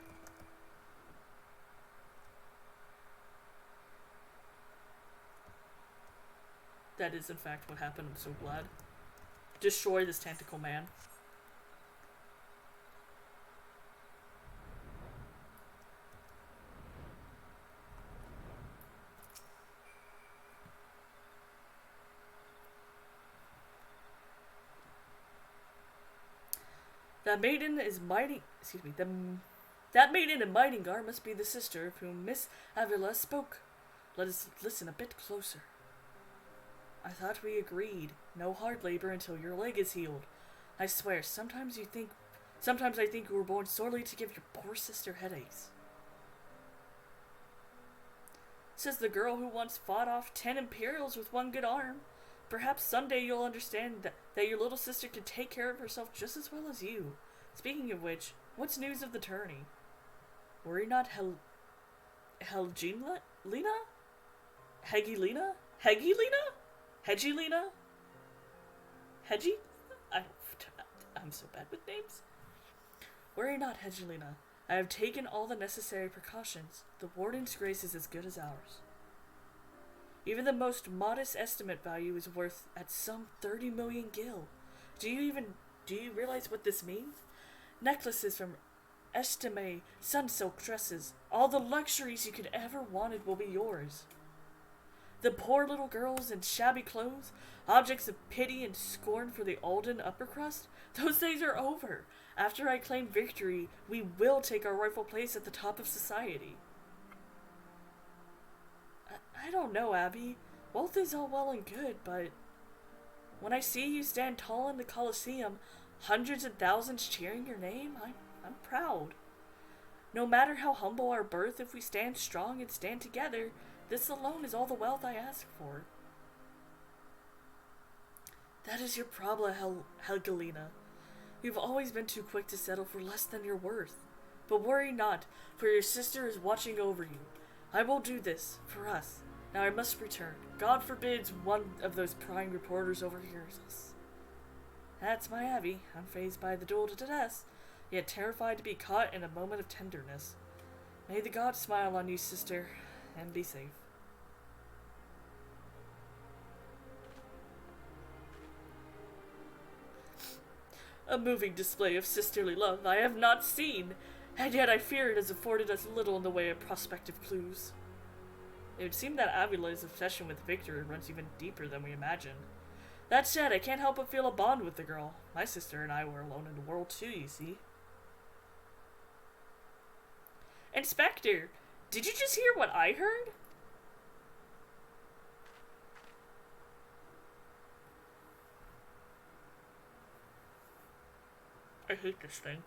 That is in fact what happened, I'm so glad. Destroy this tentacle man. That maiden is mighty. Excuse me. That maiden in Mightingar must be the sister of whom Miss Avila spoke. Let us listen a bit closer. I thought we agreed. No hard labor until your leg is healed. I swear, sometimes I think you were born sorely to give your poor sister headaches. Says the girl who once fought off 10 Imperials with one good arm. Perhaps someday you'll understand that your little sister can take care of herself just as well as you. Speaking of which, what's news of the tourney? Worry not, Helgina? Lena? Hegilina? Hegilina? Hegilina? Hegi? I'm so bad with names. Worry not, Hegilina. I have taken all the necessary precautions. The Warden's grace is as good as ours. Even the most modest estimate value is worth at some 30 million gil. Do you realize what this means? Necklaces from Estime, sun-silk dresses, all the luxuries you could ever wanted will be yours. The poor little girls in shabby clothes, objects of pity and scorn for the Alden upper crust, those days are over. After I claim victory, we will take our rightful place at the top of society. I don't know, Abby. Wealth is all well and good, but when I see you stand tall in the Colosseum, hundreds of thousands cheering your name, I'm proud. No matter how humble our birth, if we stand strong and stand together, this alone is all the wealth I ask for. That is your problem, Helgelina. You've always been too quick to settle for less than your worth. But worry not, for your sister is watching over you. I will do this, for us. Now I must return. God forbids one of those prying reporters overhears us. That's my Abby, unfazed by the duel to death, yet terrified to be caught in a moment of tenderness. May the gods smile on you, sister, and be safe. A moving display of sisterly love I have not seen, and yet I fear it has afforded us little in the way of prospective clues. It would seem that Avila's obsession with Victor runs even deeper than we imagined. That said, I can't help but feel a bond with the girl. My sister and I were alone in the world too, you see. Inspector, did you just hear what I heard? I hate this thing.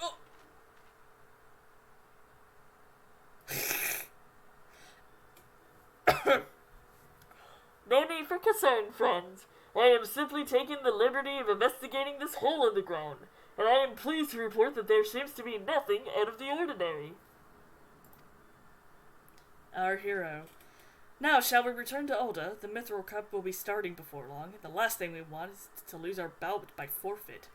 Oh! No need for concern, friends. I am simply taking the liberty of investigating this hole in the ground, and I am pleased to report that there seems to be nothing out of the ordinary. Our hero. Now, shall we return to Ulda? The Mithril Cup will be starting before long. The last thing we want is to lose our bout by forfeit.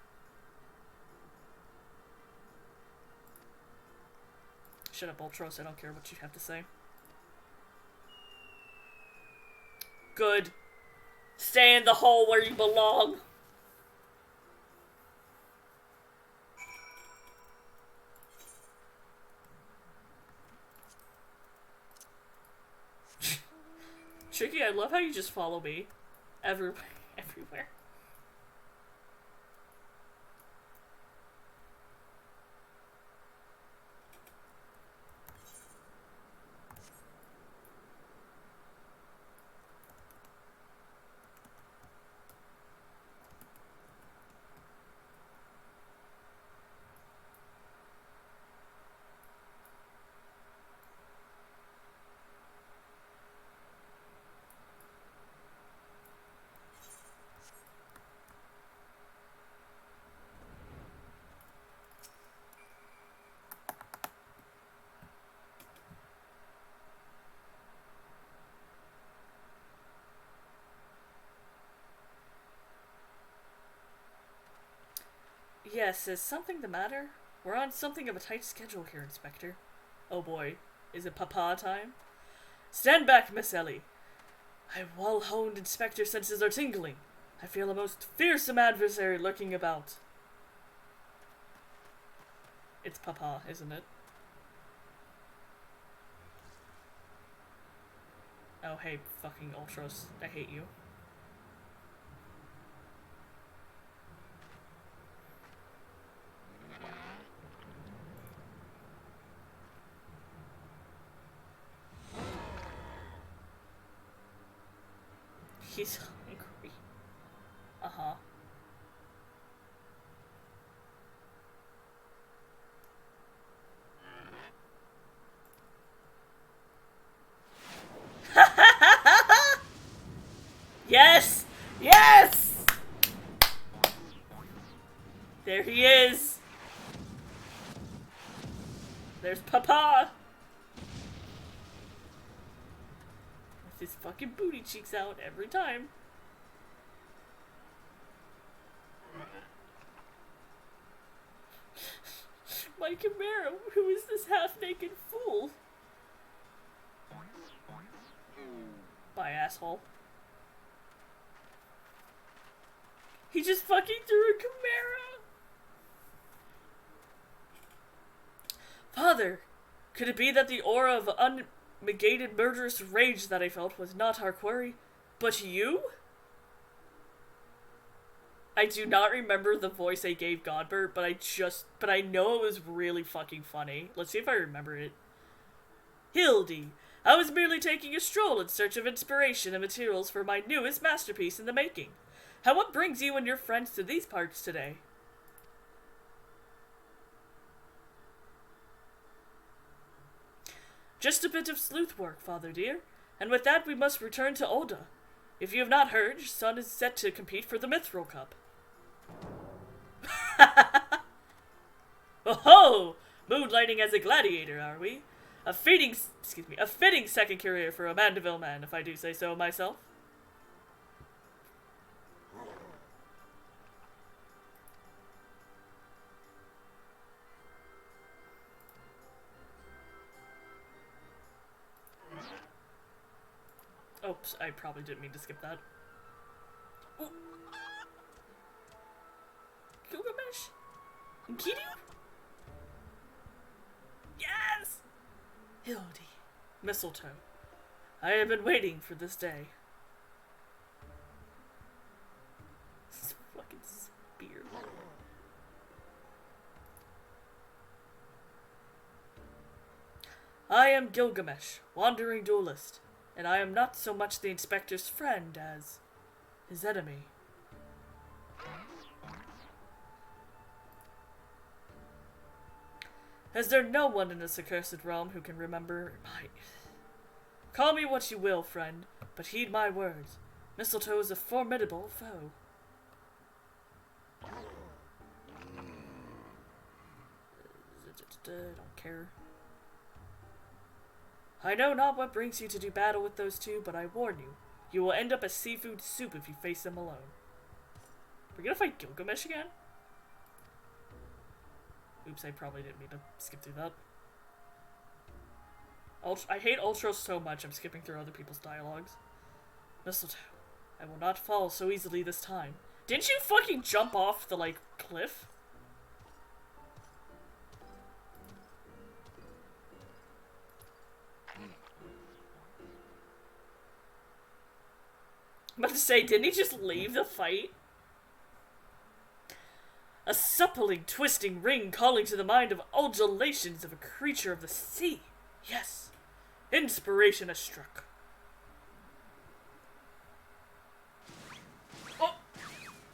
Shut up, Ultros. I don't care what you have to say. Good. Stay in the hole where you belong. Tricky, I love how you just follow me. Everywhere. Yes, is something the matter? We're on something of a tight schedule here, Inspector. Oh boy, is it papa time? Stand back, Miss Ellie. My well-honed inspector senses are tingling. I feel a most fearsome adversary lurking about. It's papa, isn't it? Oh, hey, fucking Ultros. I hate you. He's hungry. Uh-huh. There's Papa! With his fucking booty cheeks out every time. My Chimera, who is this half-naked fool? Bye, asshole. He just fucking threw a Chimera! Father, could it be that the aura of unmitigated murderous rage that I felt was not our quarry, but you? I do not remember the voice I gave Godbert, but I know it was really fucking funny. Let's see if I remember it. Hildy, I was merely taking a stroll in search of inspiration and materials for my newest masterpiece in the making. What brings you and your friends to these parts today? Just a bit of sleuth work, Father dear, and with that we must return to Olda. If you have not heard, your son is set to compete for the Mithril Cup. Oh-ho! Moonlighting as a gladiator, are we? A fitting second career for a Manderville man, if I do say so myself. Oops, I probably didn't mean to skip that. Ooh. Gilgamesh? Enkidu? Yes! Hildy. Mistletoe. I have been waiting for this day. This fucking spear. I am Gilgamesh, wandering duelist, and I am not so much the inspector's friend as his enemy. Is there no one in this accursed realm who can remember my... Call me what you will, friend, but heed my words. Mistletoe is a formidable foe. Don't care. I know not what brings you to do battle with those two, but I warn you, you will end up as seafood soup if you face them alone. We're gonna fight Gilgamesh again? Oops, I probably didn't mean to skip through that. I hate Ultros so much, I'm skipping through other people's dialogues. Mistletoe, I will not fall so easily this time. Didn't you fucking jump off the, like, cliff? I'm about to say, didn't he just leave the fight? A suppling, twisting ring calling to the mind of undulations of a creature of the sea. Yes, inspiration has struck. Oh,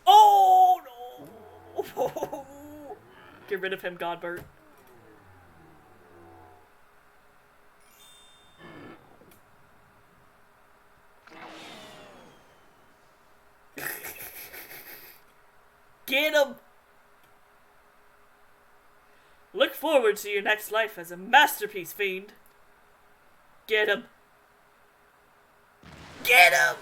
oh no! Get rid of him, Godbert. Get him! Look forward to your next life as a masterpiece, fiend. Get him. Get him!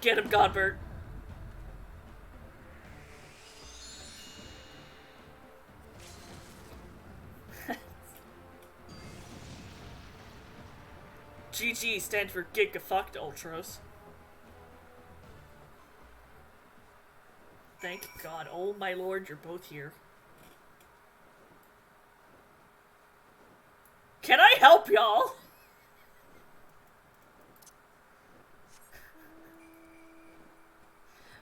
Get him, Godbert. GG stands for Giga-fucked Ultros. Thank God. Oh my lord, you're both here. Can I help y'all?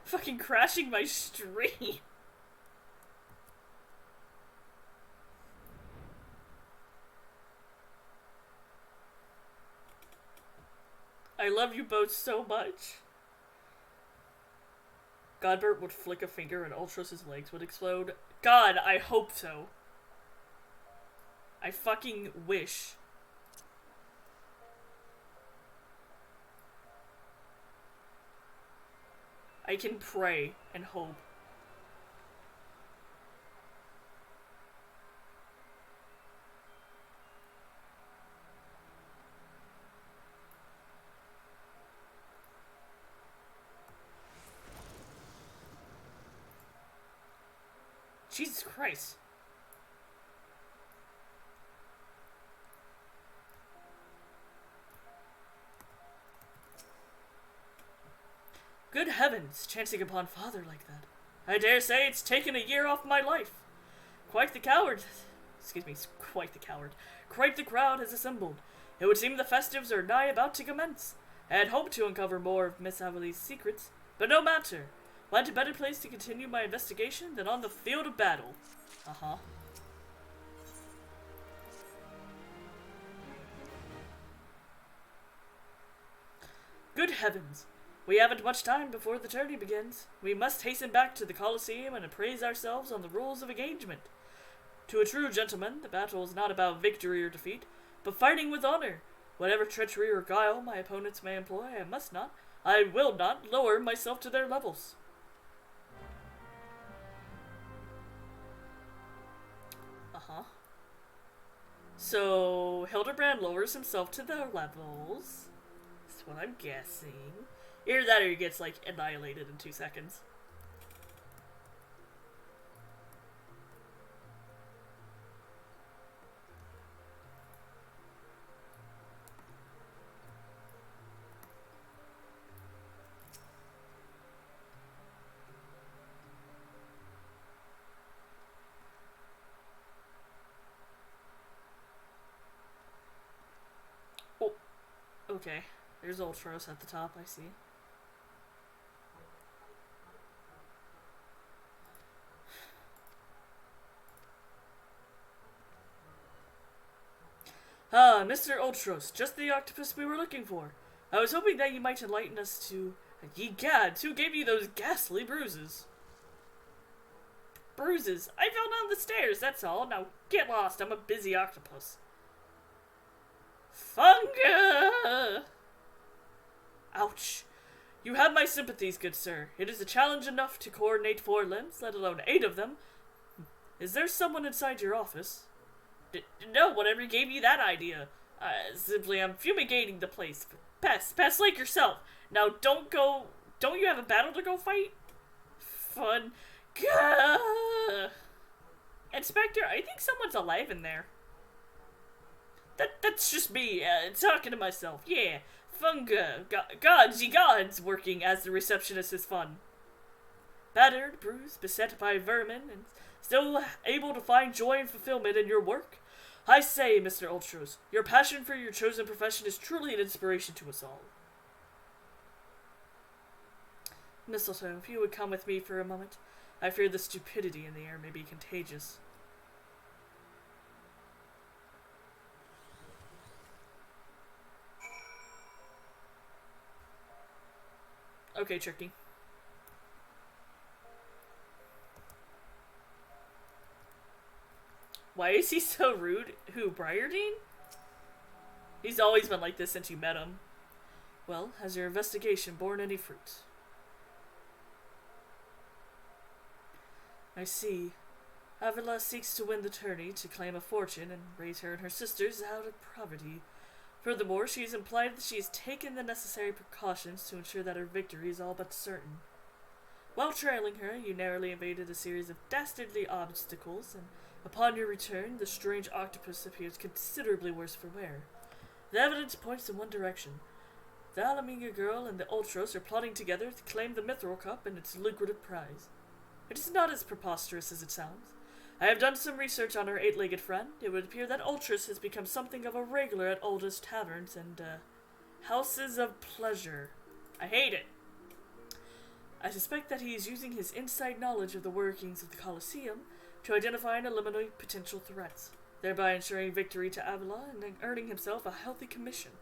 Fucking crashing my stream. I love you both so much. Godbert would flick a finger and Ultros' legs would explode. God, I hope so. I fucking wish. I can pray and hope. Jesus Christ. Good heavens, chancing upon father like that. I dare say it's taken a year off my life. Quite the coward. Excuse me, quite the coward. Quite the crowd has assembled. It would seem the festives are nigh about to commence. I had hoped to uncover more of Miss Avelie's secrets, but no matter. Find a better place to continue my investigation than on the field of battle. Uh-huh. Good heavens. We haven't much time before the tourney begins. We must hasten back to the Colosseum and appraise ourselves on the rules of engagement. To a true gentleman, the battle is not about victory or defeat, but fighting with honor. Whatever treachery or guile my opponents may employ, I will not lower myself to their levels. Uh-huh. So, Hildebrand lowers himself to their levels. That's what I'm guessing. Either that or he gets, like, annihilated in 2 seconds. Oh, okay. There's Ultros at the top, I see. Ah, Mr. Ultros, just the octopus we were looking for. I was hoping that you might enlighten us to... Ye gods, who gave you those ghastly bruises? Bruises? I fell down the stairs, that's all. Now get lost, I'm a busy octopus. Funga! Ouch. You have my sympathies, good sir. It is a challenge enough to coordinate 4 limbs, let alone 8 of them. Is there someone inside your office? No, whatever gave you that idea? Simply I'm fumigating the place. Pest like yourself. Now don't you have a battle to go fight? Fun. Gah! Inspector, I think someone's alive in there. That's just me, talking to myself. Yeah, funga. Gods working as the receptionist is fun. Battered, bruised, beset by vermin, and still able to find joy and fulfillment in your work? I say, Mr. Ultros, your passion for your chosen profession is truly an inspiration to us all. Mistletoe, if you would come with me for a moment, I fear the stupidity in the air may be contagious. Okay, Tricky. Why is he so rude? Who, Briardine? He's always been like this since you met him. Well, has your investigation borne any fruit? I see. Avila seeks to win the tourney to claim a fortune and raise her and her sisters out of poverty. Furthermore, she has implied that she has taken the necessary precautions to ensure that her victory is all but certain. While trailing her, you narrowly evaded a series of dastardly obstacles, and upon your return, the strange octopus appears considerably worse for wear. The evidence points in one direction. The Alaminga girl and the Ultros are plotting together to claim the Mithril Cup and its lucrative prize. It is not as preposterous as it sounds. I have done some research on our 8-legged friend. It would appear that Ultros has become something of a regular at Alda's taverns and, houses of pleasure. I hate it. I suspect that he is using his inside knowledge of the workings of the Colosseum to identify and eliminate potential threats, thereby ensuring victory to Avila and earning himself a healthy commission.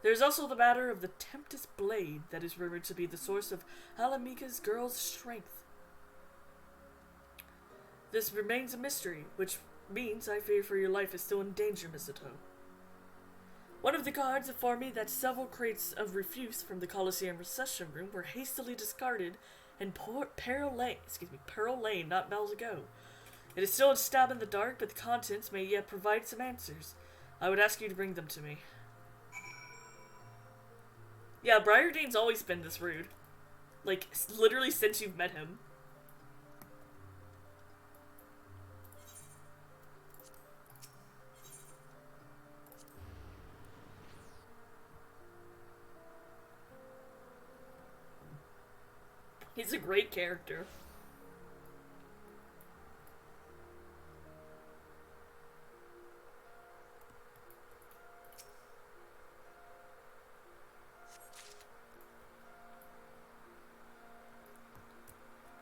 There is also the matter of the Tempest Blade that is rumored to be the source of Alamica's girl's strength. This remains a mystery, which means I fear for your life is still in danger, Mistletoe. One of the guards informed me that several crates of refuse from the Coliseum reception room were hastily discarded in Pearl Lane not miles ago. It is still a stab in the dark, but the contents may yet provide some answers. I would ask you to bring them to me. Yeah, Briardane's always been this rude. Like, literally since you've met him. He's a great character.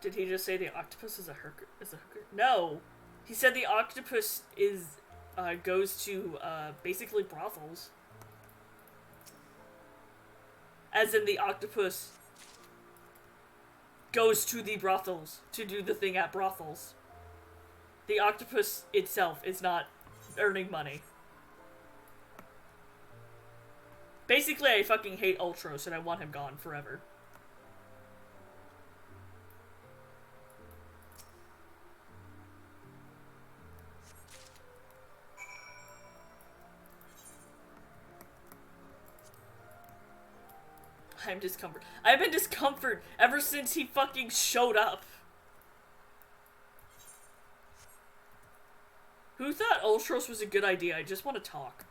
Did he just say the octopus is a hooker? No! He said the octopus goes to, basically brothels. As in the octopus goes to the brothels to do the thing at brothels. The octopus itself is not earning money. Basically, I fucking hate Ultros and I want him gone forever. I'm discomfort. I've been discomfort ever since he fucking showed up. Who thought Ultros was a good idea? I just want to talk.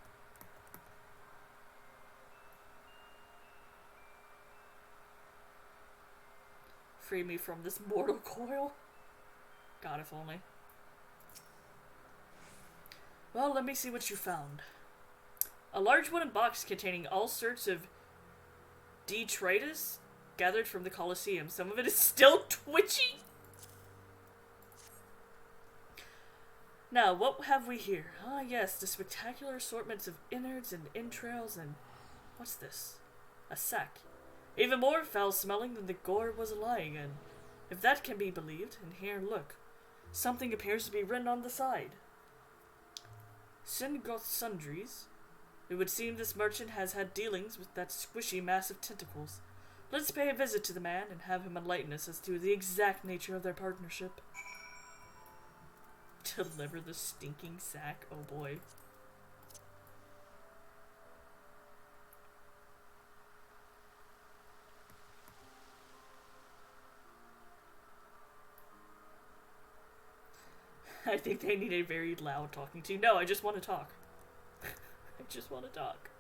Free me from this mortal coil. God, if only. Well, let me see what you found. A large wooden box containing all sorts of detritus gathered from the Coliseum. Some of it is still twitchy. Now, what have we here? Ah, yes, the spectacular assortments of innards and entrails and... what's this? A sack. Even more foul-smelling than the gore was lying in. If that can be believed, and here, look. Something appears to be written on the side. Singoth Sundries. It would seem this merchant has had dealings with that squishy mass of tentacles. Let's pay a visit to the man and have him enlighten us as to the exact nature of their partnership. Deliver the stinking sack? Oh boy. I think they need a very loud talking to. No, I just want to talk. I just want to talk.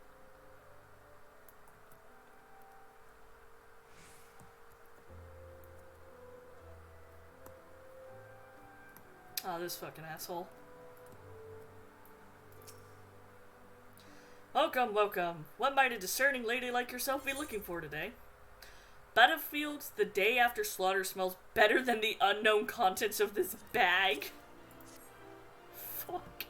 Oh, this fucking asshole. Welcome, welcome. What might a discerning lady like yourself be looking for today? Battlefields the day after slaughter smells better than the unknown contents of this bag. Fuck.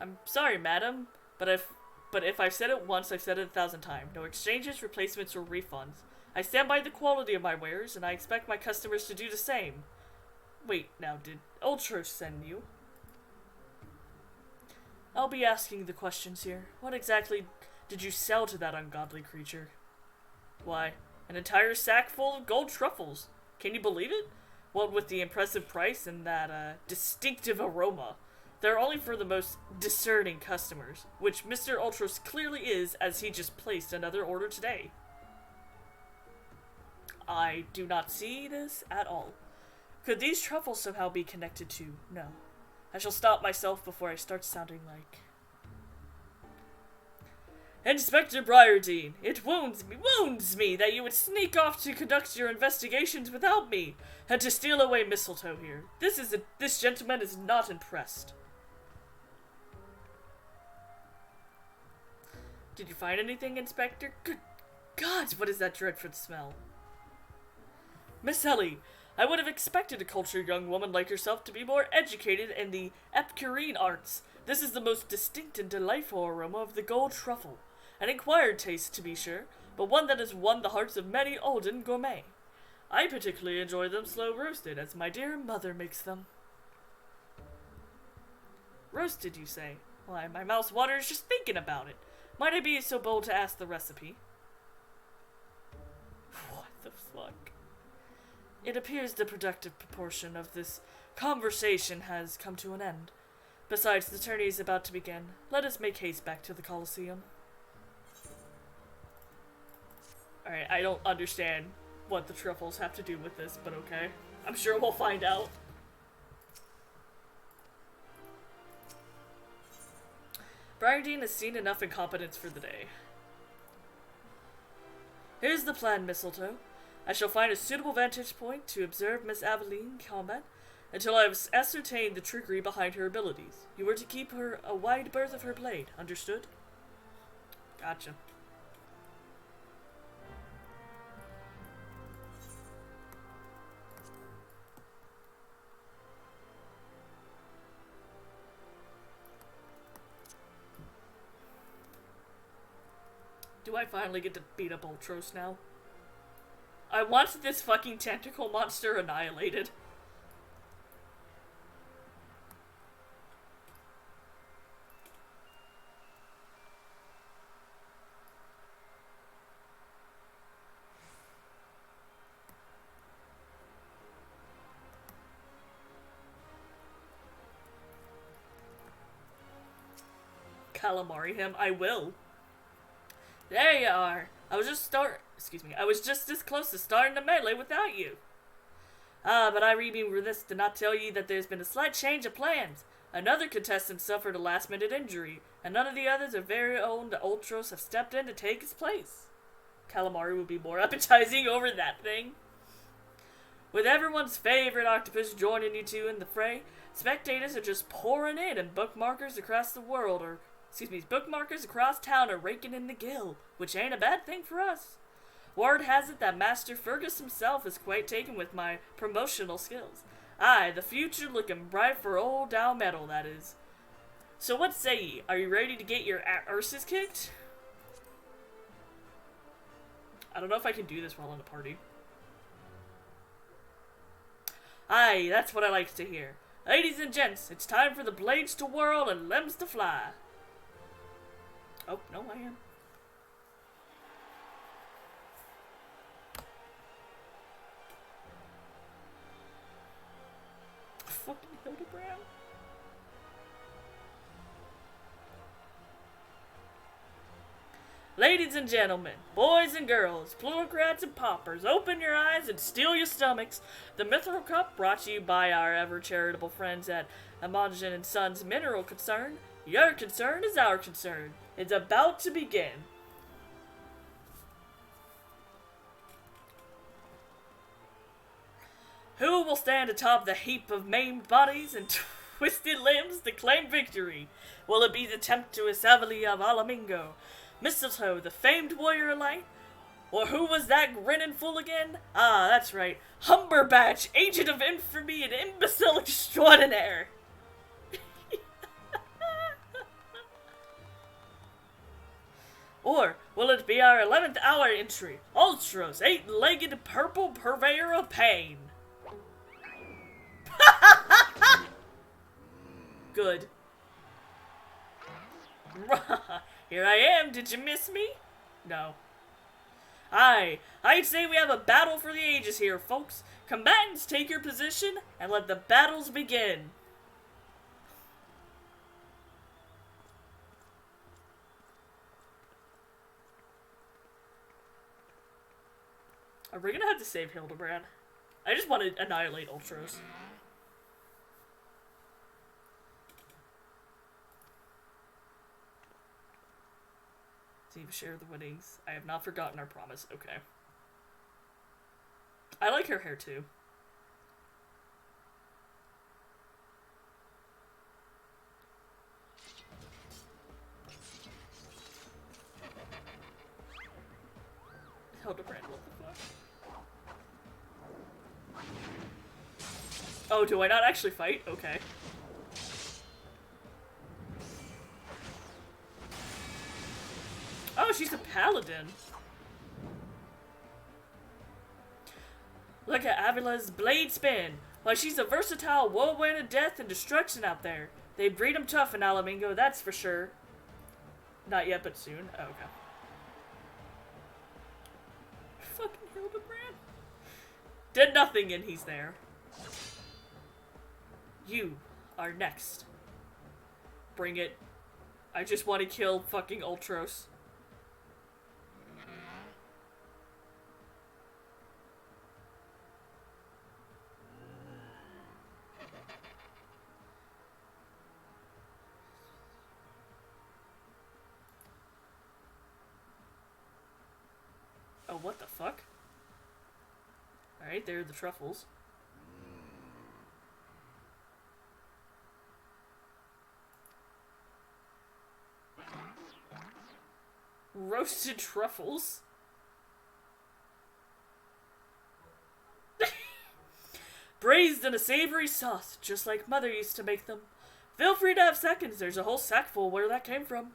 I'm sorry, madam, but if I've said it once, I've said it 1,000 times. No exchanges, replacements, or refunds. I stand by the quality of my wares, and I expect my customers to do the same. Wait, now, did Ultros send you? I'll be asking the questions here. What exactly did you sell to that ungodly creature? Why, an entire sack full of gold truffles. Can you believe it? What with the impressive price and that, distinctive aroma. They're only for the most discerning customers, which Mr. Ultros clearly is, as he just placed another order today. I do not see this at all. Could these truffles somehow be connected to? No. I shall stop myself before I start sounding like... Inspector Briardine, it wounds me that you would sneak off to conduct your investigations without me, and to steal away mistletoe here. This gentleman is not impressed. Did you find anything, Inspector? Good gods, what is that dreadful smell? Miss Ellie, I would have expected a cultured young woman like yourself to be more educated in the Epicurean arts. This is the most distinct and delightful aroma of the gold truffle. An acquired taste, to be sure, but one that has won the hearts of many olden gourmet. I particularly enjoy them slow roasted, as my dear mother makes them. Roasted, you say? Why, my mouth waters just thinking about it. Might I be so bold to ask the recipe? What the fuck? It appears the productive proportion of this conversation has come to an end. Besides, the tourney is about to begin. Let us make haste back to the Colosseum. Alright, I don't understand what the truffles have to do with this, but okay. I'm sure we'll find out. Briardine has seen enough incompetence for the day. Here's the plan, Mistletoe. I shall find a suitable vantage point to observe Miss Aveline in combat until I have ascertained the trickery behind her abilities. You are to keep her a wide berth of her blade, understood? Gotcha. Do I finally get to beat up Ultros now? I want this fucking tentacle monster annihilated. Calamari him, I will. There you are. I was just this close to starting the melee without you. But I read me this to not tell you that there's been a slight change of plans. Another contestant suffered a last-minute injury, and none of the others, our very own the Ultros, have stepped in to take his place. Calamari would be more appetizing over that thing. With everyone's favorite octopus joining you two in the fray, spectators are just pouring in, and bookmarkers across town are raking in the gill, which ain't a bad thing for us. Word has it that Master Fergus himself is quite taken with my promotional skills. Aye, the future looking bright for old Dow Metal, that is. So what say ye? Are you ready to get your arses kicked? I don't know if I can do this while in a party. Aye, that's what I like to hear. Ladies and gents, it's time for the blades to whirl and limbs to fly. Oh, no, I am. Fucking Hildebrand. Ladies and gentlemen, boys and girls, plutocrats and paupers, open your eyes and steel your stomachs. The Mithril Cup, brought to you by our ever-charitable friends at Imogen & Sons Mineral Concern. Your concern is our concern. It's about to begin. Who will stand atop the heap of maimed bodies and twisted limbs to claim victory? Will it be the tempestuous Avali of Alamingo, Mistletoe, the famed warrior of light? Or who was that grinning fool again? Ah, that's right. Humberbatch, agent of infamy and imbecile extraordinaire. Or will it be our 11th hour entry, Ultros, eight-legged purple purveyor of pain? Good. Here I am, did you miss me? No. Aye, I'd say we have a battle for the ages here, folks. Combatants, take your position, and let the battles begin. Are we gonna have to save Hildebrand? I just want to annihilate Ultros. Save, share the winnings. I have not forgotten our promise. Okay. I like her hair too. Hildebrand, what the fuck? Oh, do I not actually fight? Okay. Oh, she's a paladin. Look at Avila's blade spin. Why, she's a versatile whirlwind of death and destruction out there. They breed 'em tough in Alamingo, that's for sure. Not yet, but soon. Oh, okay. Fucking Hildebrand. Did nothing and he's there. You are next. Bring it. I just want to kill fucking Ultros. Oh, what the fuck? Alright, there are the truffles. Roasted truffles? Braised in a savory sauce, just like Mother used to make them. Feel free to have seconds, there's a whole sack full where that came from.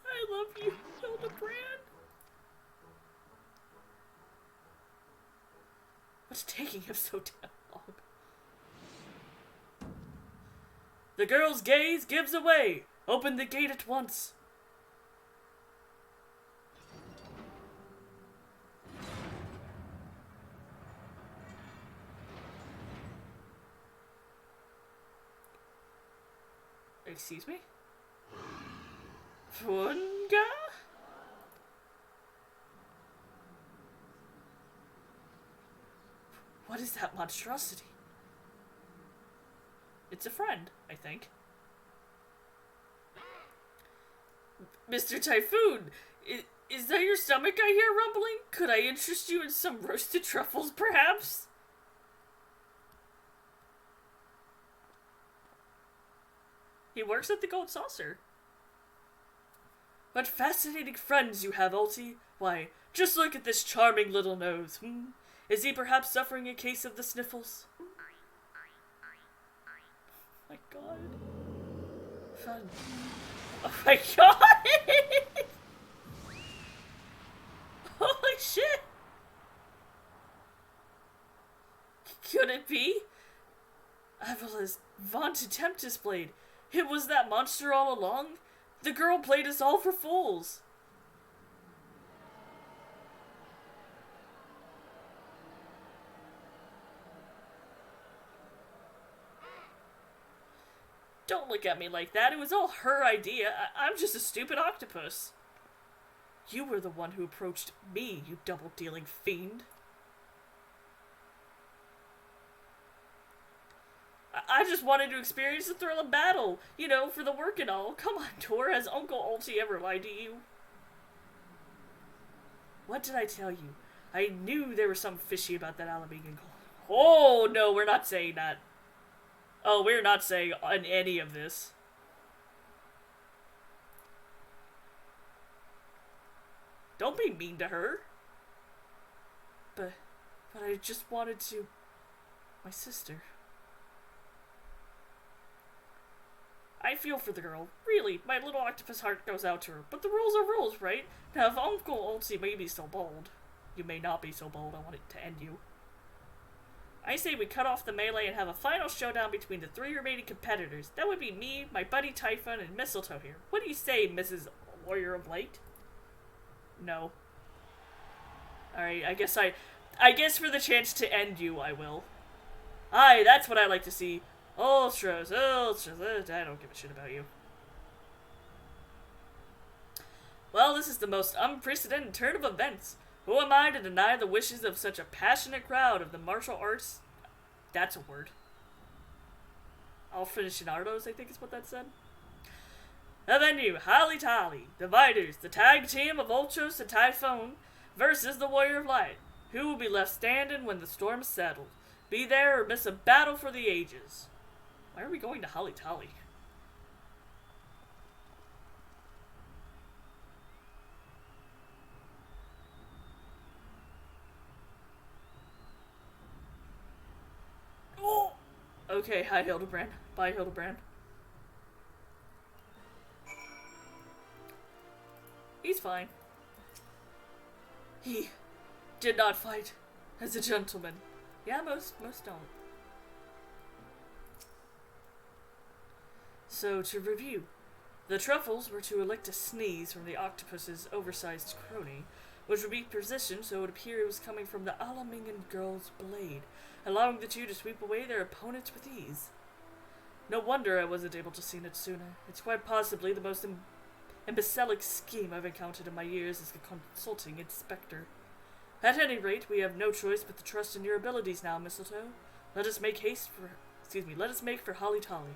I love you, Hildebrand. What's taking him so damn long? The girl's gaze gives away. Open the gate at once. Excuse me? Funga? What is that monstrosity? It's a friend, I think. Mr. Typhoon, is that your stomach I hear rumbling? Could I interest you in some roasted truffles, perhaps? He works at the Gold Saucer. What fascinating friends you have, Ulti. Why, just look at this charming little nose, Is he perhaps suffering a case of the sniffles? Oh my god. Fun. Oh my god! Holy shit! Could it be? Avala's vaunted Tempest Blade. It was that monster all along? The girl played us all for fools. Don't look at me like that. It was all her idea. I'm just a stupid octopus. You were the one who approached me, you double-dealing fiend. I just wanted to experience the thrill of battle. You know, for the work and all. Come on, Tor. Has Uncle Ulti ever lied to you? What did I tell you? I knew there was something fishy about that Alamingo. Oh, no, we're not saying that. Oh, we're not saying on any of this. Don't be mean to her. But I just wanted to... My sister. I feel for the girl. Really, my little octopus heart goes out to her. But the rules are rules, right? Now, if Uncle Ulti may be so bold... You may not be so bold, I want it to end you. I say we cut off the melee and have a final showdown between the 3 remaining competitors. That would be me, my buddy Typhon, and Mistletoe here. What do you say, Mrs. Warrior of Light? No. Alright, I guess for the chance to end you, I will. Aye, that's what I like to see. Ultras, I don't give a shit about you. Well, this is the most unprecedented turn of events. Who am I to deny the wishes of such a passionate crowd of the martial arts? That's a word. Aficionados, I think is what that said. The venue, Holly Tolly. Dividers, the tag team of Ultros and Typhoon versus the Warrior of Light. Who will be left standing when the storm settles? Be there or miss a battle for the ages. Why are we going to Holly Tolly? Oh! Okay, hi Hildebrand. Bye Hildebrand. He's fine. He did not fight as a gentleman. Yeah, most don't. So, to review. The truffles were to elect a sneeze from the octopus's oversized crony, which would be positioned so it would appear it was coming from the Alamingan girl's blade, allowing the two to sweep away their opponents with ease. No wonder I wasn't able to see it sooner. It's quite possibly the most imbecilic scheme I've encountered in my years as a consulting inspector. At any rate, we have no choice but to trust in your abilities now, Mistletoe. Let us make for Holly Tolly.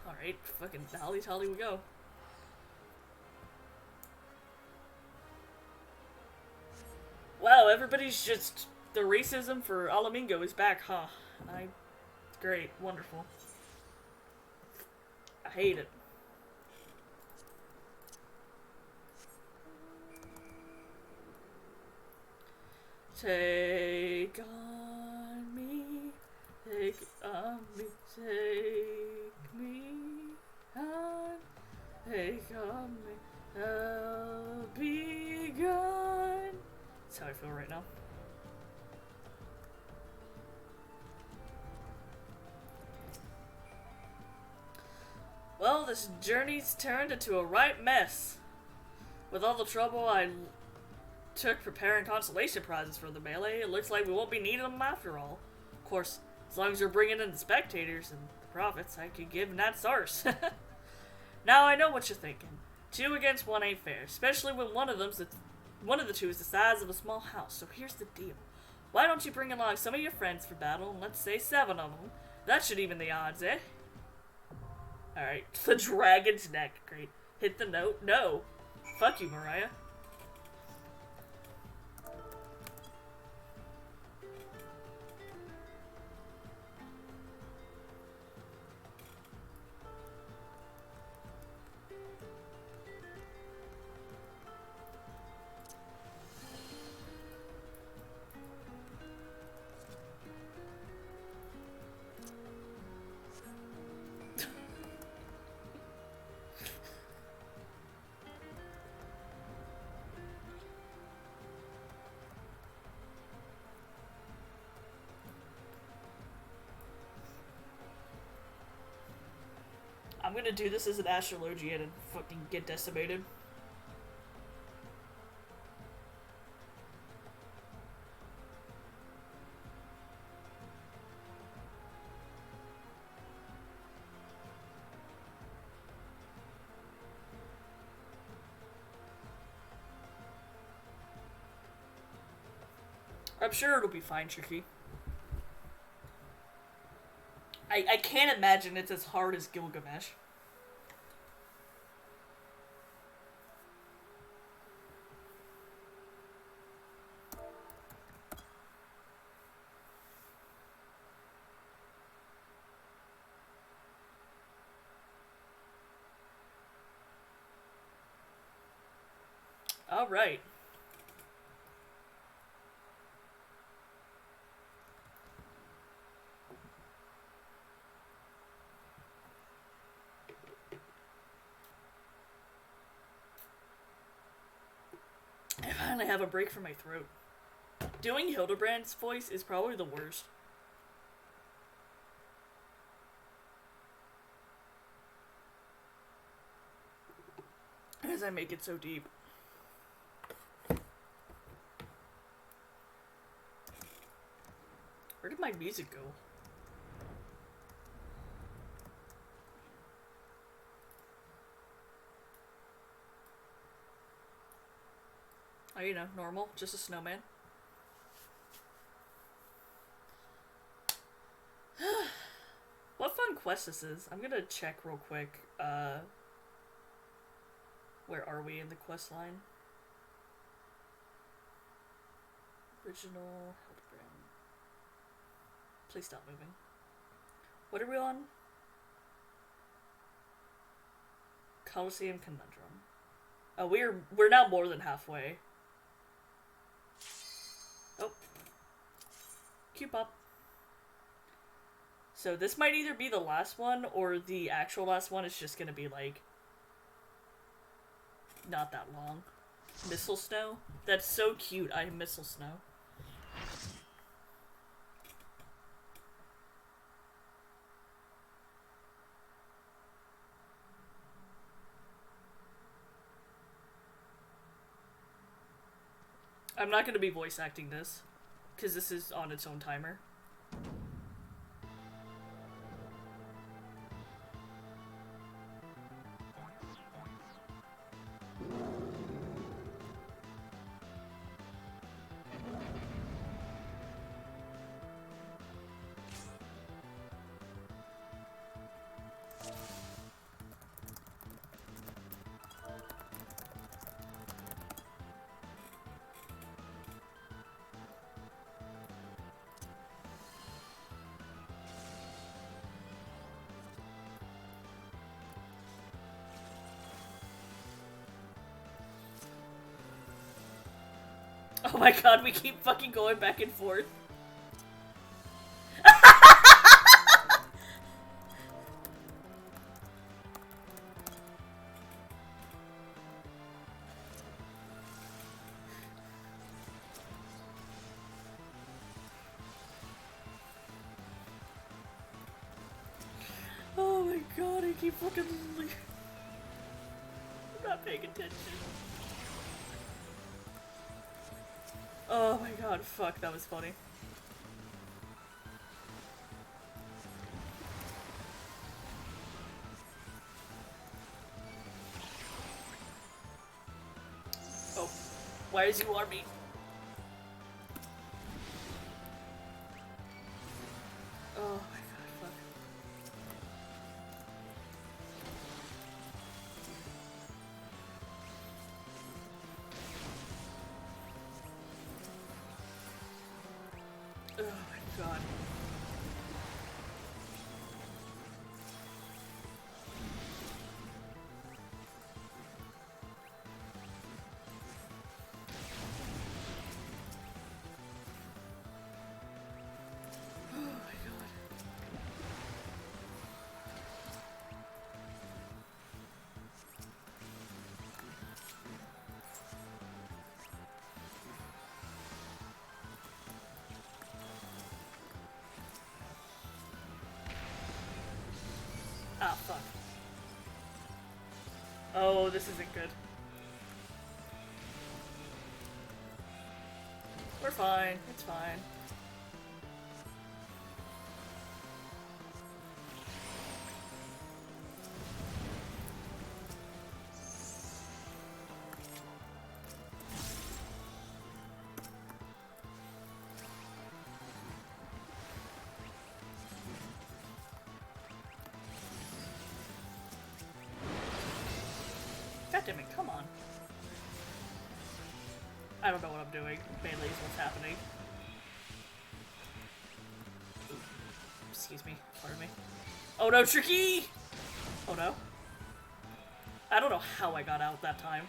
Alright, fucking Holly Tolly we go. Wow, everybody's just... The racism for Alamingo is back, huh? Great, wonderful. I hate it. Take on me, take on me, take me on, take on me, I'll be gone. That's how I feel right now. Well, this journey's turned into a right mess. With all the trouble I took preparing consolation prizes for the melee, it looks like we won't be needing them after all. Of course, as long as you're bringing in the spectators and the profits, I could give Nat Sars. Now I know what you're thinking. 2 against 1 ain't fair, especially when one of the two is the size of a small house. So here's the deal. Why don't you bring along some of your friends for battle, and let's say 7 of them. That should even the odds, eh? Alright, the dragon's neck. Great. Hit the note. No. Fuck you, Mariah. I'm gonna do this as an astrologian and fucking get decimated. I'm sure it'll be fine, Tricky. I can't imagine it's as hard as Gilgamesh. Alright. I finally have a break from my throat. Doing Hildebrand's voice is probably the worst. As I make it so deep. Where did my music go? Oh, you know, normal. Just a snowman. What fun quest this is. I'm gonna check real quick. Where are we in the quest line? Original Hildebrand. Please stop moving. What are we on? Coliseum Conundrum. Oh, we're now more than halfway. Oh. Cube up. So this might either be the last one or the actual last one is just gonna be like not that long. Missile Snow? That's so cute. I am Missile Snow. I'm not gonna be voice acting this, because this is on its own timer. Oh my god, we keep fucking going back and forth. Oh my god, I keep fucking... I'm not paying attention. Oh my god, fuck, that was funny. Oh, why is you army? Oh my god, fuck. Oh my god. Oh my god. Ah, fuck. Oh, this isn't good. We're fine. It's fine. God damn it, come on. I don't know what I'm doing. Mainly is what's happening. Excuse me. Pardon me. Oh no, Tricky! Oh no. I don't know how I got out that time.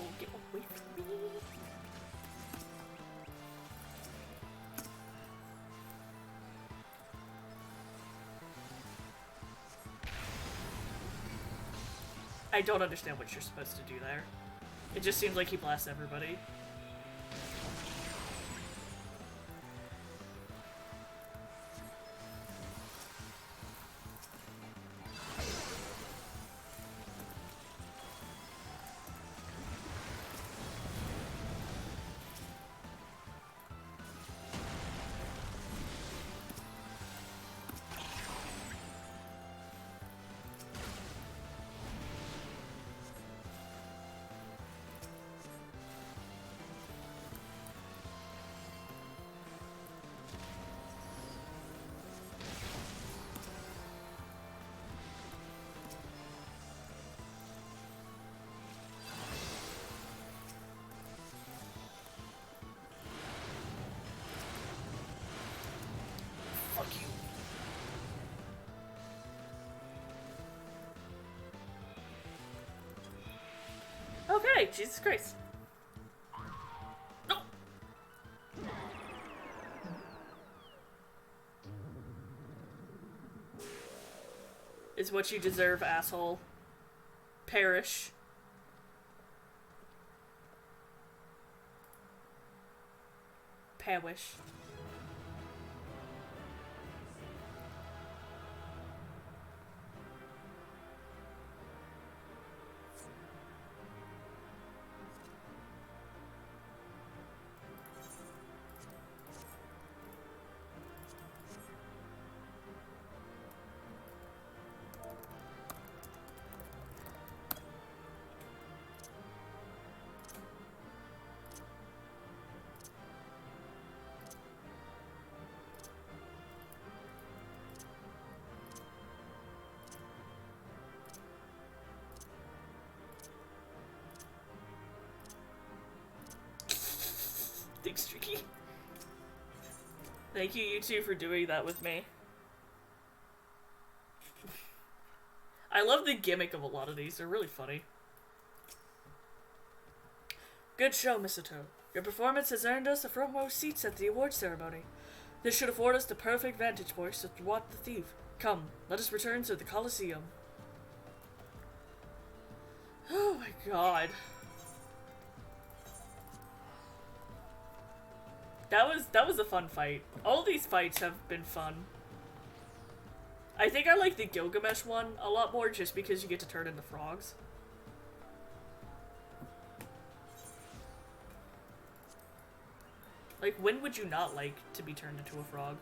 Oh, get away from me. I don't understand what you're supposed to do there. It just seems like he blasts everybody. Okay, Jesus Christ. No! Is what you deserve, asshole. Perish. Perish. Thanks, Tricky. Thank you, you two, for doing that with me. I love the gimmick of a lot of these. They're really funny. Good show, Mistletoe. Your performance has earned us the front row seats at the award ceremony. This should afford us the perfect vantage point to thwart the thief. Come, let us return to the Colosseum. Oh my god. That was a fun fight. All these fights have been fun. I think I like the Gilgamesh one a lot more just because you get to turn into frogs. Like, when would you not like to be turned into a frog?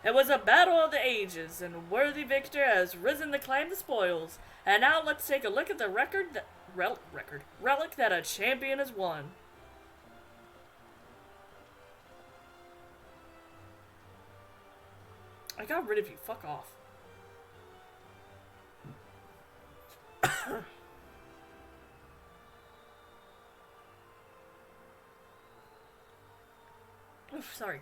It was a battle of the ages, and a worthy victor has risen to claim the spoils. And now let's take a look at the relic that a champion has won. I got rid of you. Fuck off. Oof, sorry.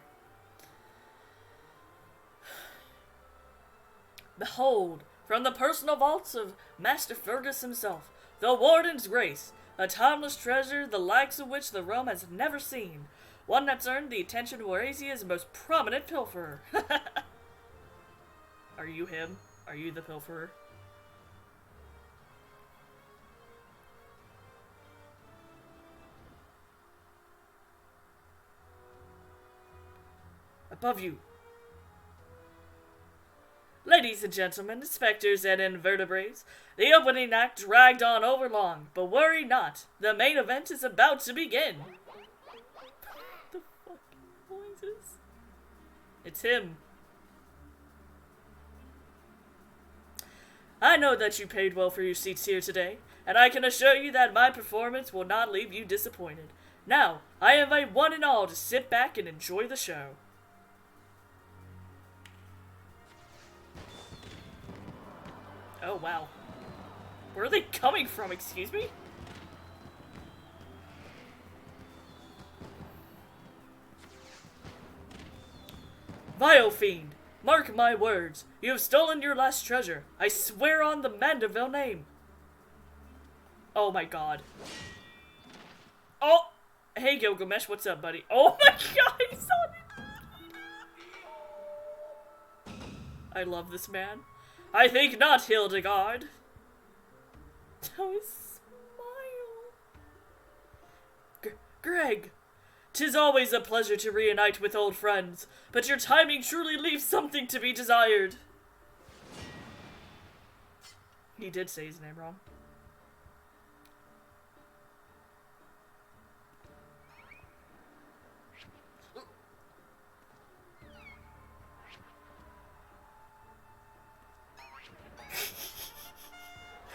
Behold, from the personal vaults of Master Fergus himself, the Warden's Grace, a timeless treasure the likes of which the realm has never seen. One that's earned the attention of Warasia's most prominent pilferer. Are you him? Are you the pilferer? Above you. Ladies and gentlemen, inspectors and invertebrates, the opening act dragged on overlong, but worry not, the main event is about to begin. What the fuck noises? It's him. I know that you paid well for your seats here today, and I can assure you that my performance will not leave you disappointed. Now, I invite one and all to sit back and enjoy the show. Oh, wow. Where are they coming from, excuse me? Vile fiend, mark my words. You have stolen your last treasure. I swear on the Manderville name. Oh my god. Oh! Hey Gilgamesh, what's up, buddy? Oh my god, he's so... I love this man. I think not, Hildegard. Oh, his smile. Greg, 'tis always a pleasure to reunite with old friends, but your timing truly leaves something to be desired. He did say his name wrong.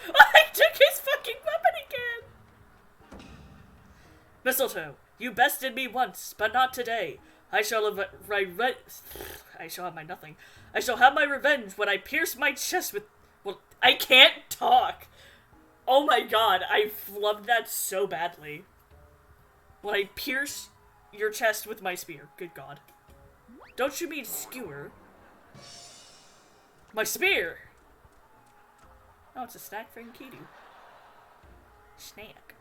I took his fucking weapon again! Mistletoe, you bested me once, but not today. I shall have my nothing. I shall have my revenge when I pierce my chest with... Well, I can't talk! Oh my god, I flubbed that so badly. When I pierce your chest with my spear. Good god. Don't you mean skewer? My spear! Oh, it's a snack for Enkidu. Snack.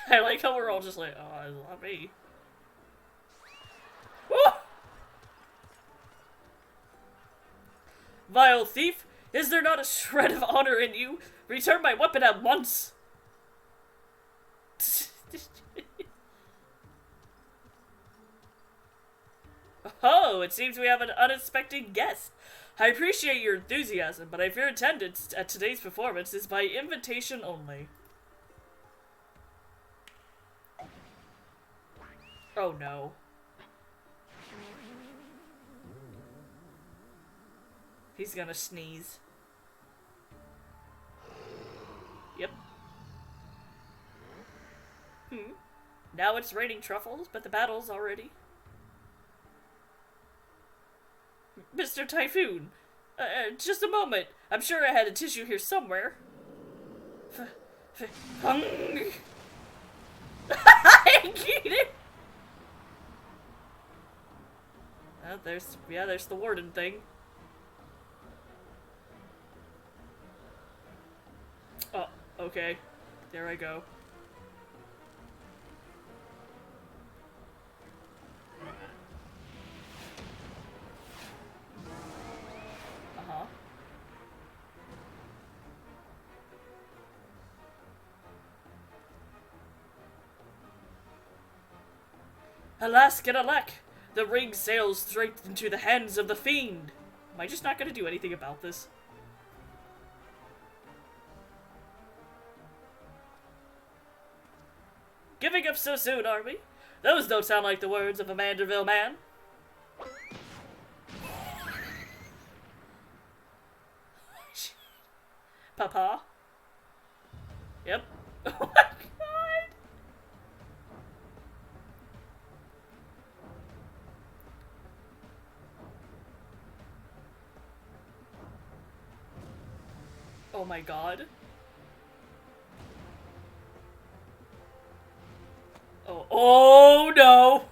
I like how we're all just like, oh, it's not me. Woo! Vile thief! Is there not a shred of honor in you? Return my weapon at once! Oh, it seems we have an unexpected guest. I appreciate your enthusiasm, but I fear attendance at today's performance is by invitation only. Oh no. He's gonna sneeze. Yep. Now it's raining truffles, but the battle's already... Mr. Typhoon! Just a moment. I'm sure I had a tissue here somewhere. I get it! There's the warden thing. Oh, okay. There I go. Uh-huh. Alas, get alack! The ring sails straight into the hands of the fiend! Am I just not gonna do anything about this? Giving up so soon, are we? Those don't sound like the words of a Manderville man. Papa? Yep. Oh my god! Oh my god. Oh, oh no!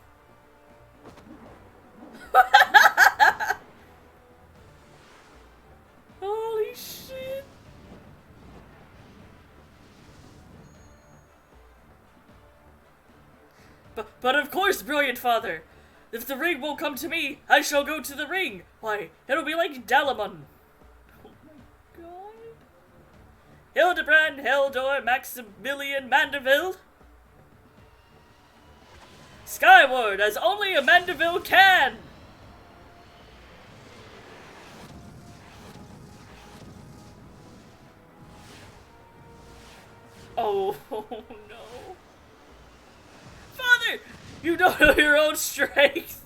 Holy shit! But of course, brilliant father! If the ring won't come to me, I shall go to the ring! Why, it'll be like Dalamon! Oh my god! Hildebrand, Hildor, Maximilian, Manderville! Skyward, as only a Manderville can! Oh, oh no. Father! You don't know your own strength!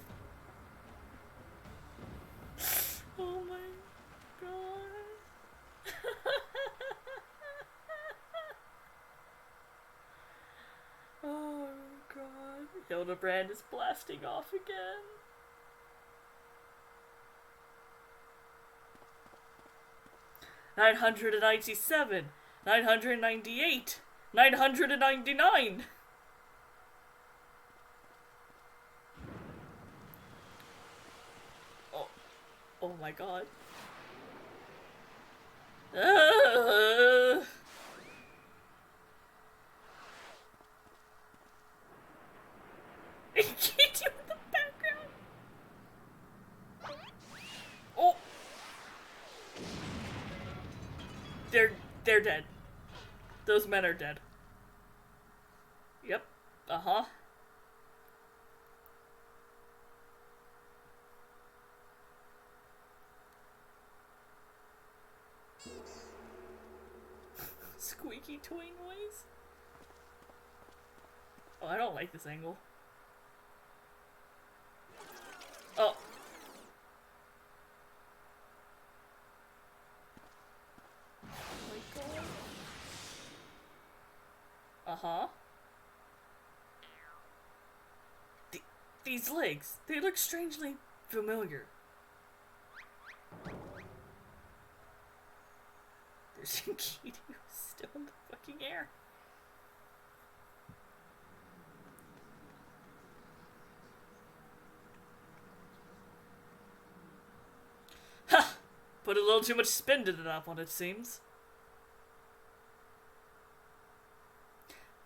Oh my god. Oh god. Hildebrand is blasting off again. $997, $998, $999. Oh, oh my god. I can't do the background. Oh, they're dead. Those men are dead. Yep. Uh-huh. Squeaky toy noise. Oh, I don't like this angle. Oh. Oh my god. Uh-huh. These legs, they look strangely familiar. There's Kidu still in the fucking air. Ha! Put a little too much spin to that one, it seems.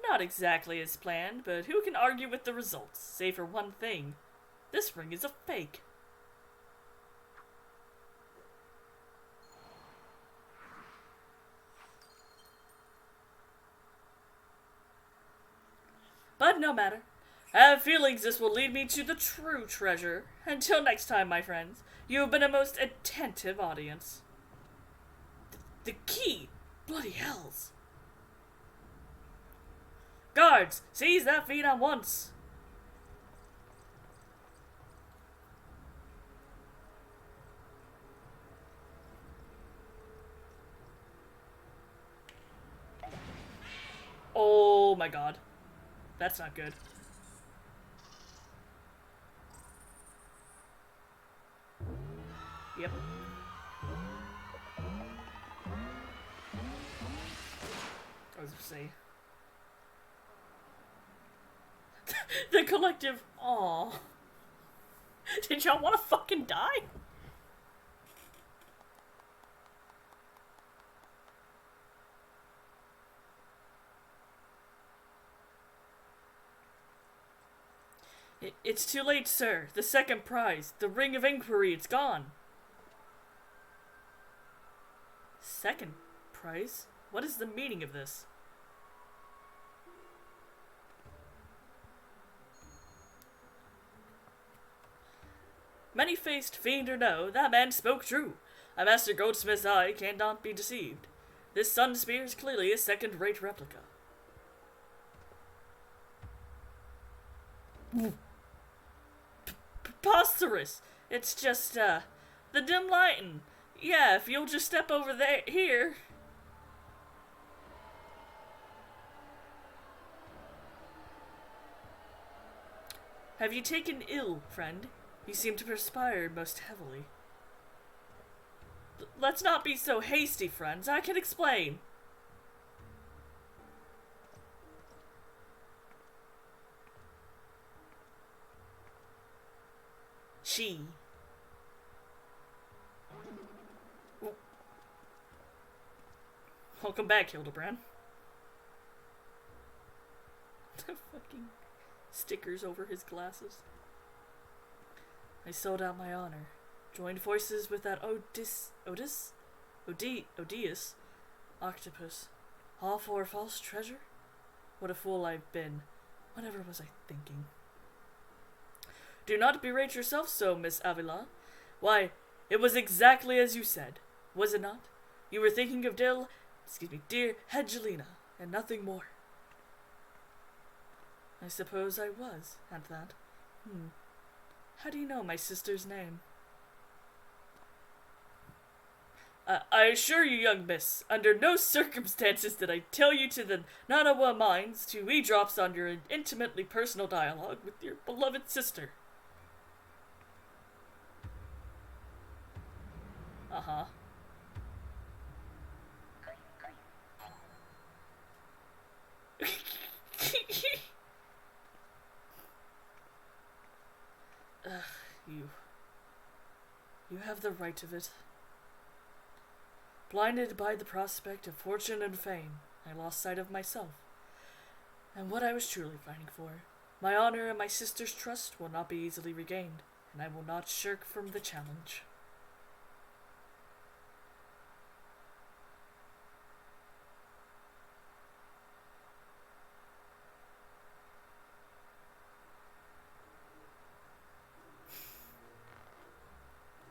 Not exactly as planned, but who can argue with the results? Save for one thing. This ring is a fake. But no matter. I have feelings this will lead me to the true treasure. Until next time, my friends, you have been a most attentive audience. The key! Bloody hells! Guards, seize that feed at once! Oh my god. That's not good. Yep. I was gonna say. The collective. Aww. Did y'all want to fucking die? It's too late, sir. The second prize, the Ring of Inquiry, it's gone. Second prize? What is the meaning of this? Many-faced fiend or no, that man spoke true. A master goldsmith's eye cannot be deceived. This sun spear is clearly a second-rate replica. Preposterous! It's just, the dim lighting. Yeah, if you'll just step over there, here. Have you taken ill, friend? You seem to perspire most heavily. Let's not be so hasty, friends. I can explain. She. Welcome back, Hildebrand. The fucking stickers over his glasses. I sold out my honor. Joined forces with that Odious octopus. All for a false treasure? What a fool I've been. Whatever was I thinking? Do not berate yourself so, Miss Avila. Why, it was exactly as you said, was it not? You were thinking of dear Hedgelina, and nothing more. I suppose I was, at that. How do you know my sister's name? I assure you, young miss, under no circumstances did I tell you to the Nanawa mines to eavesdrops on your intimately personal dialogue with your beloved sister. Uh-huh. You have the right of it. Blinded by the prospect of fortune and fame, I lost sight of myself, and what I was truly fighting for. My honor and my sister's trust will not be easily regained, and I will not shirk from the challenge.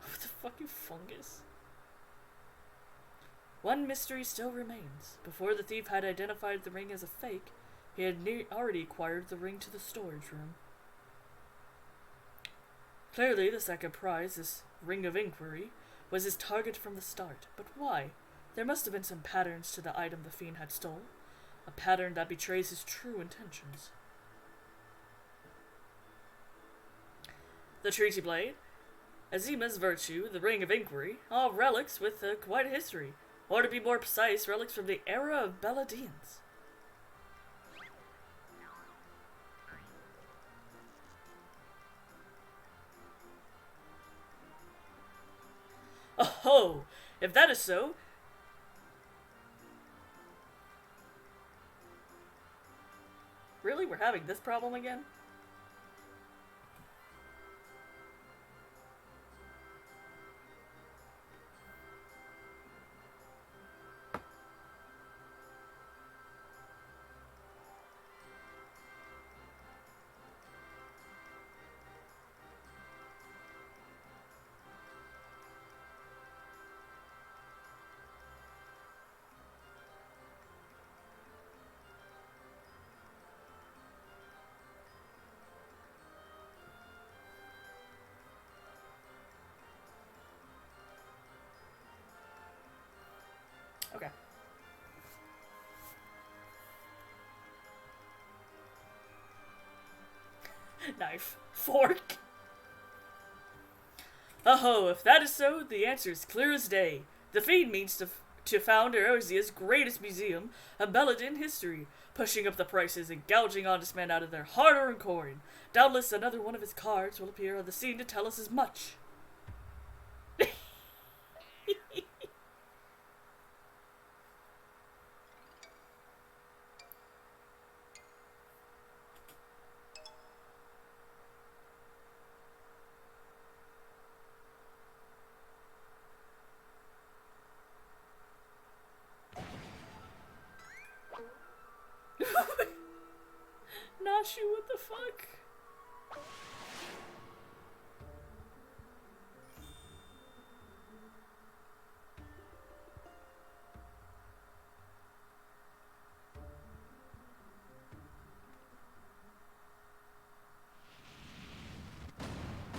What the fucking fungus? One mystery still remains. Before the thief had identified the ring as a fake, he had already acquired the ring to the storage room. Clearly, the second prize, this Ring of Inquiry, was his target from the start. But why? There must have been some patterns to the item the fiend had stolen. a pattern that betrays his true intentions. The Treaty Blade, Azima's Virtue, the Ring of Inquiry, all relics with quite a history. Or to be more precise, relics from the era of Belladines. Oh, if that is so... Really? We're having this problem again? Okay. Knife. Fork. Oh, if that is so, the answer is clear as day. The Fiend means to found Erozia's greatest museum, a Belladin history, pushing up the prices and gouging honest men out of their hard-earned coin. Doubtless another one of his cards will appear on the scene to tell us as much. Nashu, what the fuck?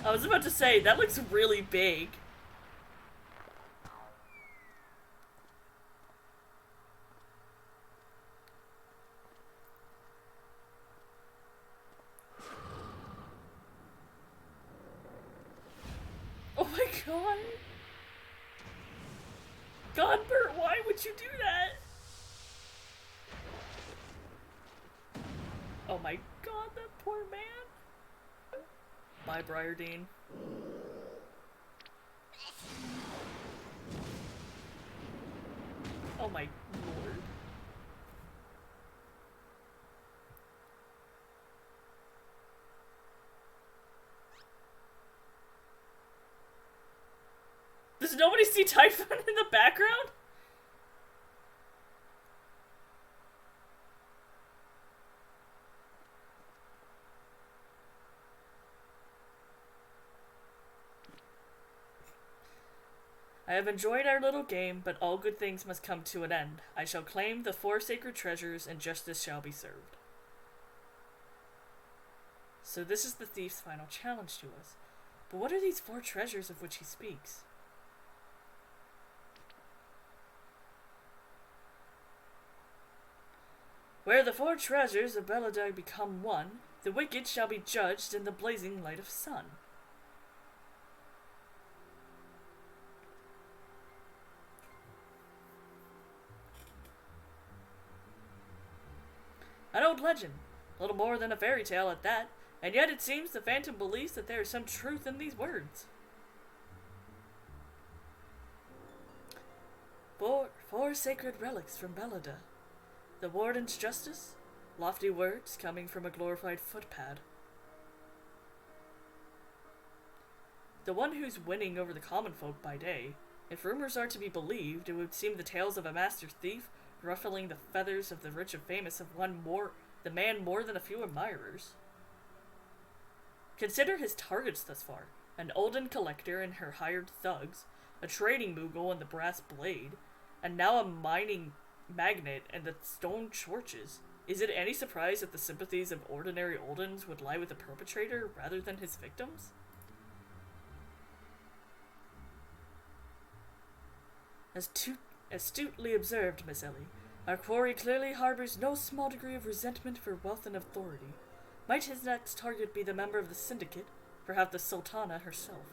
I was about to say, that looks really big. Oh my god. Godbert, why would you do that? Oh my god, that poor man. Bye, Briardine. Oh my lord. Does nobody see Typhon in the background? I have enjoyed our little game, but all good things must come to an end. I shall claim the 4 sacred treasures, and justice shall be served. So this is the thief's final challenge to us. But what are these 4 treasures of which he speaks? Where the 4 treasures of Belladeg become one, the wicked shall be judged in the blazing light of sun. An old legend, little more than a fairy tale at that, and yet it seems the Phantom believes that there is some truth in these words. 4 sacred relics from Belladeg. The Warden's justice, lofty words coming from a glorified footpad. The one who's winning over the common folk by day. If rumors are to be believed, it would seem the tales of a master thief ruffling the feathers of the rich and famous have won the man more than a few admirers. Consider his targets thus far: an Olden collector and her hired thugs, a trading Moogle and the brass blade, and now a mining magnate and the stone churches. Is it any surprise that the sympathies of ordinary Oldens would lie with the perpetrator rather than his victims? Astutely observed, Miss Ellie. Our quarry clearly harbors no small degree of resentment for wealth and authority. Might his next target be the member of the syndicate, perhaps the Sultana herself?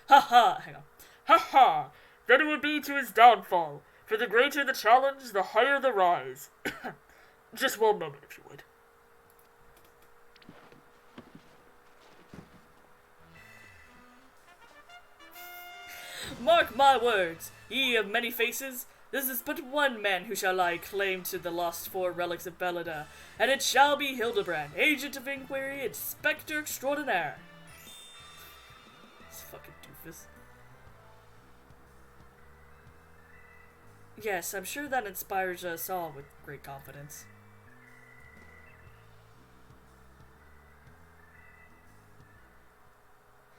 Ha ha! Hang on. Ha ha! Then it would be to his downfall. For the greater the challenge, the higher the rise. Just one moment, if you would. Mark my words, ye of many faces, this is but one man who shall lay claim to the lost 4 relics of Belida, and it shall be Hildebrand, agent of inquiry, inspector extraordinaire. This fucking doofus. Yes, I'm sure that inspires us all with great confidence.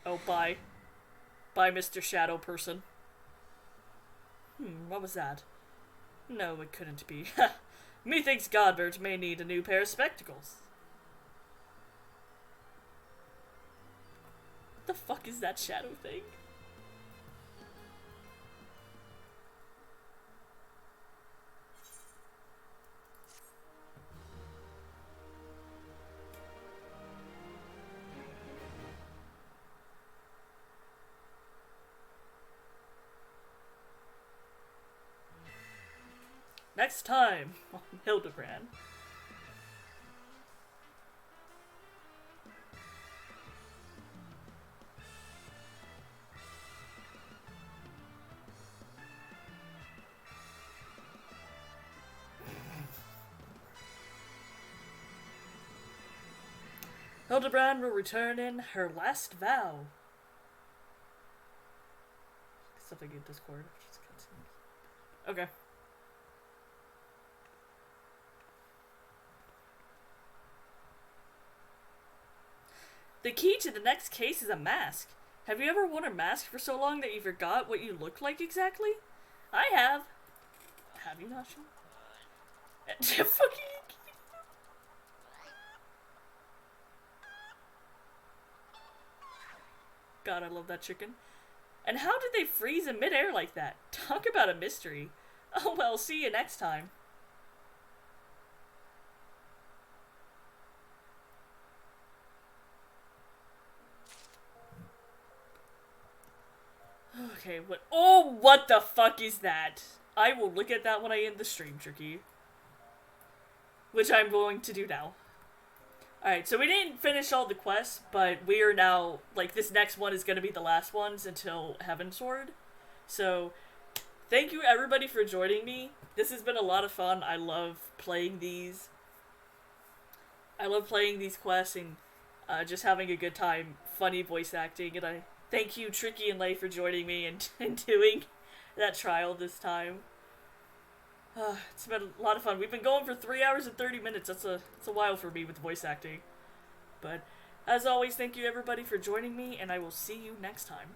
Oh, bye. Bye, Mr. Shadow Person. What was that? No, it couldn't be. Methinks Godbert may need a new pair of spectacles. The fuck is that shadow thing? Next time on Hildebrand. Hildebrand will return in her last vow. Something in Discord. Okay. The key to the next case is a mask. Have you ever worn a mask for so long that you forgot what you look like exactly? I have. Have you not, Sean? Fucking. God, I love that chicken. And how did they freeze in midair like that? Talk about a mystery. Oh well, see you next time. Okay, what? Oh, what the fuck is that? I will look at that when I end the stream, Tricky. Which I'm going to do now. Alright, so we didn't finish all the quests, but we are now, like, this next one is going to be the last ones until Heavensward. So, thank you everybody for joining me. This has been a lot of fun. I love playing these. I love playing these quests and just having a good time, funny voice acting, and I thank you, Tricky and Lay, for joining me and doing that trial this time. It's been a lot of fun. We've been going for 3 hours and 30 minutes. That's a while for me with voice acting. But, as always, thank you everybody for joining me, and I will see you next time.